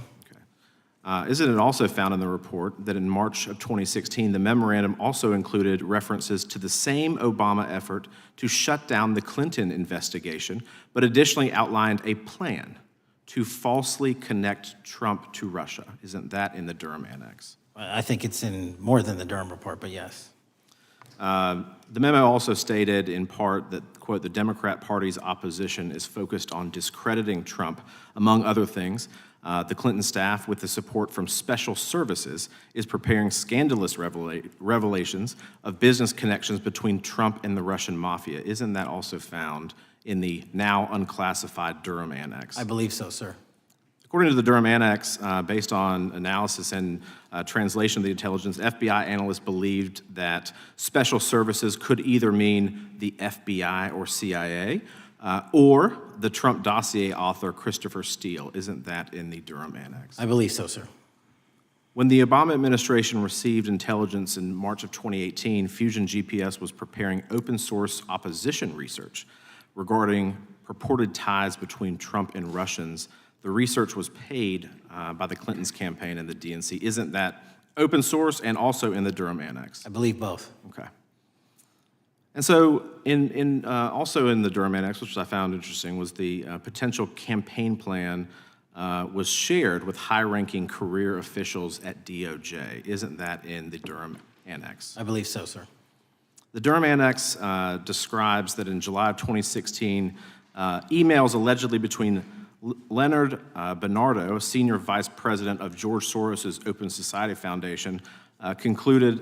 Isn't it also found in the report that in March of 2016, the memorandum also included references to the same Obama effort to shut down the Clinton investigation, but additionally outlined a plan to falsely connect Trump to Russia? Isn't that in the Durham Annex? I think it's in more than the Durham Report, but yes. The memo also stated in part that, quote, the Democrat Party's opposition is focused on discrediting Trump, among other things. The Clinton staff, with the support from special services, is preparing scandalous revelations of business connections between Trump and the Russian mafia. Isn't that also found in the now unclassified Durham Annex? I believe so, sir. According to the Durham Annex, based on analysis and translation of the intelligence, FBI analysts believed that special services could either mean the FBI or CIA, or the Trump dossier author Christopher Steele. Isn't that in the Durham Annex? I believe so, sir. When the Obama administration received intelligence in March of 2018, Fusion GPS was preparing open source opposition research regarding purported ties between Trump and Russians. The research was paid by the Clintons campaign and the DNC. Isn't that open source and also in the Durham Annex? I believe both. Okay. And so also in the Durham Annex, which I found interesting, was the potential campaign plan was shared with high-ranking career officials at DOJ. Isn't that in the Durham Annex? I believe so, sir. The Durham Annex describes that in July of 2016, emails allegedly between Leonard Bernardo, senior vice president of George Soros' Open Society Foundation, included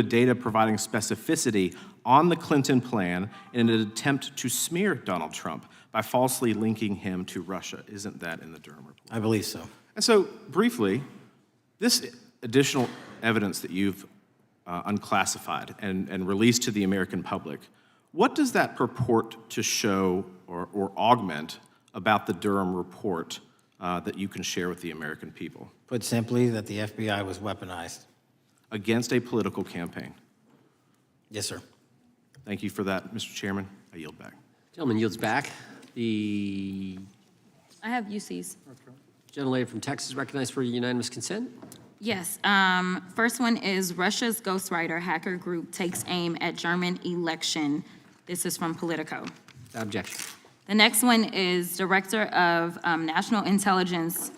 data providing specificity on the Clinton plan in an attempt to smear Donald Trump by falsely linking him to Russia. Isn't that in the Durham Report? I believe so. And so, briefly, this additional evidence that you've unclassified and released to the American public, what does that purport to show or augment about the Durham Report that you can share with the American people? Put simply, that the FBI was weaponized. against a political campaign? Yes, sir. Thank you for that, Mr. Chairman. I yield back. Gentleman yields back. The I have UCs. gentlelady from Texas recognized for unanimous consent. Yes. First one is Russia's ghostwriter hacker group takes aim at German election. This is from Politico. Objection. The next one is Director of National Intelligence,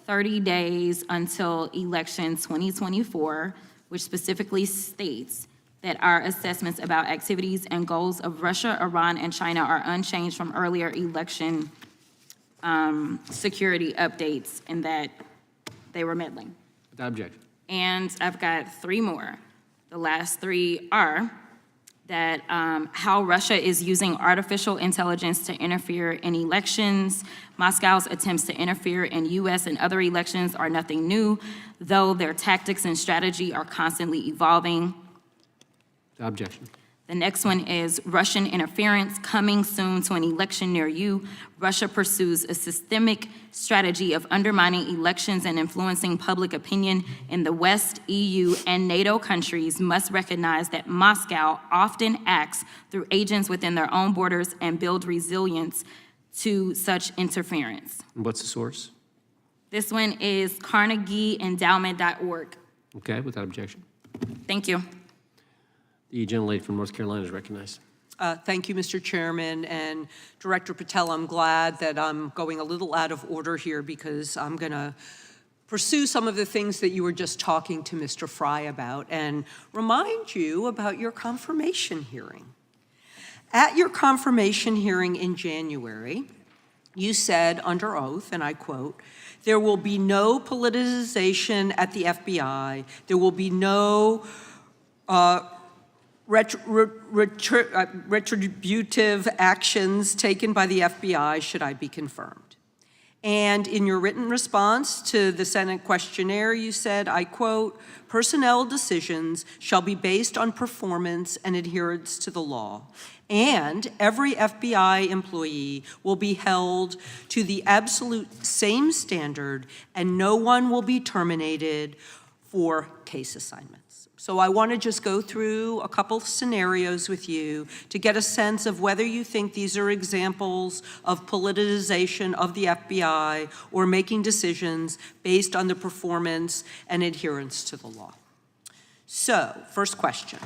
30 days until election 2024, which specifically states that our assessments about activities and goals of Russia, Iran, and China are unchanged from earlier election security updates, and that they were meddling. Without objection. And I've got three more. The last three are that how Russia is using artificial intelligence to interfere in elections. Moscow's attempts to interfere in U.S. and other elections are nothing new, though their tactics and strategy are constantly evolving. Without objection. The next one is Russian interference coming soon to an election near you. Russia pursues a systemic strategy of undermining elections and influencing public opinion in the West. EU and NATO countries must recognize that Moscow often acts through agents within their own borders and build resilience to such interference. And what's the source? This one is CarnegieEndowment.org. Okay, without objection. Thank you. The gentlelady from North Carolina is recognized. Thank you, Mr. Chairman, and Director Patel, I'm glad that I'm going a little out of order here because I'm going to pursue some of the things that you were just talking to Mr. Fry about and remind you about your confirmation hearing. At your confirmation hearing in January, you said under oath, and I quote, "There will be no politicization at the FBI. There will be no retributive actions taken by the FBI should I be confirmed." And in your written response to the Senate questionnaire, you said, I quote, "Personnel decisions shall be based on performance and adherence to the law. And every FBI employee will be held to the absolute same standard, and no one will be terminated for case assignments." So I want to just go through a couple scenarios with you to get a sense of whether you think these are examples of politicization of the FBI or making decisions based on the performance and adherence to the law. So, first question.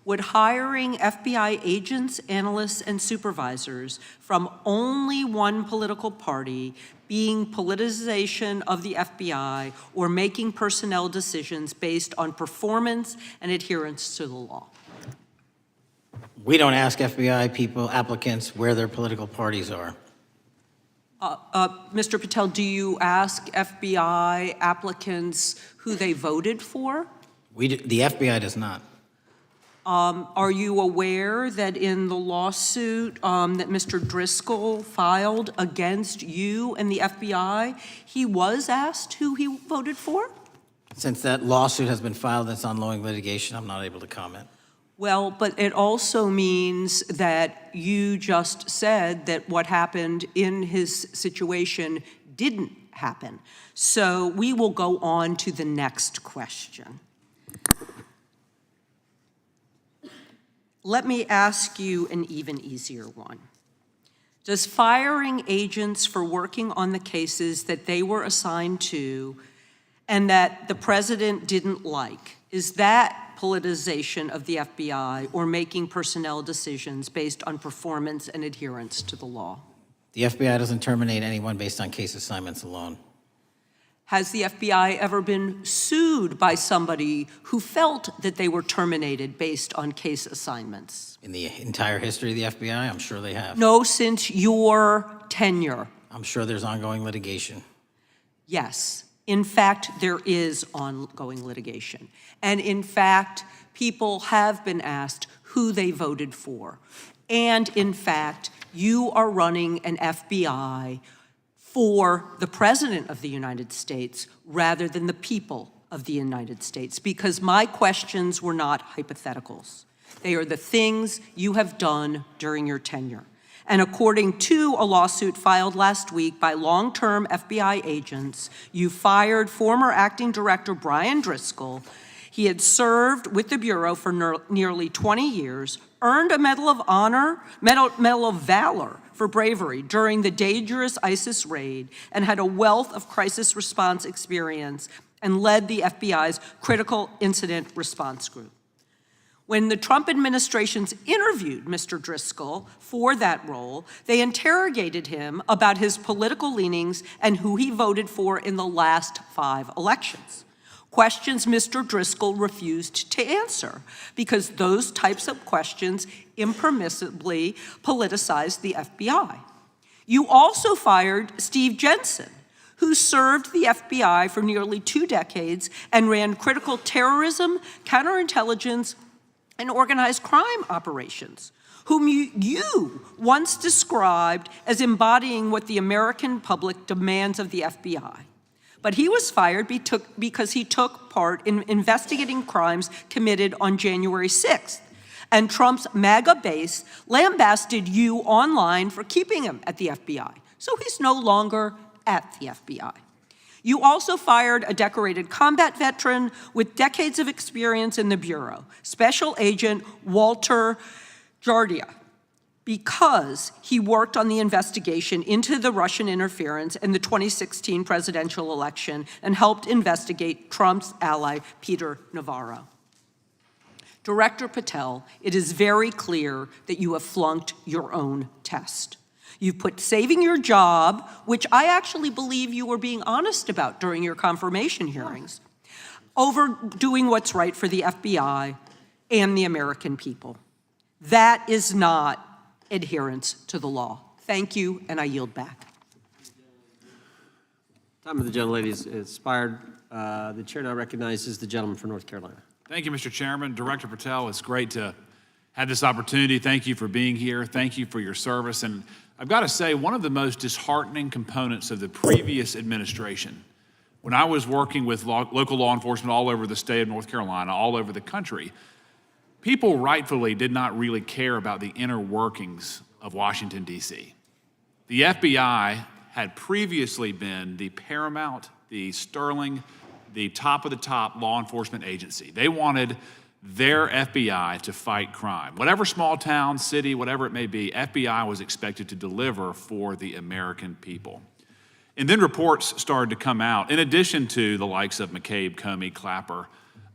Would hiring FBI agents, analysts, and supervisors from only one political party being politicization of the FBI or making personnel decisions based on performance and adherence to the law? We don't ask FBI people, applicants, where their political parties are. Mr. Patel, do you ask FBI applicants who they voted for? The FBI does not. Are you aware that in the lawsuit that Mr. Driscoll filed against you and the FBI, he was asked who he voted for? Since that lawsuit has been filed, that's ongoing litigation, I'm not able to comment. Well, but it also means that you just said that what happened in his situation didn't happen. So we will go on to the next question. Let me ask you an even easier one. Does firing agents for working on the cases that they were assigned to and that the president didn't like, is that politicization of the FBI or making personnel decisions based on performance and adherence to the law? The FBI doesn't terminate anyone based on case assignments alone. Has the FBI ever been sued by somebody who felt that they were terminated based on case assignments? In the entire history of the FBI, I'm sure they have. No, since your tenure. I'm sure there's ongoing litigation. Yes. In fact, there is ongoing litigation. And in fact, people have been asked who they voted for. And in fact, you are running an FBI for the President of the United States rather than the people of the United States, because my questions were not hypotheticals. They are the things you have done during your tenure. And according to a lawsuit filed last week by long-term FBI agents, you fired former acting director Brian Driscoll. He had served with the Bureau for nearly 20 years, earned a Medal of Honor, Medal of Valor for bravery during the dangerous ISIS raid, and had a wealth of crisis response experience and led the FBI's Critical Incident Response Group. When the Trump administrations interviewed Mr. Driscoll for that role, they interrogated him about his political leanings and who he voted for in the last 5 elections. Questions Mr. Driscoll refused to answer because those types of questions impermissibly politicized the FBI. You also fired Steve Jensen, who served the FBI for nearly 2 decades and ran critical terrorism, counterintelligence, and organized crime operations, whom you once described as embodying what the American public demands of the FBI. But he was fired because he took part in investigating crimes committed on January 6th. And Trump's MAGA base lambasted you online for keeping him at the FBI. So he's no longer at the FBI. You also fired a decorated combat veteran with decades of experience in the Bureau, Special Agent Walter Jardia, because he worked on the investigation into the Russian interference in the 2016 presidential election and helped investigate Trump's ally, Peter Navarro. Director Patel, it is very clear that you have flunked your own test. You've put saving your job, which I actually believe you were being honest about during your confirmation hearings, over doing what's right for the FBI and the American people. That is not adherence to the law. Thank you, and I yield back. Time of the gentlelady is expired. The chair now recognizes the gentleman from North Carolina. Thank you, Mr. Chairman. Director Patel, it's great to have this opportunity. Thank you for being here. Thank you for your service. And I've got to say, one of the most disheartening components of the previous administration, when I was working with local law enforcement all over the state of North Carolina, all over the country, people rightfully did not really care about the inner workings of Washington, D.C. The FBI had previously been the paramount, the sterling, the top of the top law enforcement agency. They wanted their FBI to fight crime. Whatever small town, city, whatever it may be, FBI was expected to deliver for the American people. And then reports started to come out, in addition to the likes of McCabe, Comey, Clapper,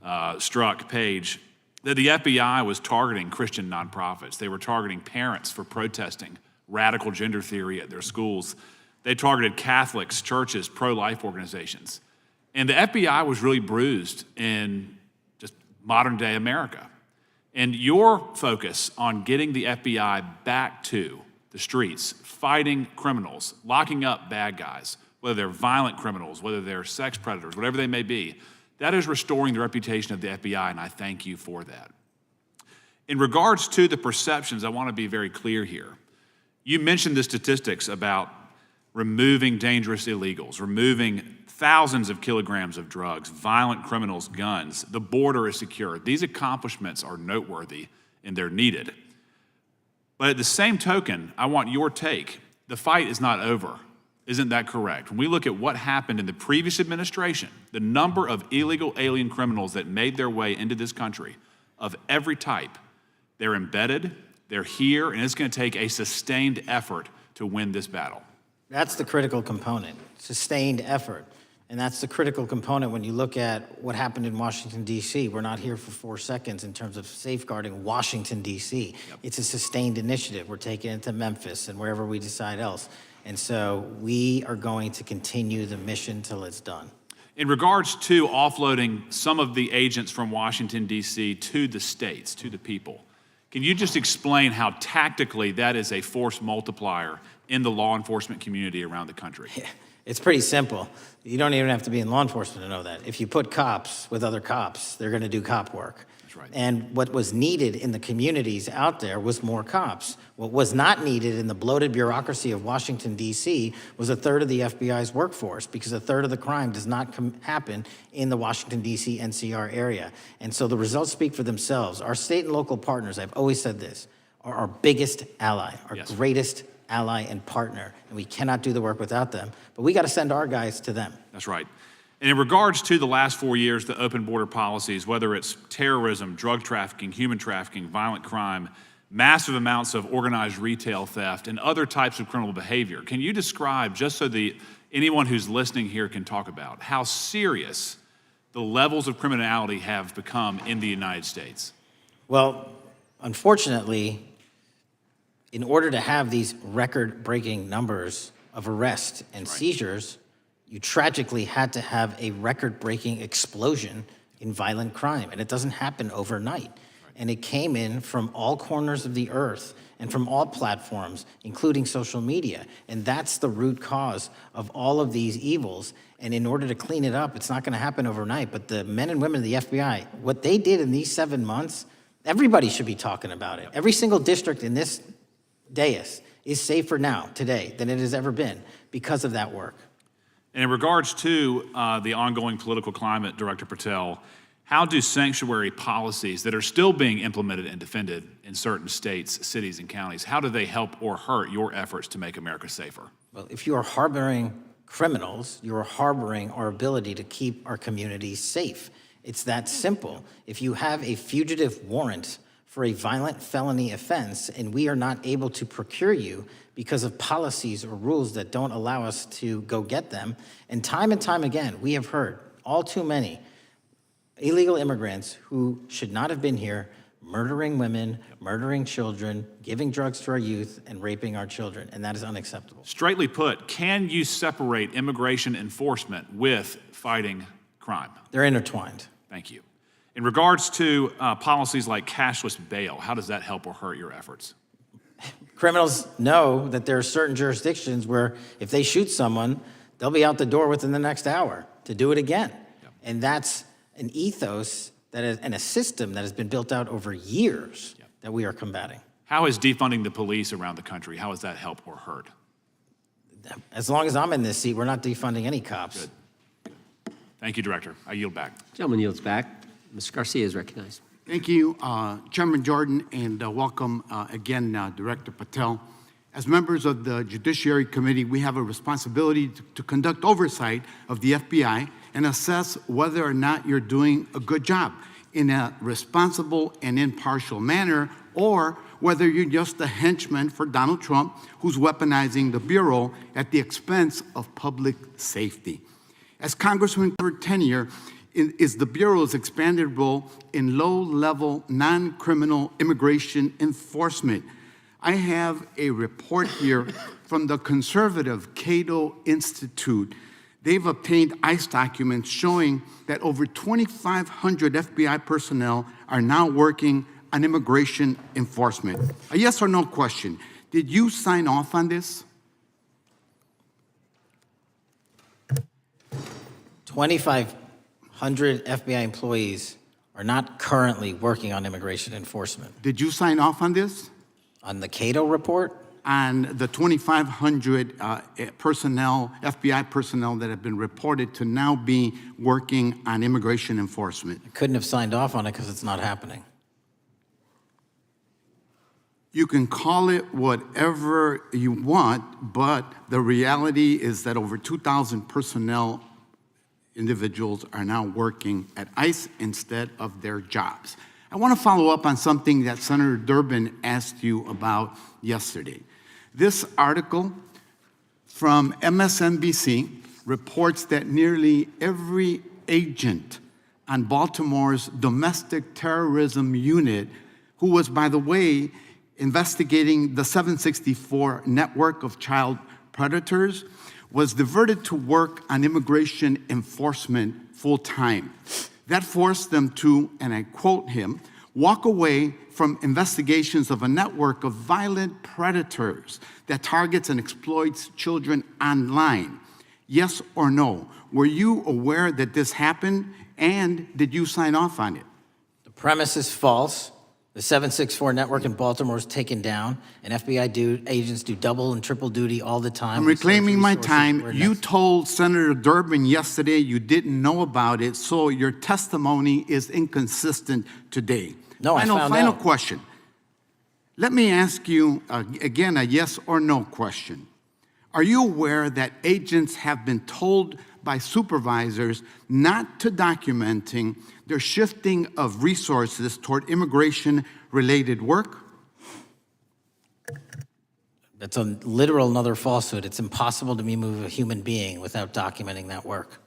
Strzok, Page, that the FBI was targeting Christian nonprofits. They were targeting parents for protesting radical gender theory at their schools. They targeted Catholics, churches, pro-life organizations. And the FBI was really bruised in just modern day America. And your focus on getting the FBI back to the streets, fighting criminals, locking up bad guys, whether they're violent criminals, whether they're sex predators, whatever they may be, that is restoring the reputation of the FBI, and I thank you for that. In regards to the perceptions, I want to be very clear here. You mentioned the statistics about removing dangerous illegals, removing thousands of kilograms of drugs, violent criminals, guns. The border is secure. These accomplishments are noteworthy and they're needed. But at the same token, I want your take. The fight is not over. Isn't that correct? When we look at what happened in the previous administration, the number of illegal alien criminals that made their way into this country of every type, they're embedded, they're here, and it's going to take a sustained effort to win this battle. That's the critical component, sustained effort. And that's the critical component when you look at what happened in Washington, D.C. We're not here for 4 seconds in terms of safeguarding Washington, D.C. Yep. It's a sustained initiative. We're taking it to Memphis and wherever we decide else. And so we are going to continue the mission till it's done. In regards to offloading some of the agents from Washington, D.C. to the states, to the people, can you just explain how tactically that is a force multiplier in the law enforcement community around the country? Yeah. It's pretty simple. You don't even have to be in law enforcement to know that. If you put cops with other cops, they're going to do cop work. That's right. And what was needed in the communities out there was more cops. What was not needed in the bloated bureaucracy of Washington, D.C. was a third of the FBI's workforce, because a third of the crime does not happen in the Washington, D.C. NCR area. And so the results speak for themselves. Our state and local partners, I've always said this, are our biggest ally, our greatest ally and partner, and we cannot do the work without them. But we got to send our guys to them. That's right. And in regards to the last 4 years, the open border policies, whether it's terrorism, drug trafficking, human trafficking, violent crime, massive amounts of organized retail theft, and other types of criminal behavior, can you describe, just so anyone who's listening here can talk about, how serious the levels of criminality have become in the United States? Well, unfortunately, in order to have these record-breaking numbers of arrests and seizures, you tragically had to have a record-breaking explosion in violent crime, and it doesn't happen overnight. And it came in from all corners of the earth and from all platforms, including social media. And that's the root cause of all of these evils. And in order to clean it up, it's not going to happen overnight. But the men and women of the FBI, what they did in these 7 months, everybody should be talking about it. Every single district in this dais is safer now, today, than it has ever been because of that work. And in regards to the ongoing political climate, Director Patel, how do sanctuary policies that are still being implemented and defended in certain states, cities, and counties, how do they help or hurt your efforts to make America safer? Well, if you are harboring criminals, you are harboring our ability to keep our communities safe. It's that simple. If you have a fugitive warrant for a violent felony offense and we are not able to procure you because of policies or rules that don't allow us to go get them, and time again, we have heard all too many illegal immigrants who should not have been here murdering women, murdering children, giving drugs to our youth, and raping our children, and that is unacceptable. Straightly put, can you separate immigration enforcement with fighting crime? They're intertwined. Thank you. In regards to policies like cashless bail, how does that help or hurt your efforts? Criminals know that there are certain jurisdictions where if they shoot someone, they'll be out the door within the next hour to do it again. Yep. And that's an ethos and a system that has been built out over years that we are combating. How is defunding the police around the country, how has that helped or hurt? As long as I'm in this seat, we're not defunding any cops. Good. Thank you, Director. I yield back. Gentleman yields back. Mr. Garcia is recognized. Thank you, Chairman Jordan, and welcome again, Director Patel. As members of the Judiciary Committee, we have a responsibility to conduct oversight of the FBI and assess whether or not you're doing a good job in a responsible and impartial manner, or whether you're just a henchman for Donald Trump who's weaponizing the Bureau at the expense of public safety. As Congressman third tenure is the Bureau's expanded role in low-level, non-criminal immigration enforcement. I have a report here from the conservative Cato Institute. They've obtained ICE documents showing that over 2,500 FBI personnel are now working on immigration enforcement. A yes or no question. Did you sign off on this? 2,500 FBI employees are not currently working on immigration enforcement. Did you sign off on this? On the Cato report? On the 2,500 personnel, FBI personnel that have been reported to now be working on immigration enforcement. I couldn't have signed off on it because it's not happening. You can call it whatever you want, but the reality is that over 2,000 personnel individuals are now working at ICE instead of their jobs. I want to follow up on something that Senator Durbin asked you about yesterday. This article from MSNBC reports that nearly every agent on Baltimore's domestic terrorism unit, who was, by the way, investigating the 764 network of child predators, was diverted to work on immigration enforcement full-time. That forced them to, and I quote him, walk away from investigations of a network of violent predators that targets and exploits children online. Yes or no? Were you aware that this happened, and did you sign off on it? The premise is false. The 764 network in Baltimore is taken down, and FBI agents do double and triple duty all the time. I'm reclaiming my time. You told Senator Durbin yesterday you didn't know about it, so your testimony is inconsistent today. No, I found Final out. question. Let me ask you, again, a yes or no question. Are you aware that agents have been told by supervisors not to documenting their shifting of resources toward immigration-related work? That's a literal another falsehood. It's impossible to move a human being without documenting that work.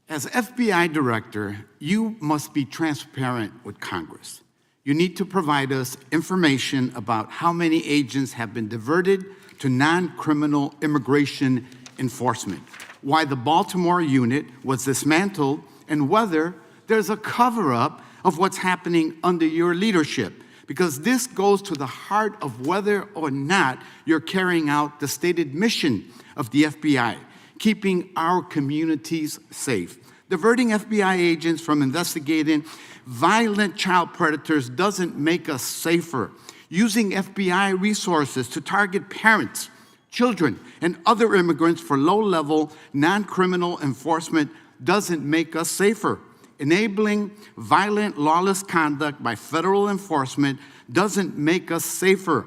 As FBI director, you must be transparent with Congress. You need to provide us information about how many agents have been diverted to non-criminal immigration enforcement, why the Baltimore unit was dismantled, and whether there's a cover-up of what's happening under your leadership, because this goes to the heart of whether or not you're carrying out the stated mission of the FBI, keeping our communities safe. Diverting FBI agents from investigating violent child predators doesn't make us safer. Using FBI resources to target parents, children, and other immigrants for low-level, non-criminal enforcement doesn't make us safer. Enabling violent, lawless conduct by federal enforcement doesn't make us safer,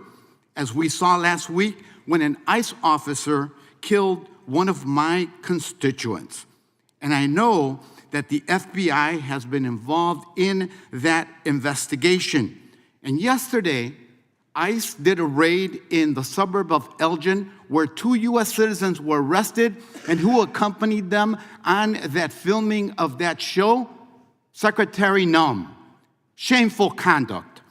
as we saw last week when an ICE officer killed one of my constituents. And I know that the FBI has been involved in that investigation. And yesterday, ICE did a raid in the suburb of Elgin where 2 U.S. citizens were arrested, and who accompanied them on that filming of that show? Secretary Nunn. Shameful conduct.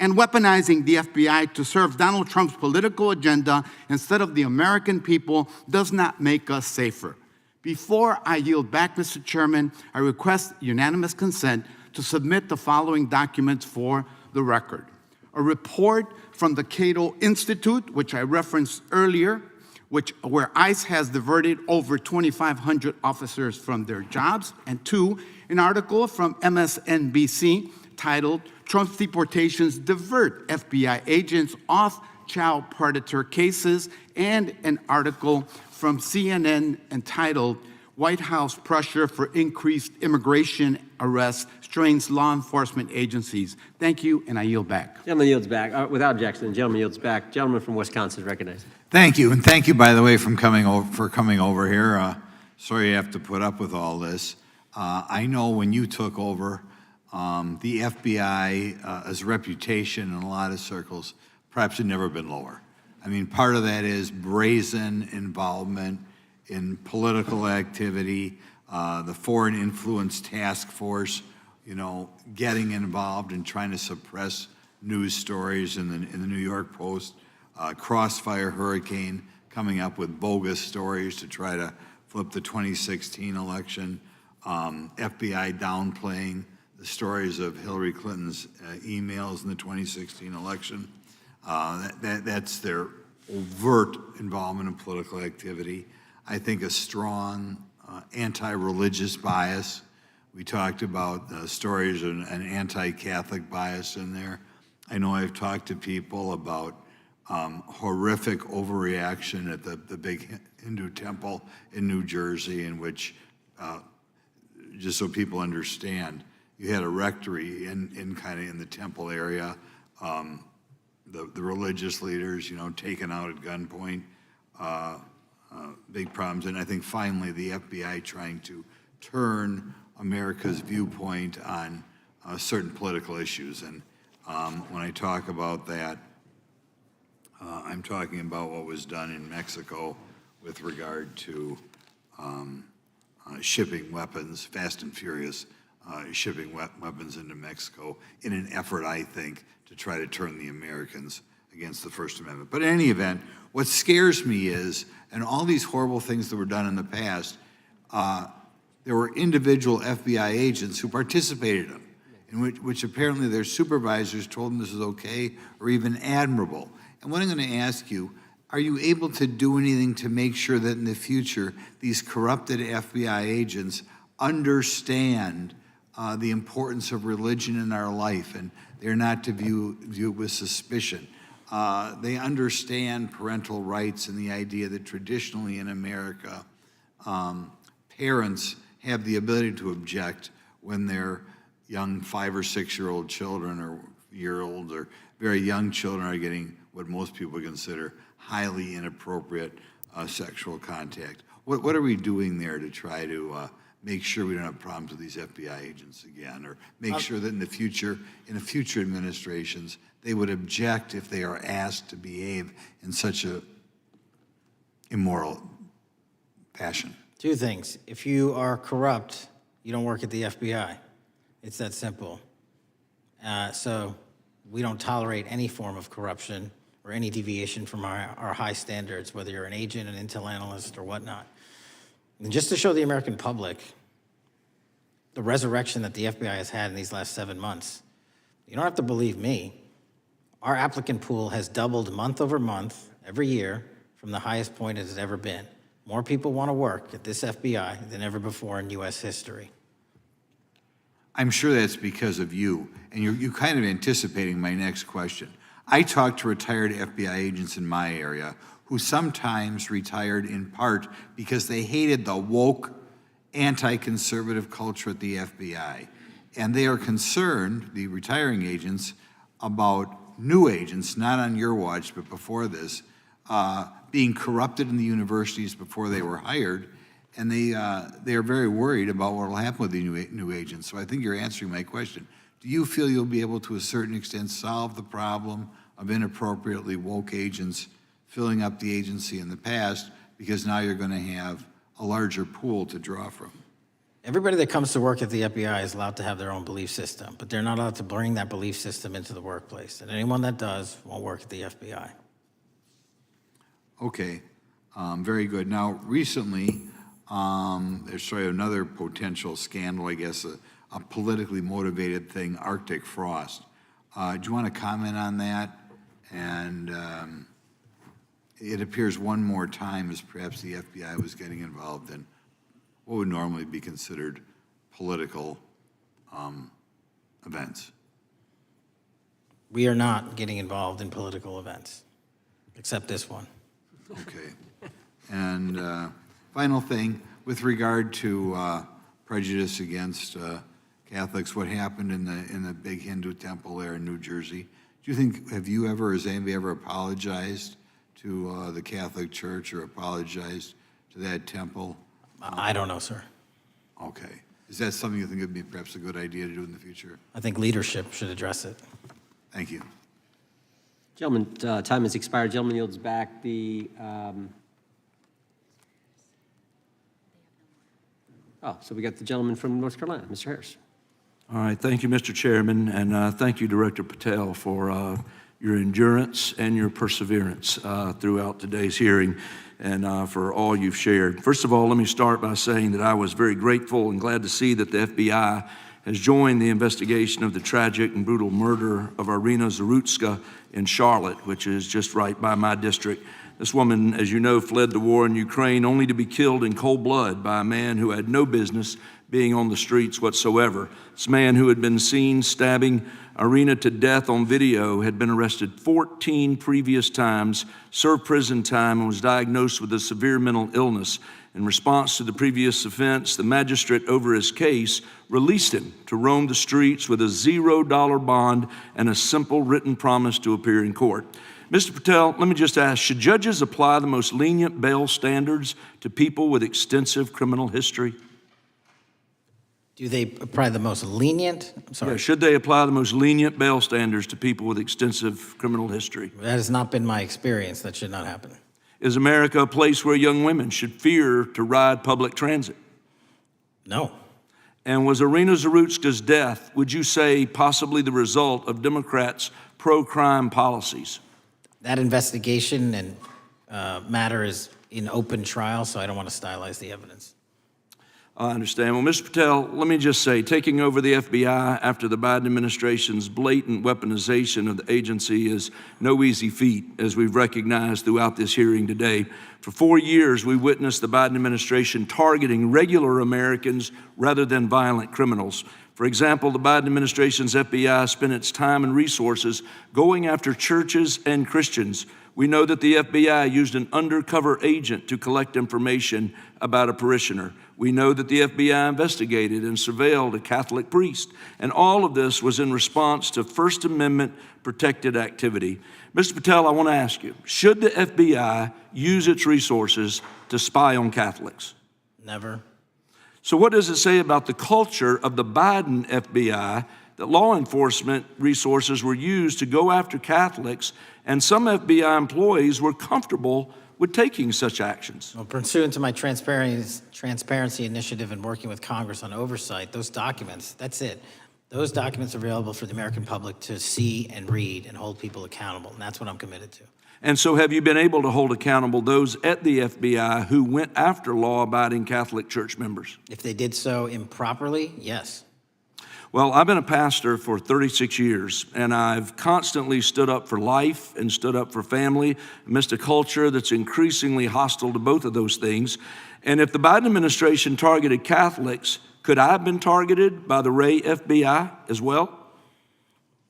And weaponizing the FBI to serve Donald Trump's political agenda instead of the American people does not make us safer. Before I yield back, Mr. Chairman, I request unanimous consent to submit the following documents for the record. A report from the Cato Institute, which I referenced earlier, where ICE has diverted over 2,500 officers from their jobs, and 2, an article from MSNBC titled, Trump's Deportations Divert FBI Agents Off Child Predator Cases, and an article from CNN entitled, White House Pressure for Increased Immigration Arrests Strains Law Enforcement Agencies. Thank you, and I yield back. Gentleman yields back. Without objection, the gentleman yields back. Gentleman from Wisconsin is recognized. Thank you, and thank you, by the way, for coming over here. Sorry you have to put up with all this. I know when you took over, the FBI's reputation in a lot of circles perhaps had never been lower. I mean, part of that is brazen involvement in political activity, the Foreign Influence Task Force, getting involved and trying to suppress news stories in the New York Post, Crossfire Hurricane coming up with bogus stories to try to flip the 2016 election, FBI downplaying the stories of Hillary Clinton's emails in the 2016 election. That's their overt involvement in political activity. I think a strong anti-religious bias. We talked about stories of an anti-Catholic bias in there. I know I've talked to people about horrific overreaction at the big Hindu temple in New Jersey, in which, just so people understand, you had a rectory in the temple area. The religious leaders, taken out at gunpoint, big problems. And I think finally the FBI trying to turn America's viewpoint on certain political issues. And when I talk about that, I'm talking about what was done in Mexico with regard to shipping weapons, fast and furious, shipping weapons into Mexico in an effort, I think, to try to turn the Americans against the First Amendment. But in any event, what scares me is, and all these horrible things that were done in the past, there were individual FBI agents who participated in them, in which apparently their supervisors told them this is okay or even admirable. And what I'm going to ask you, are you able to do anything to make sure that in the future these corrupted FBI agents understand the importance of religion in our life, and they're not to view it with suspicion? They understand parental rights and the idea that traditionally in America, parents have the ability to object when their young 5 or 6 year old children or year old or very young children are getting what most people consider highly inappropriate sexual contact. What are we doing there to try to make sure we don't have problems with these FBI agents again, or make sure that in the future administrations, they would object if they are asked to behave in such a immoral fashion? Two things. If you are corrupt, you don't work at the FBI. It's that simple. So we don't tolerate any form of corruption or any deviation from our high standards, whether you're an agent, an intel analyst, or whatnot. And just to show the American public the resurrection that the FBI has had in these last 7 months, you don't have to believe me. Our applicant pool has doubled month over month every year from the highest point it has ever been. More people want to work at this FBI than ever before in U.S. history. I'm sure that's because of you, and you're kind of anticipating my next question. I talk to retired FBI agents in my area who sometimes retired in part because they hated the woke, anti-conservative culture at the FBI. And they are concerned, the retiring agents, about new agents, not on your watch, but before this, being corrupted in the universities before they were hired, and they are very worried about what will happen with the new agents. So I think you're answering my question. Do you feel you'll be able to a certain extent solve the problem of inappropriately woke agents filling up the agency in the past, because now you're going to have a larger pool to draw from? Everybody that comes to work at the FBI is allowed to have their own belief system, but they're not allowed to bring that belief system into the workplace. And anyone that does won't work at the FBI. Okay, very good. Now, recently, there's sort of another potential scandal, I guess, a politically motivated thing, Arctic frost. Do you want to comment on that? And it appears one more time as perhaps the FBI was getting involved in what would normally be considered political events. We are not getting involved in political events, except this one. Okay. And final thing, with regard to prejudice against Catholics, what happened in the big Hindu temple there in New Jersey, do you think, have you ever, or has anybody ever apologized to the Catholic Church or apologized to that temple? I don't know, sir. Okay. Is that something you think would be perhaps a good idea to do in the future? I think leadership should address it. Thank you. Gentlemen, time has expired. Gentleman yields back the, so we got the gentleman from North Carolina, Mr. Harris. All right, thank you, Mr. Chairman, and thank you, Director Patel, for your endurance and your perseverance throughout today's hearing, and for all you've shared. First of all, let me start by saying that I was very grateful and glad to see that the FBI has joined the investigation of the tragic and brutal murder of Irina Zarutska in Charlotte, which is just right by my district. This woman, as you know, fled the war in Ukraine only to be killed in cold blood by a man who had no business being on the streets whatsoever. This man, who had been seen stabbing Irina to death on video, had been arrested 14 previous times, served prison time, and was diagnosed with a severe mental illness. In response to the previous offense, the magistrate over his case released him to roam the streets with a $0 bond and a simple written promise to appear in court. Mr. Patel, let me just ask, should judges apply the most lenient bail standards to people with extensive criminal history? Do they apply the most lenient? I'm sorry. Yeah, should they apply the most lenient bail standards to people with extensive criminal history? That has not been my experience. That should not happen. Is America a place where young women should fear to ride public transit? No. And was Irina Zarutska's death, would you say, possibly the result of Democrats' pro-crime policies? That investigation and matter is in open trial, so I don't want to stylize the evidence. I understand. Well, Mr. Patel, let me just say, taking over the FBI after the Biden administration's blatant weaponization of the agency is no easy feat, as we've recognized throughout this hearing today. For 4 years, we witnessed the Biden administration targeting regular Americans rather than violent criminals. For example, the Biden administration's FBI spent its time and resources going after churches and Christians. We know that the FBI used an undercover agent to collect information about a parishioner. We know that the FBI investigated and surveilled a Catholic priest. And all of this was in response to First Amendment protected activity. Mr. Patel, I want to ask you, should the FBI use its resources to spy on Catholics? Never. So what does it say about the culture of the Biden FBI that law enforcement resources were used to go after Catholics, and some FBI employees were comfortable with taking such actions? Well, pursuant to my transparency initiative and working with Congress on oversight, those documents, that's it. Those documents are available for the American public to see and read and hold people accountable, and that's what I'm committed to. And so have you been able to hold accountable those at the FBI who went after law-abiding Catholic church members? If they did so improperly, yes. Well, I've been a pastor for 36 years, and I've constantly stood up for life and stood up for family amidst a culture that's increasingly hostile to both of those things. And if the Biden administration targeted Catholics, could I have been targeted by the Ray FBI as well?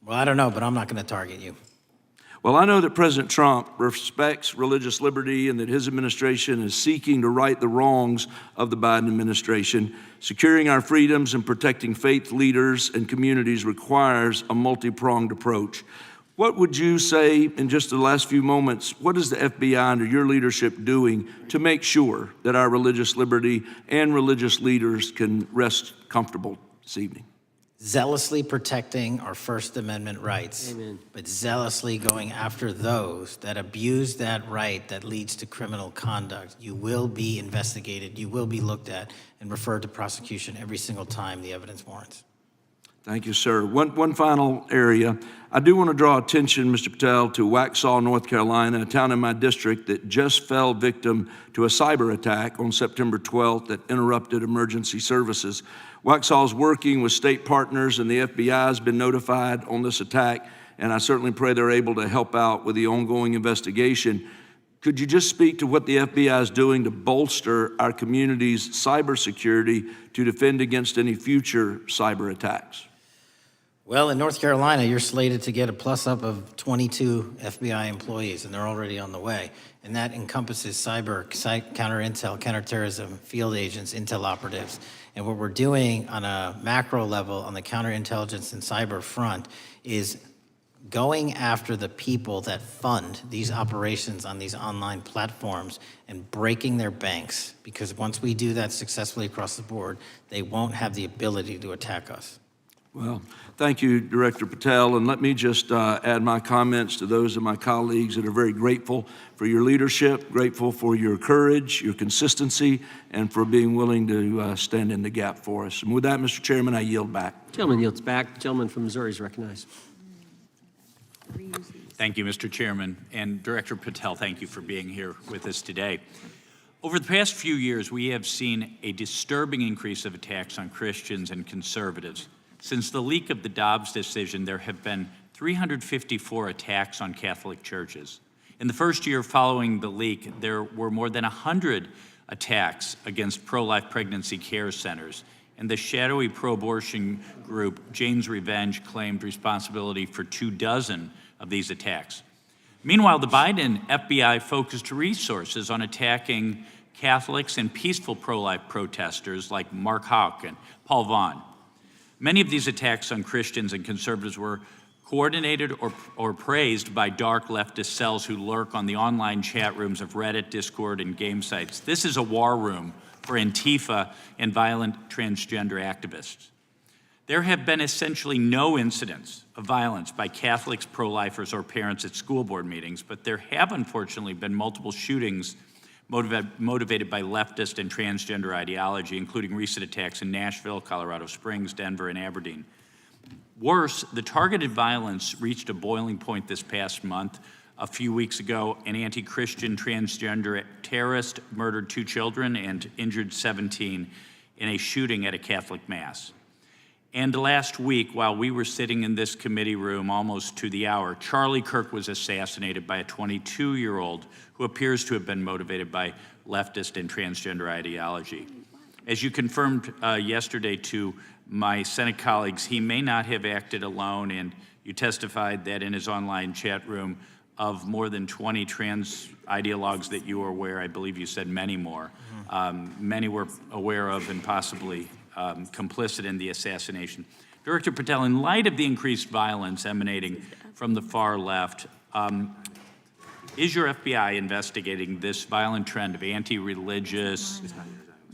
Well, I don't know, but I'm not going to target you. Well, I know that President Trump respects religious liberty and that his administration is seeking to right the wrongs of the Biden administration. Securing our freedoms and protecting faith leaders and communities requires a multi-pronged approach. What would you say in just the last few moments, what is the FBI under your leadership doing to make sure that our religious liberty and religious leaders can rest comfortable this evening? Zealously protecting our First Amendment rights, Amen. but zealously going after those that abuse that right that leads to criminal conduct. You will be investigated, you will be looked at, and referred to prosecution every single time the evidence warrants. Thank you, sir. One final area. I do want to draw attention, Mr. Patel, to Waxhaw, North Carolina, a town in my district that just fell victim to a cyber attack on September 12th that interrupted emergency services. Waxhaw is working with state partners, and the FBI has been notified on this attack, and I certainly pray they're able to help out with the ongoing investigation. Could you just speak to what the FBI is doing to bolster our community's cybersecurity to defend against any future cyber attacks? Well, in North Carolina, you're slated to get a plus-up of 22 FBI employees, and they're already on the way. And that encompasses cyber, counter-intel, counterterrorism, field agents, intel operatives. And what we're doing on a macro level on the counterintelligence and cyber front is going after the people that fund these operations on these online platforms and breaking their banks. Because once we do that successfully across the board, they won't have the ability to attack us. Well, thank you, Director Patel, and let me just add my comments to those of my colleagues that are very grateful for your leadership, grateful for your courage, your consistency, and for being willing to stand in the gap for us. And with that, Mr. Chairman, I yield back. Gentleman yields back. The gentleman from Missouri is recognized. Thank you, Mr. Chairman. And Director Patel, thank you for being here with us today. Over the past few years, we have seen a disturbing increase of attacks on Christians and conservatives. Since the leak of the Dobbs decision, there have been 354 attacks on Catholic churches. In the first year following the leak, there were more than 100 attacks against pro-life pregnancy care centers, and the shadowy pro-abortion group Jane's Revenge claimed responsibility for 24 of these attacks. Meanwhile, the Biden FBI focused resources on attacking Catholics and peaceful pro-life protesters like Mark Houck and Paul Vaughn. Many of these attacks on Christians and conservatives were coordinated or praised by dark leftist cells who lurk on the online chat rooms of Reddit, Discord, and game sites. This is a war room for Antifa and violent transgender activists. There have been essentially no incidents of violence by Catholics, pro-lifers, or parents at school board meetings, but there have unfortunately been multiple shootings motivated by leftist and transgender ideology, including recent attacks in Nashville, Colorado Springs, Denver, and Aberdeen. Worse, the targeted violence reached a boiling point this past month. A few weeks ago, an anti-Christian transgender terrorist murdered 2 children and injured 17 in a shooting at a Catholic mass. And last week, while we were sitting in this committee room almost to the hour, Charlie Kirk was assassinated by a 22-year-old who appears to have been motivated by leftist and transgender ideology. As you confirmed yesterday to my Senate colleagues, he may not have acted alone, and you testified that in his online chat room of more than 20 trans ideologues that you were aware, I believe you said many more, many were aware of and possibly complicit in the assassination. Director Patel, in light of the increased violence emanating from the far left, is your FBI investigating this violent trend of anti-religious,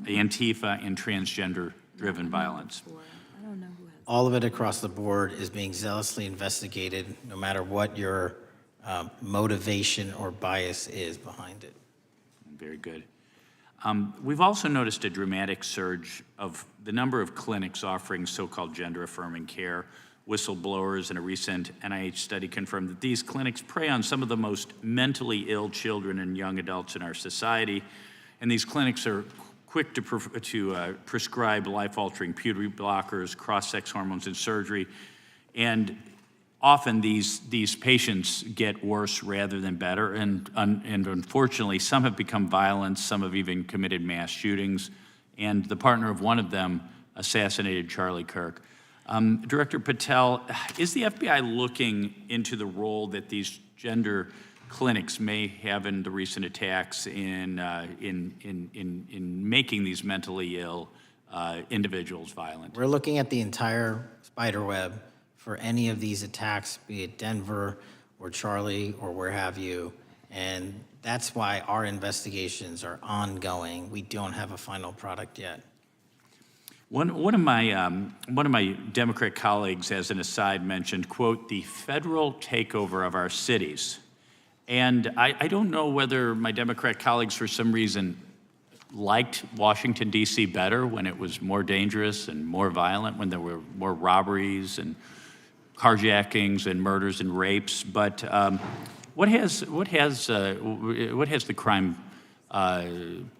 Antifa, and transgender-driven violence? All of it across the board is being zealously investigated, no matter what your motivation or bias is behind it. Very good. We've also noticed a dramatic surge of the number of clinics offering so-called gender-affirming care. Whistleblowers in a recent NIH study confirmed that these clinics prey on some of the most mentally ill children and young adults in our society, and these clinics are quick to prescribe life-altering puberty blockers, cross-sex hormones, and surgery, and often these patients get worse rather than better, and unfortunately, some have become violent, some have even committed mass shootings, and the partner of one of them assassinated Charlie Kirk. Director Patel, is the FBI looking into the role that these gender clinics may have in the recent attacks in making these mentally ill individuals violent? We're looking at the entire spider web for any of these attacks, be it Denver or Charlie or where have you, and that's why our investigations are ongoing. We don't have a final product yet. One of my Democrat colleagues, as an aside, mentioned, quote, the federal takeover of our cities. And I don't know whether my Democrat colleagues, for some reason, liked Washington, D.C. better when it was more dangerous and more violent, when there were more robberies and carjackings and murders and rapes. But what has the crime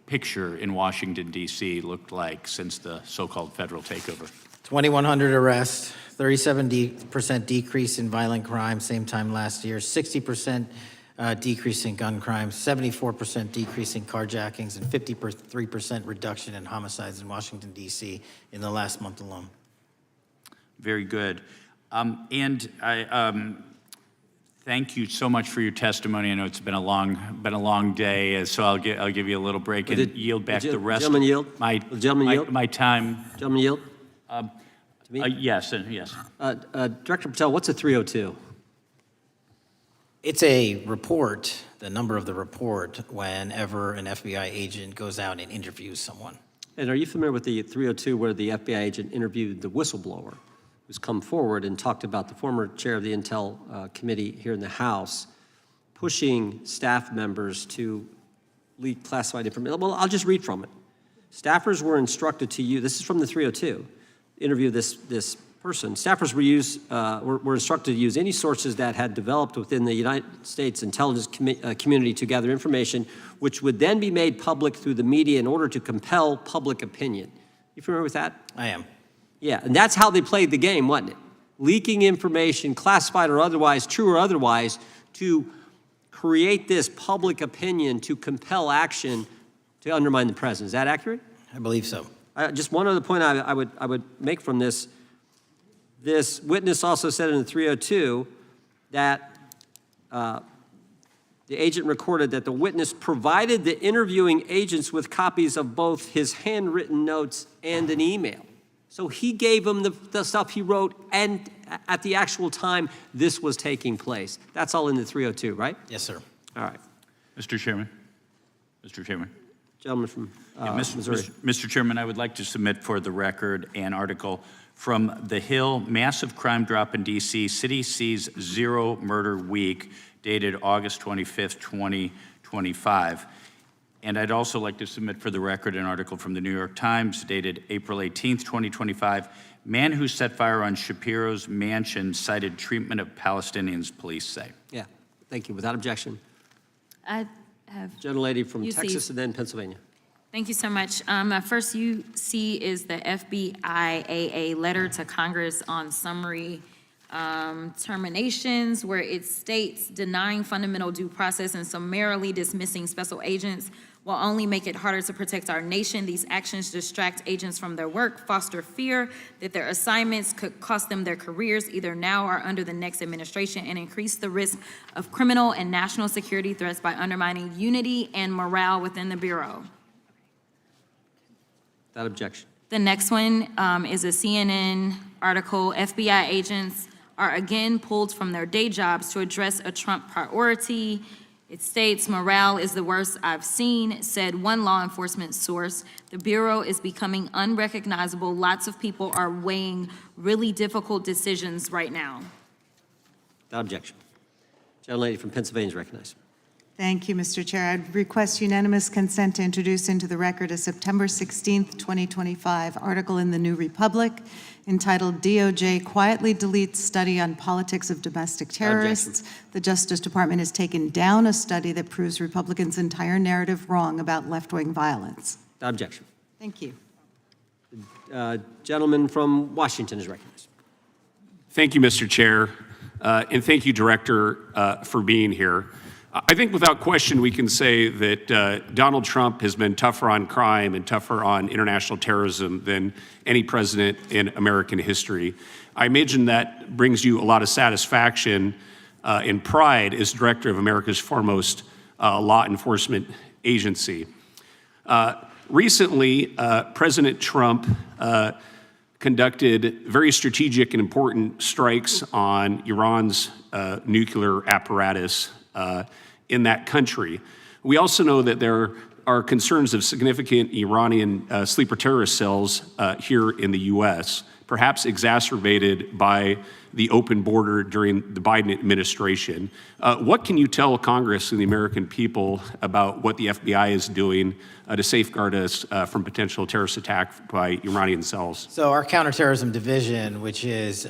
picture in Washington, D.C. looked like since the so-called federal takeover? 2,100 arrests, 37% decrease in violent crime, same time last year, 60% decrease in gun crimes, 74% decrease in carjackings, and 53% reduction in homicides in Washington, D.C. in the last month alone. Very good. And I thank you so much for your testimony. I know it's been a long day, so I'll give you a little break and yield back the rest. Gentleman yield? My time. Gentleman yield? Yes, and yes. Director Patel, what's a 302? It's a report, the number of the report, whenever an FBI agent goes out and interviews someone. And are you familiar with the 302 where the FBI agent interviewed the whistleblower who's come forward and talked about the former chair of the Intel Committee here in the House pushing staff members to leak classified information? Well, I'll just read from it. Staffers were instructed to use, this is from the 302, interview this person. Staffers were instructed to use any sources that had developed within the United States intelligence community to gather information, which would then be made public through the media in order to compel public opinion. You familiar with that? I am. Yeah, and that's how they played the game, wasn't it? Leaking information, classified or otherwise, true or otherwise, to create this public opinion to compel action to undermine the president. Is that accurate? I believe so. Just one other point I would make from this. This witness also said in the 302 that the agent recorded that the witness provided the interviewing agents with copies of both his handwritten notes and an email. So he gave them the stuff he wrote, and at the actual time this was taking place. That's all in the 302, right? Yes, sir. All right. Mr. Chairman. Mr. Chairman. Gentleman from Missouri. Mr. Chairman, I would like to submit for the record an article from The Hill, Massive Crime Drop in D.C., City Sees Zero Murder Week, dated August 25th, 2025. And I'd also like to submit for the record an article from the New York Times, dated April 18th, 2025. Man who set fire on Shapiro's mansion cited treatment of Palestinians, police say. Yeah, thank you. Without objection. I have. Gentlelady from UC. Texas and then Pennsylvania. Thank you so much. My first UC is the FBIAA letter to Congress on summary terminations, where it states denying fundamental due process and summarily dismissing special agents will only make it harder to protect our nation. These actions distract agents from their work, foster fear that their assignments could cost them their careers either now or under the next administration, and increase the risk of criminal and national security threats by undermining unity and morale within the Bureau. Without objection. The next one is a CNN article. FBI agents are again pulled from their day jobs to address a Trump priority. It states, morale is the worst I've seen, said one law enforcement source. The Bureau is becoming unrecognizable. Lots of people are weighing really difficult decisions right now. Without objection. Gentlelady from Pennsylvania is recognized. Thank you, Mr. Chair. I'd request unanimous consent to introduce into the record a September 16th, 2025 article in the New Republic entitled DOJ Quietly Deletes Study on Politics of Domestic Terrorists. The Justice Department has taken down a study that proves Republicans' entire narrative wrong about left-wing violence. Without objection. Thank you. Gentleman from Washington is recognized. Thank you, Mr. Chair, and thank you, Director, for being here. I think without question we can say that Donald Trump has been tougher on crime and tougher on international terrorism than any president in American history. I imagine that brings you a lot of satisfaction and pride as director of America's foremost law enforcement agency. Recently, President Trump conducted very strategic and important strikes on Iran's nuclear apparatus in that country. We also know that there are concerns of significant Iranian sleeper terrorist cells here in the U.S., perhaps exacerbated by the open border during the Biden administration. What can you tell Congress and the American people about what the FBI is doing to safeguard us from potential terrorist attack by Iranian cells? So our counterterrorism division, which is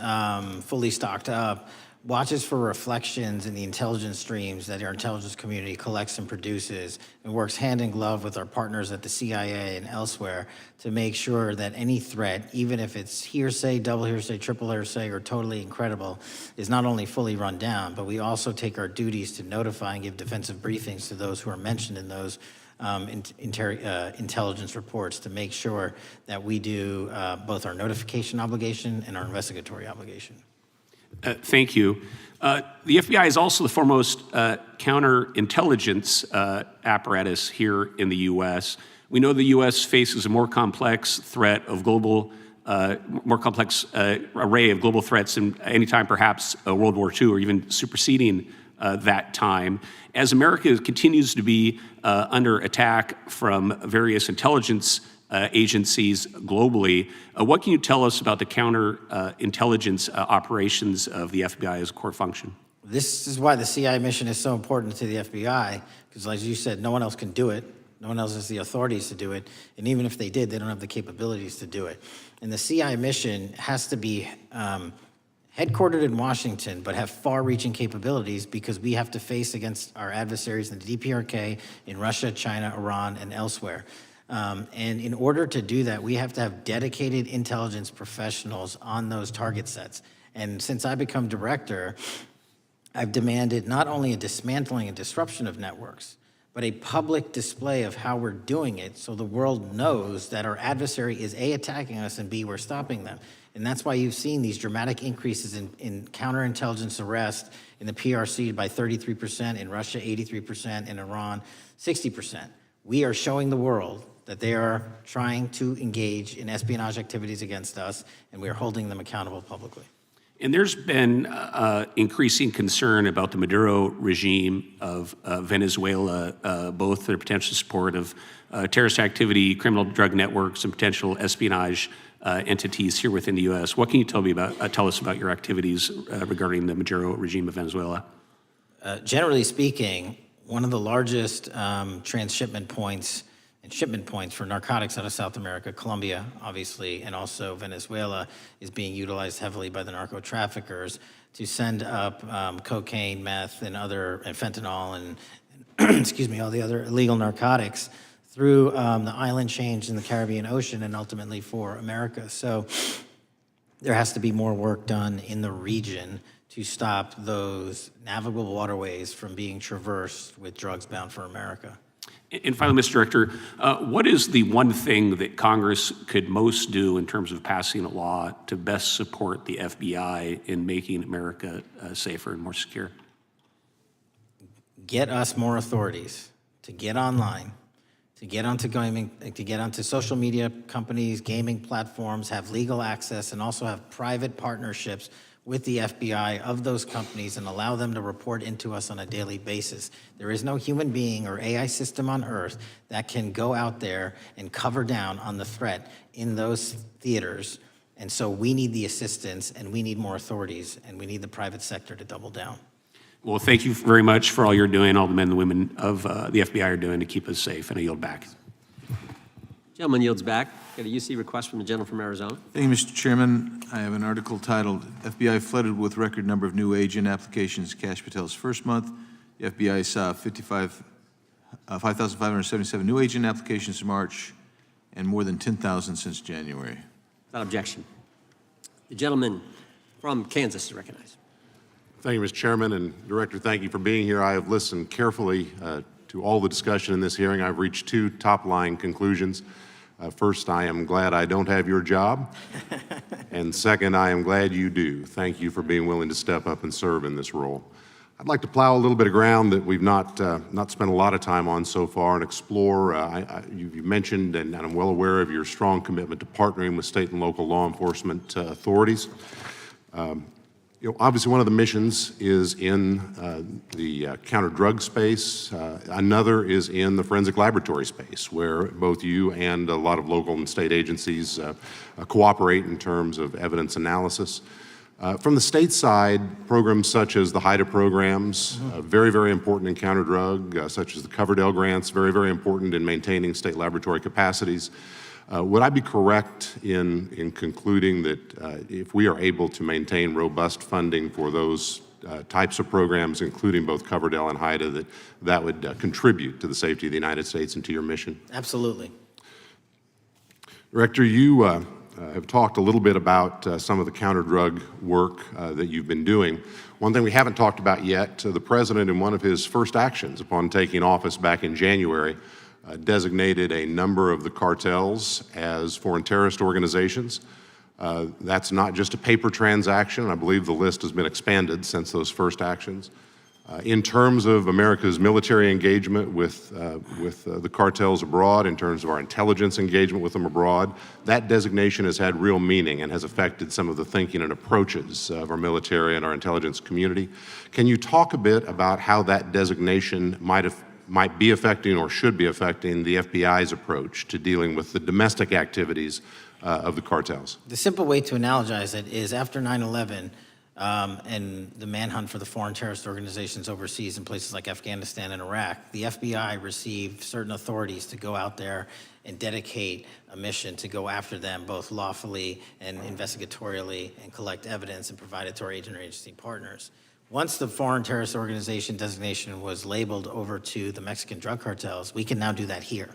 fully stocked up, watches for reflections in the intelligence streams that our intelligence community collects and produces, and works hand in glove with our partners at the CIA and elsewhere to make sure that any threat, even if it's hearsay, double hearsay, triple hearsay, or totally incredible, is not only fully run down, but we also take our duties to notify and give defensive briefings to those who are mentioned in those intelligence reports to make sure that we do both our notification obligation and our investigatory obligation. Thank you. The FBI is also the foremost counterintelligence apparatus here in the U.S. We know the U.S. faces a more complex threat of global, more complex array of global threats than any time perhaps World War II or even superseding that time. As America continues to be under attack from various intelligence agencies globally, what can you tell us about the counterintelligence operations of the FBI as a core function? This is why the CIA mission is so important to the FBI, because as you said, no one else can do it. No one else has the authorities to do it. And even if they did, they don't have the capabilities to do it. And the CIA mission has to be headquartered in Washington, but have far-reaching capabilities because we have to face against our adversaries in the DPRK, in Russia, China, Iran, and elsewhere. And in order to do that, we have to have dedicated intelligence professionals on those target sets. And since I become director, I've demanded not only a dismantling and disruption of networks, but a public display of how we're doing it so the world knows that our adversary is A, attacking us, and B, we're stopping them. And that's why you've seen these dramatic increases in counterintelligence arrest in the PRC by 33%, in Russia 83%, in Iran 60%. We are showing the world that they are trying to engage in espionage activities against us, and we are holding them accountable publicly. And there's been increasing concern about the Maduro regime of Venezuela, both their potential support of terrorist activity, criminal drug networks, and potential espionage entities here within the U.S. What can you tell us about your activities regarding the Maduro regime of Venezuela? Generally speaking, one of the largest transshipment points and shipment points for narcotics out of South America, Colombia, obviously, and also Venezuela, is being utilized heavily by the narco traffickers to send up cocaine, meth, and fentanyl, and excuse me, all the other illegal narcotics through the island chains in the Caribbean Ocean and ultimately for America. So there has to be more work done in the region to stop those navigable waterways from being traversed with drugs bound for America. And finally, Mr. Director, what is the one thing that Congress could most do in terms of passing a law to best support the FBI in making America safer and more secure? Get us more authorities to get online, to get onto social media companies, gaming platforms, have legal access, and also have private partnerships with the FBI of those companies and allow them to report into us on a daily basis. There is no human being or AI system on earth that can go out there and cover down on the threat in those theaters. And so we need the assistance, and we need more authorities, and we need the private sector to double down. Well, thank you very much for all you're doing, all the men and women of the FBI are doing to keep us safe, and I yield back. Gentleman yields back. Got a UC request from the gentleman from Arizona. Thank you, Mr. Chairman. I have an article titled, FBI Flooded with Record Number of New Agent Applications Kash Patel's First Month. The FBI saw 5,577 new agent applications in March and more than 10,000 since January. Without objection. The gentleman from Kansas is recognized. Thank you, Mr. Chairman, and Director, thank you for being here. I have listened carefully to all the discussion in this hearing. I've reached two top-line conclusions. First, I am glad I don't have your job. And second, I am glad you do. Thank you for being willing to step up and serve in this role. I'd like to plow a little bit of ground that we've not spent a lot of time on so far and explore. You mentioned, and I'm well aware of your strong commitment to partnering with state and local law enforcement authorities. Obviously, one of the missions is in the counter-drug space. Another is in the forensic laboratory space, where both you and a lot of local and state agencies cooperate in terms of evidence analysis. From the state side, programs such as the HIDA programs, very, very important in counter-drug, such as the Coverdell grants, very, very important in maintaining state laboratory capacities. Would I be correct in concluding that if we are able to maintain robust funding for those types of programs, including both Coverdell and HIDA, that would contribute to the safety of the United States and to your mission? Absolutely. Director, you have talked a little bit about some of the counter-drug work that you've been doing. One thing we haven't talked about yet, the President, in one of his first actions upon taking office back in January, designated a number of the cartels as foreign terrorist organizations. That's not just a paper transaction. I believe the list has been expanded since those first actions. In terms of America's military engagement with the cartels abroad, in terms of our intelligence engagement with them abroad, that designation has had real meaning and has affected some of the thinking and approaches of our military and our intelligence community. Can you talk a bit about how that designation might be affecting or should be affecting the FBI's approach to dealing with the domestic activities of the cartels? The simple way to analogize it is after 9/11 and the manhunt for the foreign terrorist organizations overseas in places like Afghanistan and Iraq, the FBI received certain authorities to go out there and dedicate a mission to go after them both lawfully and investigatorially and collect evidence and provide it to our agent or agency partners. Once the foreign terrorist organization designation was labeled over to the Mexican drug cartels, we can now do that here,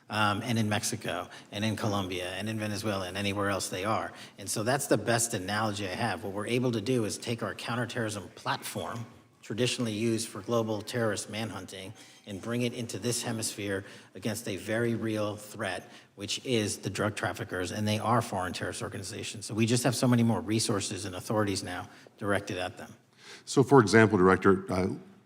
and in Mexico, and in Colombia, and in Venezuela, and anywhere else they are. And so that's the best analogy I have. What we're able to do is take our counterterrorism platform, traditionally used for global terrorist manhunting, and bring it into this hemisphere against a very real threat, which is the drug traffickers, and they are foreign terrorist organizations. So we just have so many more resources and authorities now directed at them. So, for example, Director,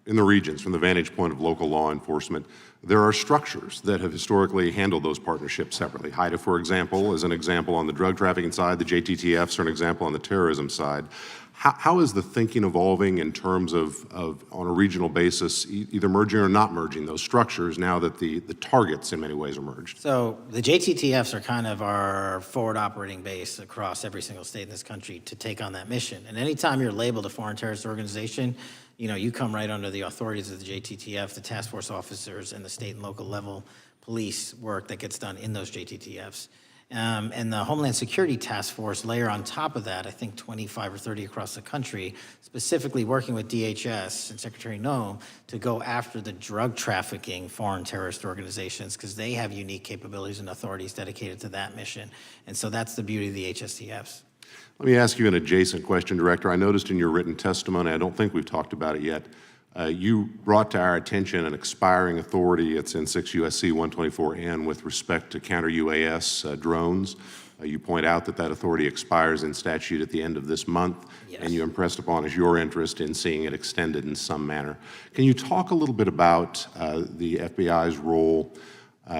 in the regions, from the vantage point of local law enforcement, there are structures that have historically handled those partnerships separately. HIDA, for example, is an example on the drug trafficking side. The JTTFs are an example on the terrorism side. How is the thinking evolving in terms of on a regional basis, either merging or not merging those structures now that the targets in many ways are merged? So the JTTFs are kind of our forward operating base across every single state in this country to take on that mission. And anytime you're labeled a foreign terrorist organization, you come right under the authorities of the JTTF, the task force officers, and the state and local level police work that gets done in those JTTFs. And the Homeland Security Task Force layer on top of that, I think 25 or 30 across the country, specifically working with DHS and Secretary Noem to go after the drug trafficking foreign terrorist organizations because they have unique capabilities and authorities dedicated to that mission. And so that's the beauty of the HSTFs. Let me ask you an adjacent question, Director. I noticed in your written testimony, I don't think we've talked about it yet, you brought to our attention an expiring authority. It's in 6 U.S.C. 124N with respect to counter-UAS drones. You point out that that authority expires in statute at the end of this month, and you impressed upon us your interest in seeing it extended in some manner. Can you talk a little bit about the FBI's role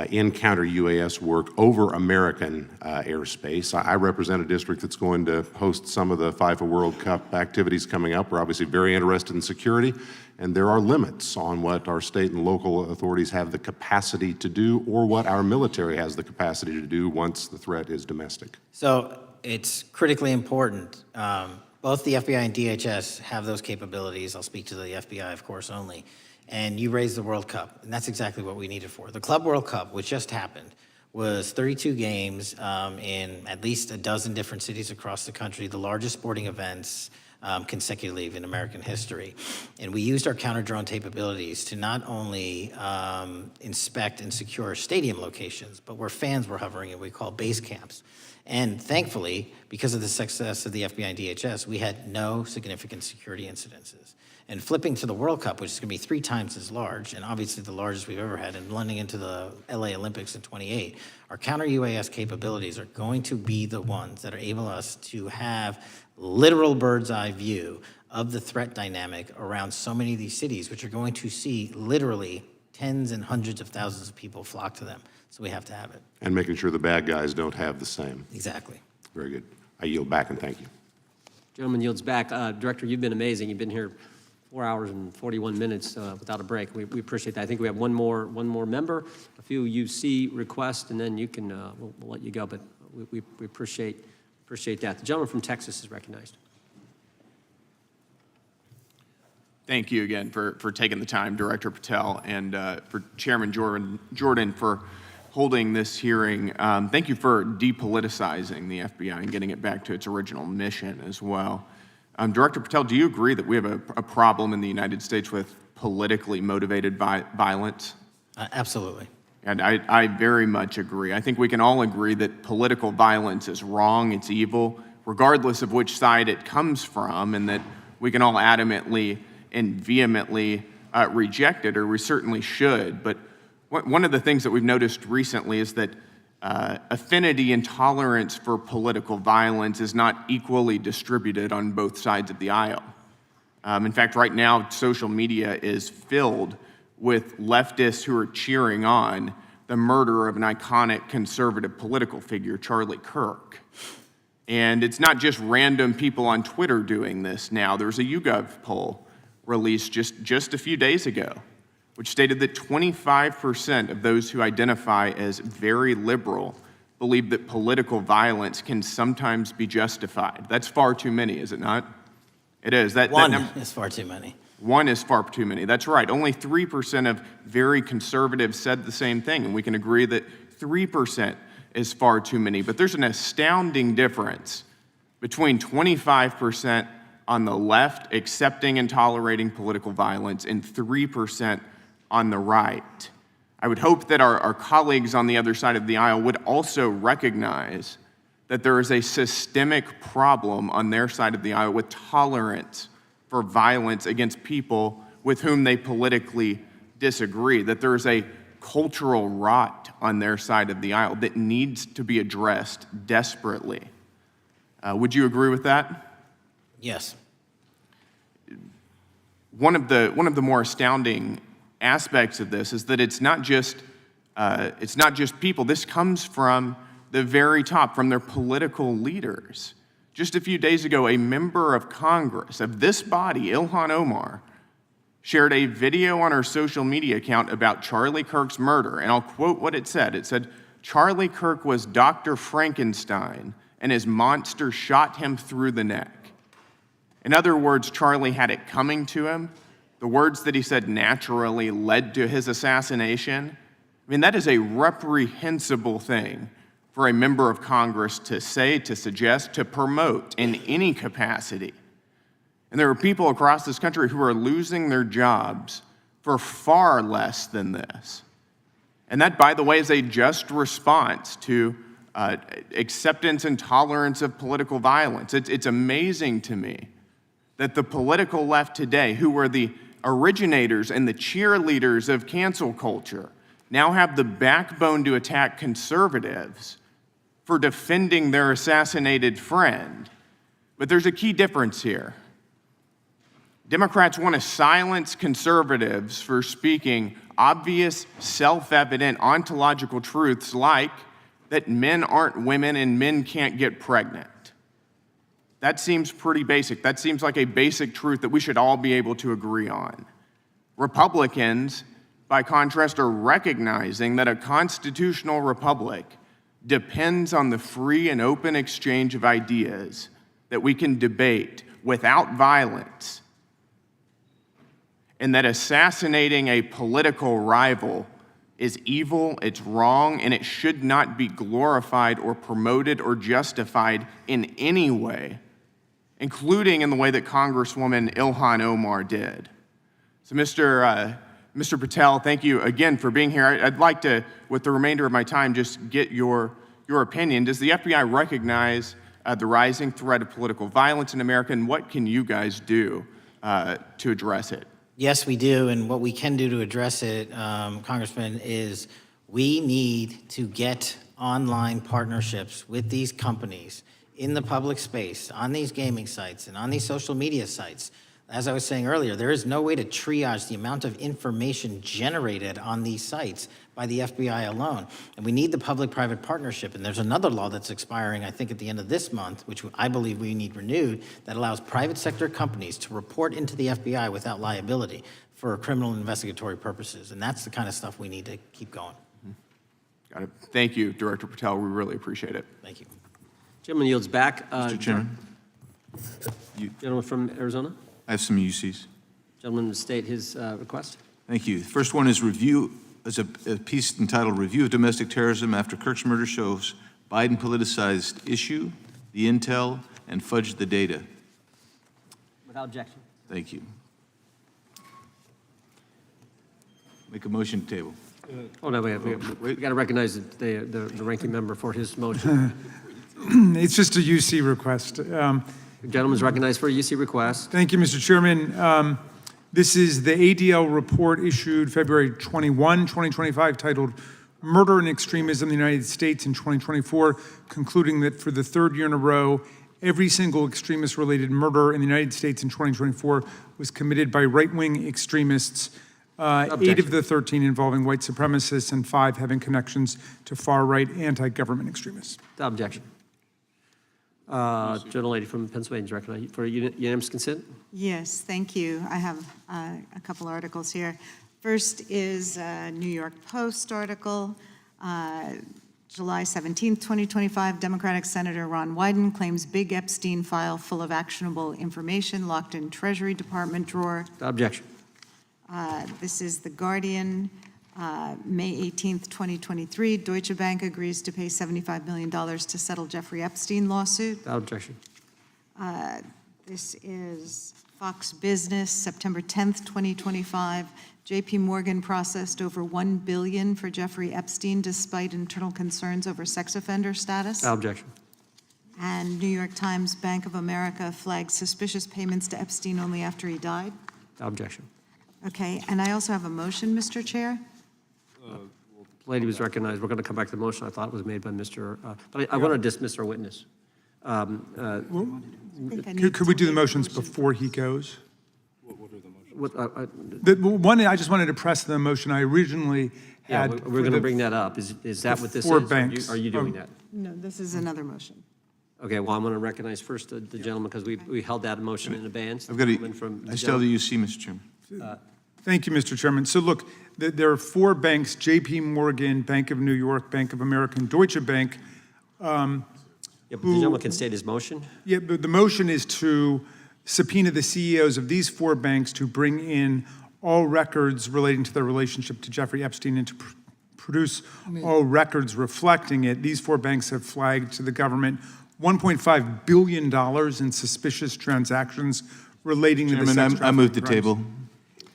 in counter-UAS work over American airspace? I represent a district that's going to host some of the FIFA World Cup activities coming up. We're obviously very interested in security, and there are limits on what our state and local authorities have the capacity to do or what our military has the capacity to do once the threat is domestic. So it's critically important. Both the FBI and DHS have those capabilities. I'll speak to the FBI, of course, only. And you raised the World Cup, and that's exactly what we need it for. The Club World Cup, which just happened, was 32 games in at least a dozen different cities across the country, the largest sporting events consecutively in American history. And we used our counter-drone capabilities to not only inspect and secure stadium locations, but where fans were hovering and we call base camps. And thankfully, because of the success of the FBI and DHS, we had no significant security incidences. And flipping to the World Cup, which is going to be 3 times as large, and obviously the largest we've ever had, and blending into the LA Olympics in '28, our counter-UAS capabilities are going to be the ones that are able us to have literal bird's-eye view of the threat dynamic around so many of these cities, which are going to see literally tens and hundreds of thousands of people flock to them. So we have to have it. And making sure the bad guys don't have the same. Exactly. Very good. I yield back and thank you. Gentleman yields back. Director, you've been amazing. You've been here 4 hours and 41 minutes without a break. We appreciate that. I think we have one more member, a few UC requests, and then you can we'll let you go. But we appreciate that. The gentleman from Texas is recognized. Thank you again for taking the time, Director Patel, and for Chairman Jordan for holding this hearing. Thank you for depoliticizing the FBI and getting it back to its original mission as well. Director Patel, do you agree that we have a problem in the United States with politically motivated violence? Absolutely. And I very much agree. I think we can all agree that political violence is wrong, it's evil, regardless of which side it comes from, and that we can all adamantly and vehemently reject it, or we certainly should. But one of the things that we've noticed recently is that affinity and tolerance for political violence is not equally distributed on both sides of the aisle. In fact, right now, social media is filled with leftists who are cheering on the murder of an iconic conservative political figure, Charlie Kirk. And it's not just random people on Twitter doing this now. There's a YouGov poll released just a few days ago, which stated that 25% of those who identify as very liberal believe that political violence can sometimes be justified. That's far too many, is it not? It is. One is far too many. One is far too many. That's right. Only 3% of very conservatives said the same thing, and we can agree that 3% is far too many. But there's an astounding difference between 25% on the left accepting and tolerating political violence and 3% on the right. I would hope that our colleagues on the other side of the aisle would also recognize that there is a systemic problem on their side of the aisle with tolerance for violence against people with whom they politically disagree, that there is a cultural rot on their side of the aisle that needs to be addressed desperately. Would you agree with that? Yes. One of the more astounding aspects of this is that it's not just people. This comes from the very top, from their political leaders. Just a few days ago, a member of Congress of this body, Ilhan Omar, shared a video on her social media account about Charlie Kirk's murder, and I'll quote what it said. It said, "Charlie Kirk was Dr. Frankenstein, and his monster shot him through the neck." In other words, Charlie had it coming to him. The words that he said naturally led to his assassination. I mean, that is a reprehensible thing for a member of Congress to say, to suggest, to promote in any capacity. And there are people across this country who are losing their jobs for far less than this. And that, by the way, is a just response to acceptance and tolerance of political violence. It's amazing to me that the political left today, who were the originators and the cheerleaders of cancel culture, now have the backbone to attack conservatives for defending their assassinated friend. But there's a key difference here. Democrats want to silence conservatives for speaking obvious, self-evident ontological truths like that men aren't women and men can't get pregnant. That seems pretty basic. That seems like a basic truth that we should all be able to agree on. Republicans, by contrast, are recognizing that a constitutional republic depends on the free and open exchange of ideas that we can debate without violence, and that assassinating a political rival is evil, it's wrong, and it should not be glorified or promoted or justified in any way, including in the way that Congresswoman Ilhan Omar did. So Mr. Patel, thank you again for being here. I'd like to, with the remainder of my time, just get your opinion. Does the FBI recognize the rising threat of political violence in America, and what can you guys do to address it? Yes, we do, and what we can do to address it, Congressman, is we need to get online partnerships with these companies in the public space, on these gaming sites, and on these social media sites. As I was saying earlier, there is no way to triage the amount of information generated on these sites by the FBI alone. And we need the public-private partnership. And there's another law that's expiring, I think, at the end of this month, which I believe we need renewed, that allows private sector companies to report into the FBI without liability for criminal investigatory purposes. And that's the kind of stuff we need to keep going. Got it. Thank you, Director Patel. We really appreciate it. Thank you. Gentleman yields back. Mr. Chairman. Gentleman from Arizona. I have some UCs. Gentleman state his request. Thank you. The first one is a piece entitled Review of Domestic Terrorism After Kirk's Murder Shows Biden Politicized Issue, the Intel, and Fudged the Data. Without objection. Thank you. Make a motion to table. Oh, no, we got to recognize the ranking member for his motion. It's just a UC request. The gentleman's recognized for a UC request. Thank you, Mr. Chairman. This is the ADL report issued February 21, 2025, titled Murder and Extremism in the United States in 2024, concluding that for the third year in a row, every single extremist-related murder in the United States in 2024 was committed by right-wing extremists, 8 of the 13 involving white supremacists and 5 having connections to far-right anti-government extremists. Without objection. Gentlelady from Pennsylvania is recognized for unanimous consent. Yes, thank you. I have a couple articles here. First is a New York Post article, July 17th, 2025. Democratic Senator Ron Wyden claims big Epstein file full of actionable information locked in Treasury Department drawer. Without objection. This is The Guardian, May 18th, 2023. Deutsche Bank agrees to pay $75 million to settle Jeffrey Epstein lawsuit. Without objection. This is Fox Business, September 10th, 2025. JP Morgan processed over $1 billion for Jeffrey Epstein despite internal concerns over sex offender status. Without objection. And New York Times, Bank of America flagged suspicious payments to Epstein only after he died. Without objection. Okay, and I also have a motion, Mr. Chair. Lady was recognized. We're going to come back to the motion. I thought it was made by Mr. But I want to dismiss our witness. Could we do the motions before he goes? What, I just wanted to press the motion I originally yeah, had. we're going to bring that up. Is that what this is? 4 banks. Are you doing that? No, this is another motion. Okay, well, I'm going to recognize first the gentleman because we held that motion in advance. I still have the UC, Mr. Chairman. Thank you, Mr. Chairman. So look, there are 4 banks, JP Morgan, Bank of New York, Bank of America, and Deutsche Bank. Yeah, but the gentleman can state his motion. Yeah, but the motion is to subpoena the CEOs of these 4 banks to bring in all records relating to their relationship to Jeffrey Epstein and to produce all records reflecting it. These 4 banks have flagged to the government $1.5 billion in suspicious transactions relating to the sex trafficking I move the crimes. table.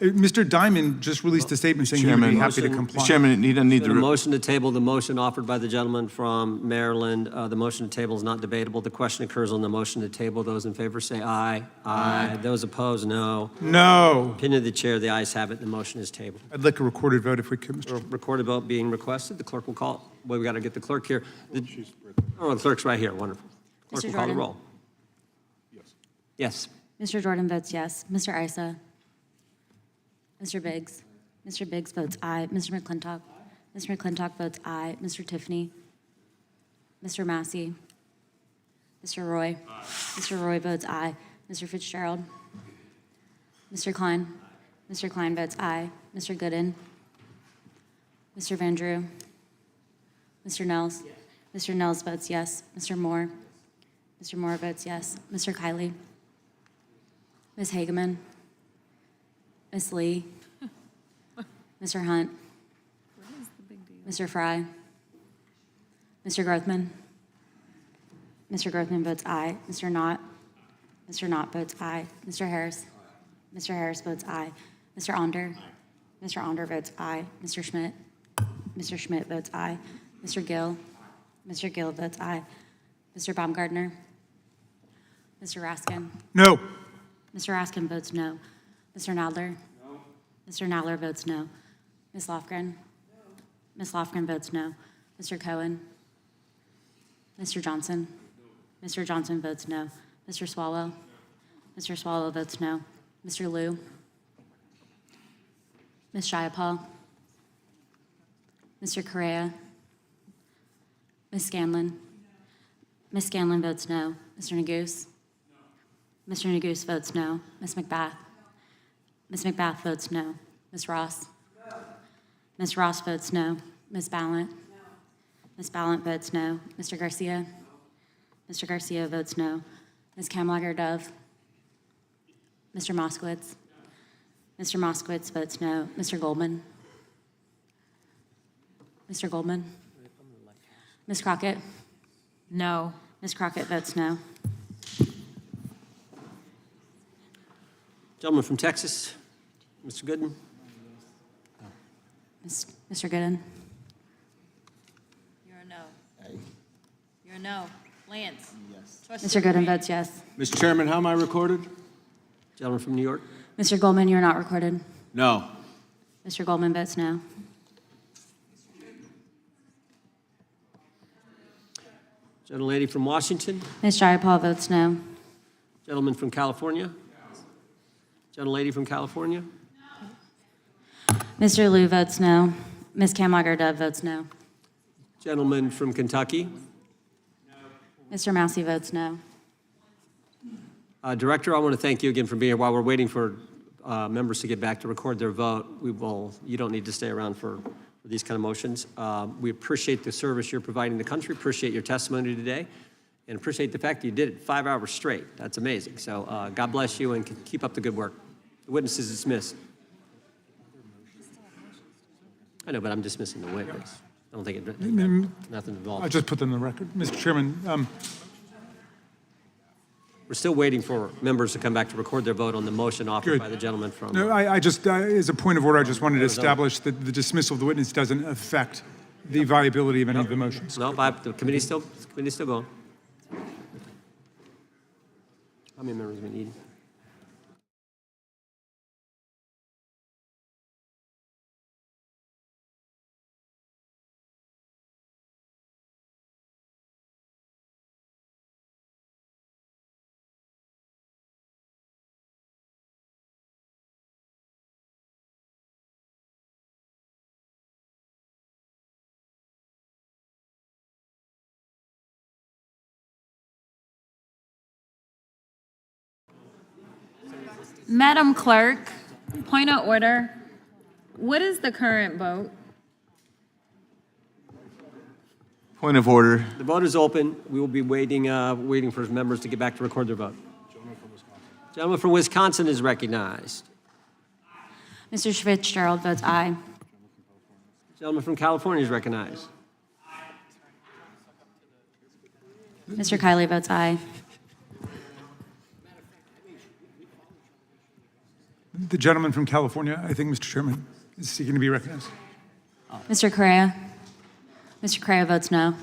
Mr. Diamond just released a statement saying he would be Chairman, happy to comply. Mr. Chairman, you don't need The the, motion to table, the motion offered by the gentleman from Maryland, the motion to table is not debatable. The question occurs on the motion to table. Those in favor say aye. Aye. Those opposed, no. No. Opinion of the chair, the ayes have it. The motion is tabled. I'd like a recorded vote if we could, Mr. Recorded vote being requested. The clerk will call. Well, we got to get the clerk here. Oh, the clerk's right here. Wonderful. Clerk will Mr. call the Jordan? roll. Yes. Mr. Jordan votes yes. Mr. Isa? Mr. Biggs? Mr. Biggs votes aye. Mr. McClintock? Mr. McClintock votes aye. Mr. Tiffany? Mr. Massey? Mr. Roy? Mr. Roy votes aye. Mr. Fitzgerald? Mr. Klein? Mr. Klein votes aye. Mr. Gooden? Mr. Van Drew? Mr. Nels? Mr. Nels votes yes. Mr. Moore? Mr. Moore votes yes. Mr. Kiley? Ms. Hageman? Ms. Lee? Mr. Hunt? Mr. Fry? Mr. Grothman? Mr. Grothman votes aye. Mr. Knott? Mr. Knott votes aye. Mr. Harris? Mr. Harris votes aye. Mr. Onder? Mr. Onder votes aye. Mr. Schmidt? Mr. Schmidt votes aye. Mr. Gill? Mr. Gill votes aye. Mr. Baumgartner? Mr. Raskin? No. Mr. Raskin votes no. Mr. Nadler? No. Mr. Nadler votes no. Ms. Lofgren? No. Ms. Lofgren votes no. Mr. Cohen? Mr. Johnson? No. Mr. Johnson votes no. Mr. Swallow? No. Mr. Swallow votes no. Mr. Liu? Ms. Jayapal? Mr. Correa? Ms. Scanlon? Ms. Scanlon votes no. Mr. Neguse? Mr. Neguse votes no. Ms. McBath? Ms. McBath votes no. Ms. Ross? Ms. Ross votes no. Ms. Ballant? Ms. Ballant votes no. Mr. Garcia? Mr. Garcia votes no. Ms. Kamlager-Dove? Mr. Moskowitz? Mr. Moskowitz votes no. Mr. Goldman? Mr. Goldman? Ms. Crockett? No. Ms. Crockett votes no. Gentleman from Texas, Mr. Gooden. Mr. Gooden? You're a no. You're a no. Lance? Yes. Mr. Gooden votes yes. Mr. Chairman, how am I recorded? Gentleman from New York. Mr. Goldman, you're not recorded. No. Mr. Goldman votes no. Gentlelady from Washington. Ms. Jayapal votes no. Gentleman from California. Gentlelady from California. Mr. Liu votes no. Ms. Kamlager-Dove votes no. Gentleman from Kentucky. Mr. Massey votes no. Director, I want to thank you again for being here. While we're waiting for members to get back to record their vote, you don't need to stay around for these kind of motions. We appreciate the service you're providing the country, appreciate your testimony today, and appreciate the fact that you did it 5 hours straight. That's amazing. So God bless you and keep up the good work. The witness is dismissed. I know, but I'm dismissing the witness. I don't think it, nothing involved. I just put them in the record. Mr. Chairman, We're still waiting for members to come back to record their vote on the motion offered Good. by the gentleman from. no, I just, as a point of order, I just wanted to establish that the dismissal of the witness doesn't affect the viability of any of the motions. No, the committee's still going. How many members we need? Madam Clerk, point of order. What is the current vote? Point of order. The vote is open. We will be waiting for members to get back to record their vote. Gentleman from Wisconsin is recognized. Mr. Fitzgerald votes aye. Gentleman from California is recognized. Mr. Kiley votes aye. The gentleman from California, I think, Mr. Chairman, is seeking to be recognized. Mr. Correa? Mr. Correa votes no.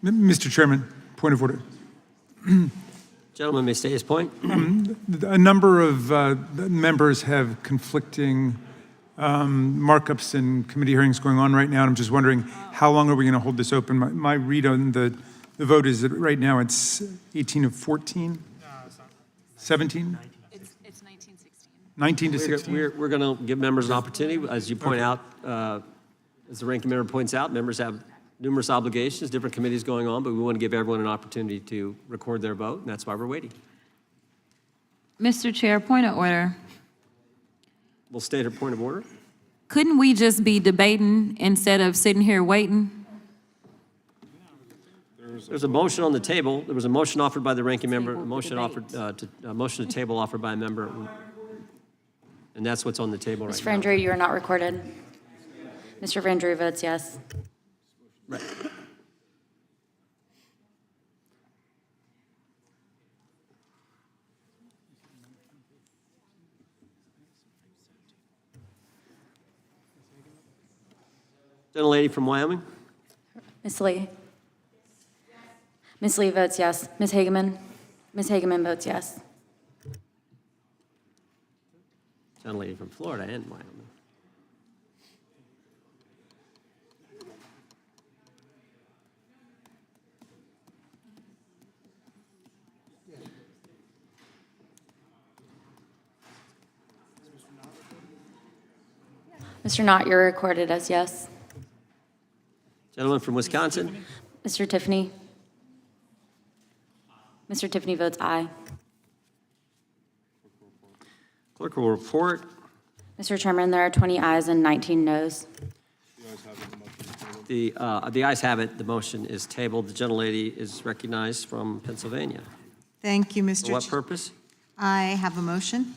Mr. Chairman, point of order. Gentleman may state his point. A number of members have conflicting markups and committee hearings going on right now, and I'm just wondering, how long are we going to hold this open? My read on the vote is that right now it's 18 of 14? 17? It's 1916. 19 to 16? We're going to give members an opportunity. As you point out, as the ranking member points out, members have numerous obligations, different committees going on, but we want to give everyone an opportunity to record their vote, and that's why we're waiting. Mr. Chair, point of order. We'll state her point of order. Couldn't we just be debating instead of sitting here waiting? There's a motion on the table. There was a motion offered by the ranking member, a motion to table offered by a member, and that's what's on the table right Mr. now. Vendry, you are not recorded. Mr. Vendry votes yes. Right. Gentlelady from Wyoming. Ms. Lee? Ms. Lee votes yes. Ms. Hageman? Ms. Hageman votes yes. Gentlelady from Florida and Wyoming. Mr. Knott, you're recorded as yes. Gentleman from Wisconsin. Mr. Tiffany? Mr. Tiffany votes aye. Clerk will report. Mr. Chairman, there are 20 ayes and 19 noes. The ayes have it. The motion is tabled. The gentlelady is recognized from Pennsylvania. Thank you, Mr. For what Ch- purpose? I have a motion.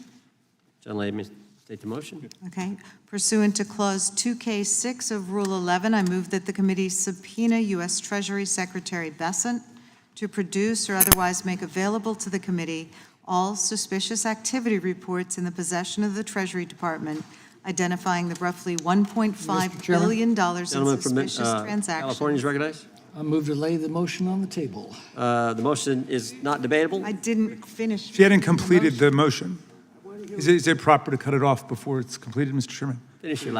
Gentlelady may state the motion. Okay. Pursuant to Clause 2K6 of Rule 11, I move that the committee subpoena U.S. Treasury Secretary Bessent to produce or otherwise make available to the committee all suspicious activity reports in the possession of the Treasury Department, identifying the roughly $1.5 billion in Gentleman from suspicious transactions. California is recognized. I move to lay the motion on the table. The motion is not debatable. I didn't finish. She hadn't completed the motion. Is it proper to cut it off before it's completed, Mr. Chairman? Finish your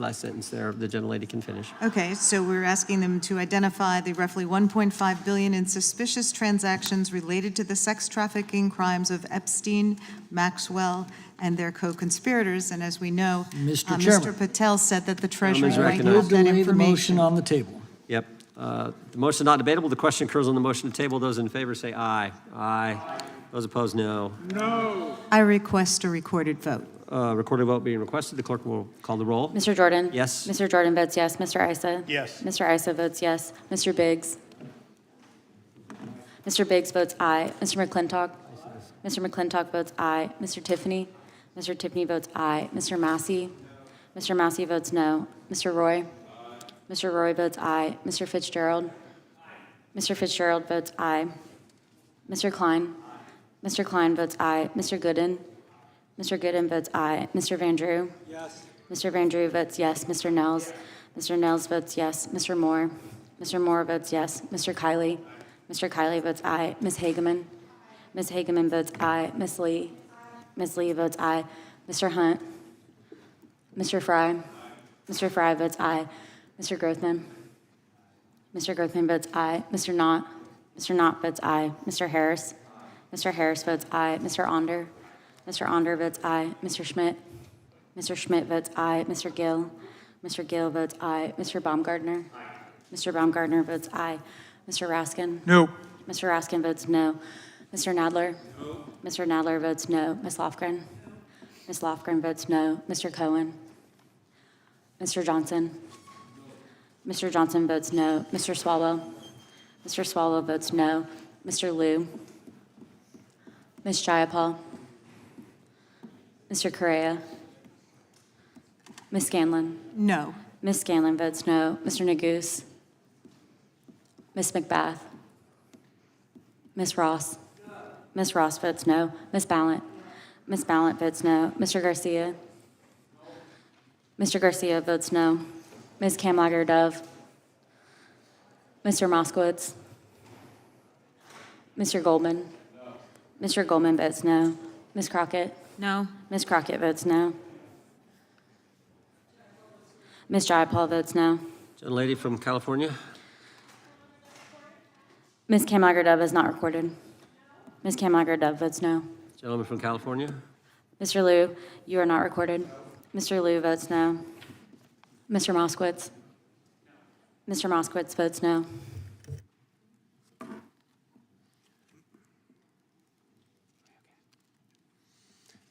last sentence there. The gentlelady can finish. Okay, so we're asking them to identify the roughly $1.5 billion in suspicious transactions related to the sex trafficking crimes of Epstein, Maxwell, and their co-conspirators. And as we know, Mr. Chairman. Mr. Patel said that the Treasury Gentleman's might recognized. have Move to that lay the information. motion on the table. Yep. The motion is not debatable. The question occurs on the motion to table. Those in favor say aye. Aye. Those opposed, no. I request a recorded vote. Recorded vote being requested. The clerk will call the roll. Mr. Jordan? Yes. Mr. Jordan votes yes. Mr. Issa? Yes. Mr. Issa votes yes. Mr. Biggs? Mr. Biggs votes aye. Mr. McClintock? Mr. McClintock votes aye. Mr. Tiffany? Mr. Tiffany votes aye. Mr. Massey? Mr. Massey votes no. Mr. Roy? Mr. Roy votes aye. Mr. Fitzgerald? Mr. Fitzgerald votes aye. Mr. Klein? Mr. Klein votes aye. Mr. Gooden? Mr. Gooden votes aye. Mr. Van Drew? Yes. Mr. Van Drew votes yes. Mr. Nels? Mr. Nels votes yes. Mr. Moore? Mr. Moore votes yes. Mr. Kiley? Mr. Kiley votes aye. Ms. Hageman? Ms. Hageman votes aye. Ms. Lee? Ms. Lee votes aye. Mr. Hunt? Mr. Fry? Mr. Fry votes aye. Mr. Grothman? Mr. Grothman votes aye. Mr. Knott? Mr. Knott votes aye. Mr. Harris? Mr. Harris votes aye. Mr. Onder? Mr. Onder votes aye. Mr. Schmidt? Mr. Schmidt votes aye. Mr. Gill? Mr. Gill votes aye. Mr. Baumgartner? Mr. Baumgartner votes aye. Mr. Raskin? No. Mr. Raskin votes no. Mr. Nadler? No. Mr. Nadler votes no. Ms. Lofgren? Ms. Lofgren votes no. Mr. Cohen? Mr. Johnson? Mr. Johnson votes no. Mr. Swalwell? Mr. Swalwell votes no. Mr. Liu? Ms. Jayapal? Mr. Correa? Ms. Scanlon? No. Ms. Scanlon votes no. Mr. Neguse? Ms. McBath? Ms. Ross? Ms. Ross votes no. Ms. Ballant? Ms. Ballant votes no. Mr. Garcia? Mr. Garcia votes no. Ms. Kamlager-Dove? Mr. Moskowitz? Mr. Goldman? Mr. Goldman votes no. Ms. Crockett? No. Ms. Crockett votes no. Ms. Jayapal votes no. Gentlelady from California. Ms. Kamlager-Dove is not recorded. Ms. Kamlager-Dove votes no. Gentleman from California. Mr. Liu, you are not recorded. Mr. Liu votes no. Mr. Moskowitz? Mr. Moskowitz votes no.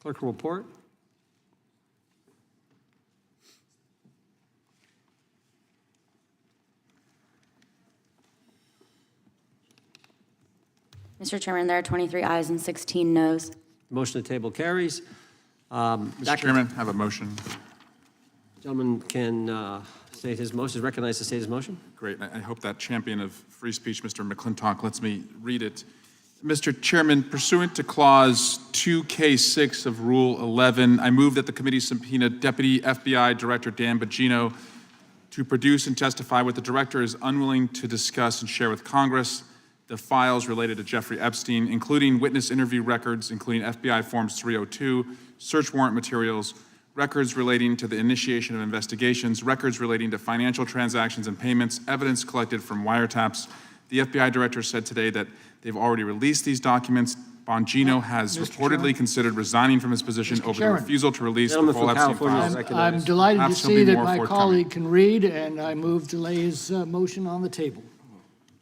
Clerk will report. Mr. Chairman, there are 23 ayes and 16 noes. Motion to table carries. Mr. Chairman, I have a motion. Gentleman can state his motion, is recognized to state his motion. Great. I hope that champion of free speech, Mr. McClintock, lets me read it. Mr. Chairman, pursuant to Clause 2K6 of Rule 11, I move that the committee subpoena Deputy FBI Director Dan Bongino to produce and testify what the director is unwilling to discuss and share with Congress, the files related to Jeffrey Epstein, including witness interview records, including FBI Forms 302, search warrant materials, records relating to the initiation of investigations, records relating to financial transactions and payments, evidence collected from wiretaps. The FBI director said today that they've already released these documents. Bongino has reportedly considered resigning from his position over the refusal to release the full Epstein files. I'm delighted to Perhaps there'll see be that more my forthcoming. colleague can read, and I move to lay his motion on the table.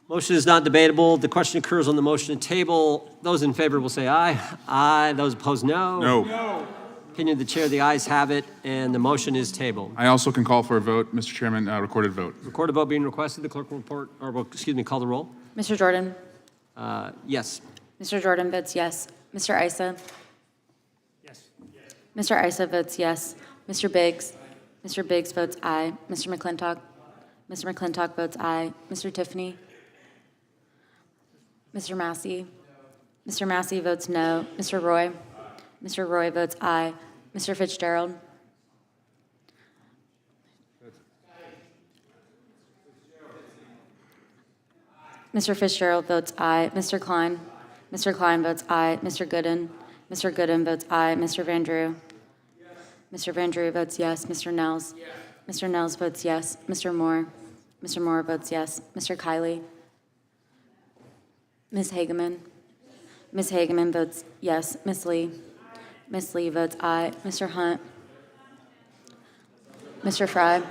Motion is not debatable. The question occurs on the motion to table. Those in favor will say aye. Aye. Those opposed, no. No. Opinion of the chair, the ayes have it, and the motion is tabled. I also can call for a vote, Mr. Chairman, recorded vote. Recorded vote being requested. The clerk will report, or will, excuse me, call the roll. Mr. Jordan? Yes. Mr. Jordan votes yes. Mr. Issa? Yes. Mr. Issa votes yes. Mr. Biggs? Mr. Biggs votes aye. Mr. McClintock? Mr. McClintock votes aye. Mr. Tiffany? Mr. Massey? Mr. Massey votes no. Mr. Roy? Mr. Roy votes aye. Mr. Fitzgerald? Mr. Fitzgerald votes aye. Mr. Klein? Mr. Klein votes aye. Mr. Gooden? Mr. Gooden votes aye. Mr. Van Drew? Mr. Van Drew votes yes. Mr. Nels? Mr. Nels votes yes. Mr. Moore? Mr. Moore votes yes. Mr. Kiley? Ms. Hageman? Ms. Hageman votes yes. Ms. Lee? Ms. Lee votes aye. Mr. Hunt? Mr. Fry?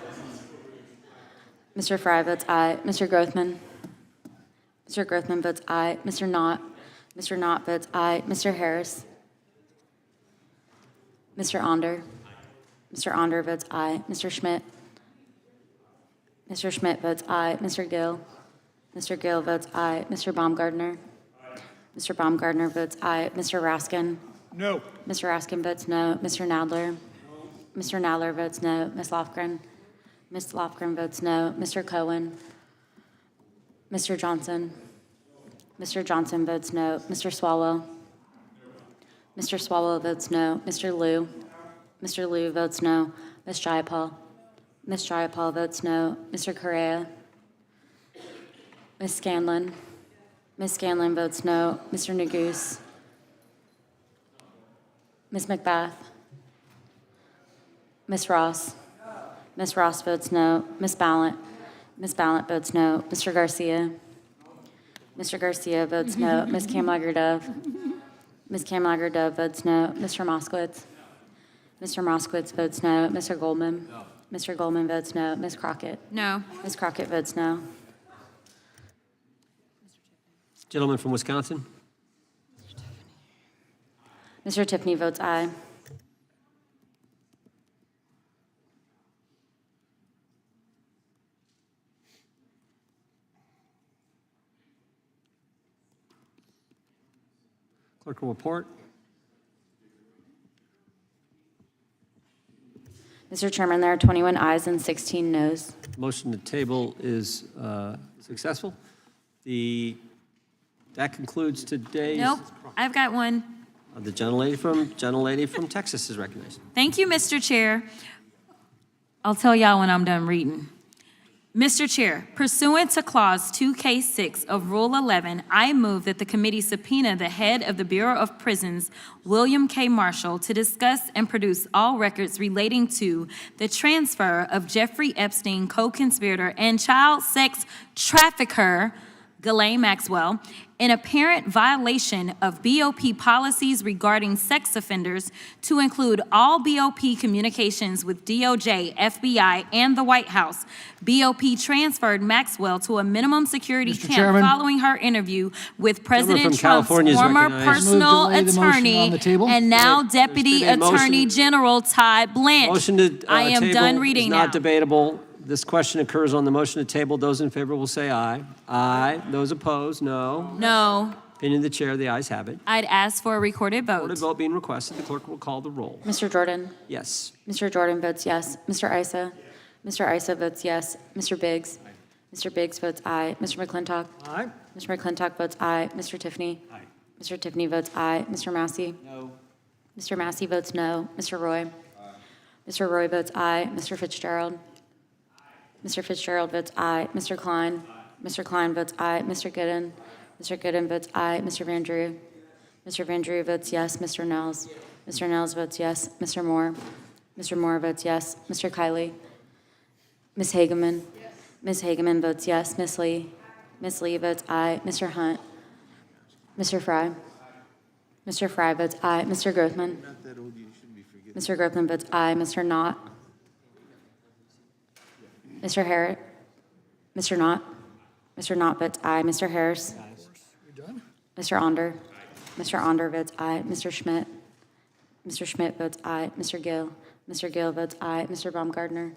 Mr. Fry votes aye. Mr. Grothman? Mr. Grothman votes aye. Mr. Knott? Mr. Knott votes aye. Mr. Harris? Mr. Onder? Mr. Onder votes aye. Mr. Schmidt? Mr. Schmidt votes aye. Mr. Gill? Mr. Gill votes aye. Mr. Baumgartner? Mr. Baumgartner votes aye. Mr. Raskin? No. Mr. Raskin votes no. Mr. Nadler? Mr. Nadler votes no. Ms. Lofgren? Ms. Lofgren votes no. Mr. Cohen? Mr. Johnson? Mr. Johnson votes no. Mr. Swalwell? Mr. Swalwell votes no. Mr. Liu? Mr. Liu votes no. Ms. Jayapal? Ms. Jayapal votes no. Mr. Correa? Ms. Scanlon? Ms. Scanlon votes no. Mr. Neguse? Ms. McBath? Ms. Ross? Ms. Ross votes no. Ms. Ballant? Ms. Ballant votes no. Mr. Garcia? Mr. Garcia votes no. Ms. Kamlager-Dove? Ms. Kamlager-Dove votes no. Mr. Moskowitz? Mr. Moskowitz votes no. Mr. Goldman? Mr. Goldman votes no. Ms. Crockett? No. Ms. Crockett votes no. Gentleman from Wisconsin? Mr. Tiffany votes aye. Clerk will report. Mr. Chairman, there are 21 ayes and 16 noes. Motion to table is successful. That concludes today's. Nope, I've got one. The gentlelady from Texas is recognized. Thank you, Mr. Chair. I'll tell y'all when I'm done reading. Mr. Chair, pursuant to Clause 2K6 of Rule 11, I move that the committee subpoena the head of the Bureau of Prisons, William K. Marshall, to discuss and produce all records relating to the transfer of Jeffrey Epstein, co-conspirator and child sex trafficker, Ghislaine Maxwell, in apparent violation of BOP policies regarding sex offenders to include all BOP communications with DOJ, FBI, and the White House. BOP transferred Maxwell to a minimum security Mr. camp Chairman. following her interview with from President Trump's California is former recognized. personal Move to lay the motion attorney on the table. and now There's Deputy been a motion- Attorney General Todd Blanche. Motion to I am table done is reading not now. debatable. This question occurs on the motion to table. Those in favor will say aye. Aye. Those opposed, no. No, Opinion of the chair, the ayes have it. I'd ask for a recorded Recorded vote. vote being requested. The clerk will call the roll. Mr. Jordan? Yes. Mr. Jordan votes yes. Mr. Issa? Mr. Issa votes yes. Mr. Biggs? Mr. Biggs votes aye. Mr. McClintock? Aye. Mr. McClintock votes aye. Mr. Tiffany? Aye. Mr. Tiffany votes aye. Mr. Massey? No. Mr. Massey votes no. Mr. Roy? Mr. Roy votes aye. Mr. Fitzgerald? Mr. Fitzgerald votes aye. Mr. Klein? Mr. Klein votes aye. Mr. Gooden? Mr. Gooden votes aye. Mr. Van Drew? Mr. Van Drew votes yes. Mr. Nels? Mr. Nels votes yes. Mr. Moore? Mr. Moore votes yes. Mr. Kiley? Ms. Hageman? Ms. Hageman votes yes. Ms. Lee? Ms. Lee votes aye. Mr. Hunt? Mr. Fry? Mr. Fry votes aye. Mr. Grothman? Mr. Grothman votes aye. Mr. Knott? Mr. Harris? Mr. Knott? Mr. Knott votes aye. Mr. Harris? Mr. Onder? Mr. Onder votes aye. Mr. Schmidt? Mr. Schmidt votes aye. Mr. Gill? Mr. Gill votes aye. Mr. Baumgartner?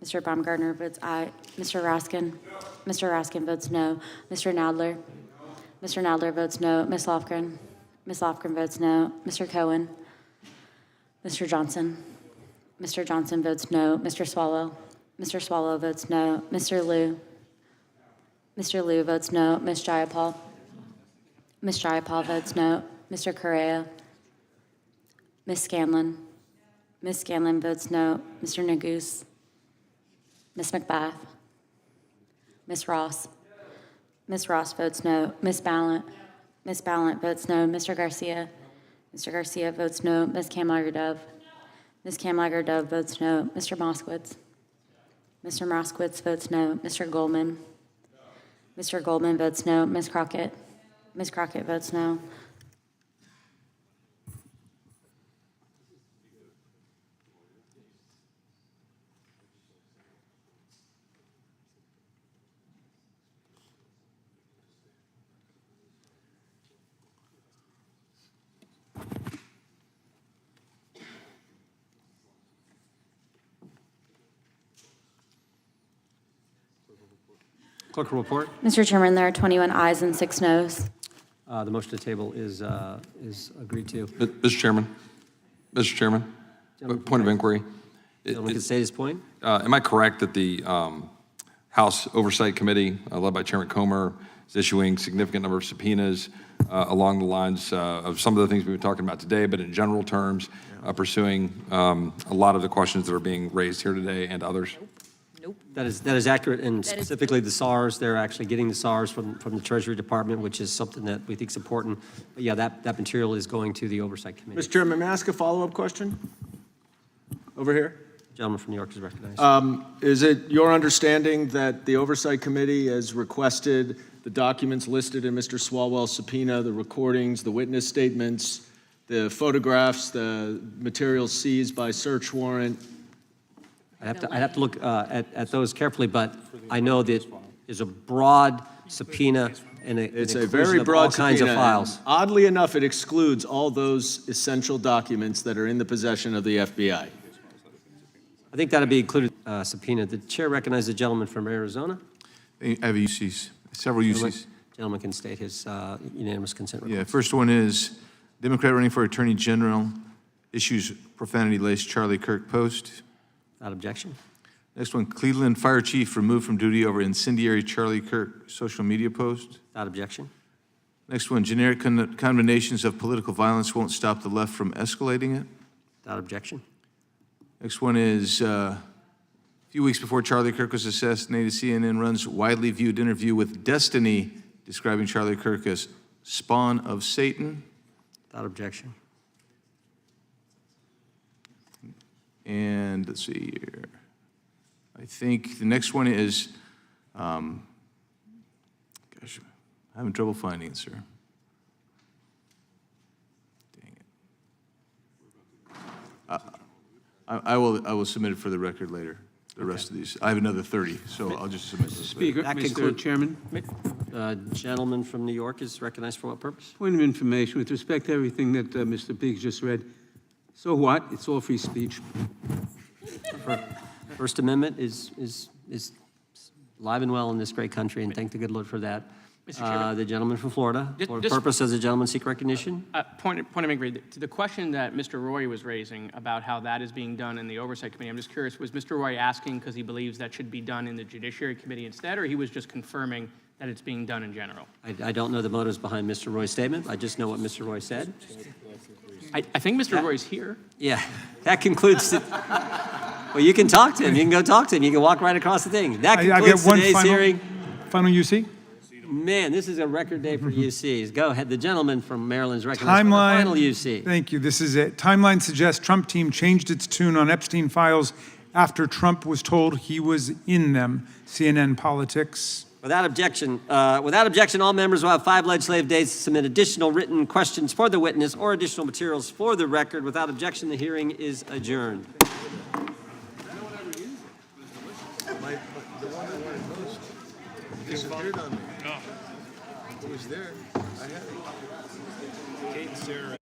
Mr. Baumgartner votes aye. Mr. Raskin? Mr. Raskin votes no. Mr. Nadler? Mr. Nadler votes no. Ms. Lofgren? Ms. Lofgren votes no. Mr. Cohen? Mr. Johnson? Mr. Johnson votes no. Mr. Swalwell? Mr. Swalwell votes no. Mr. Liu? Mr. Liu votes no. Ms. Jayapal? Ms. Jayapal votes no. Mr. Correa? Ms. Scanlon? Ms. Scanlon votes no. Mr. Neguse? Ms. McBath? Ms. Ross? Ms. Ross votes no. Ms. Ballant? Ms. Ballant votes no. Mr. Garcia? Mr. Garcia votes no. Ms. Kamlager-Dove? Ms. Kamlager-Dove votes no. Mr. Moskowitz? Mr. Moskowitz votes no. Mr. Goldman? Mr. Goldman votes no. Ms. Crockett? Ms. Crockett votes no. Clerk will report. Mr. Chairman, there are 21 ayes and 6 noes. The motion to table is agreed to. Mr. Chairman, point of inquiry. Gentleman can state his point. Am I correct that the House Oversight Committee, led by Chairman Comer, is issuing significant number of subpoenas along the lines of some of the things we've been talking about today, but in general terms, pursuing a lot of the questions that are being raised here today and others? That is accurate, and specifically the SARs, they're actually getting the SARs from the Treasury Department, which is something that we think is important. But yeah, that material is going to the Oversight Committee. Mr. Chairman, may I ask a follow-up question? Over here. Gentleman from New York is recognized. Is it your understanding that the Oversight Committee has requested the documents listed in Mr. Swalwell's subpoena, the recordings, the witness statements, the photographs, the materials seized by search warrant? I'd have to look at those carefully, but I know that is a broad subpoena and It's an a very inclusion of broad all kinds of subpoena, files. and oddly enough, it excludes all those essential documents that are in the possession of the FBI. I think that'd be included subpoena. The chair recognizes the gentleman from Arizona. I have UCs, several UCs. Gentleman can state his unanimous consent request. Yeah, first one is Democrat running for Attorney General issues profanity-laced Charlie Kirk post. Without objection. Next one, Cleveland Fire Chief removed from duty over incendiary Charlie Kirk social media post. Without objection. Next one, generic condemnations of political violence won't stop the left from escalating it. Without objection. Next one is, a few weeks before Charlie Kirk was assassinated, CNN runs widely viewed interview with Destiny describing Charlie Kirk as spawn of Satan. Without objection. And let's see here. I think the next one is, gosh, I'm having trouble finding it, sir. Dang it. I will submit it for the record later, the rest of these. I have another 30, so I'll just submit those later. Speaker, Mr. Chairman. Gentleman from New York is recognized for what purpose? Point of information with respect to everything that Mr. Biggs just read. So what? It's all free speech. First Amendment is alive and well in this great country, and thank the good Lord for that. Mr. Chairman. The gentleman from Florida, for Just- purpose, does the gentleman seek recognition? Point of inquiry, to the question that Mr. Roy was raising about how that is being done in the Oversight Committee, I'm just curious, was Mr. Roy asking because he believes that should be done in the Judiciary Committee instead, or he was just confirming that it's being done in general? I don't know the motives behind Mr. Roy's statement. I just know what Mr. Roy said. I think Mr. Roy's here. Yeah, that concludes it. Well, you can talk to him. You can go talk to him. You can walk right across the thing. That I get concludes one today's final, hearing. final UC. Man, this is a record day for UCs. Go ahead. The gentleman from Maryland is recognized for the Timeline. final UC. Thank you. This is it. Timeline suggests Trump team changed its tune on Epstein files after Trump was told he was in them. CNN Politics. Without objection, all members will have 5 legislative days to submit additional written questions for the witness or additional materials for the record. Without objection, the hearing is adjourned. Disappeared on me. It was there. I had it. Kate and Sarah.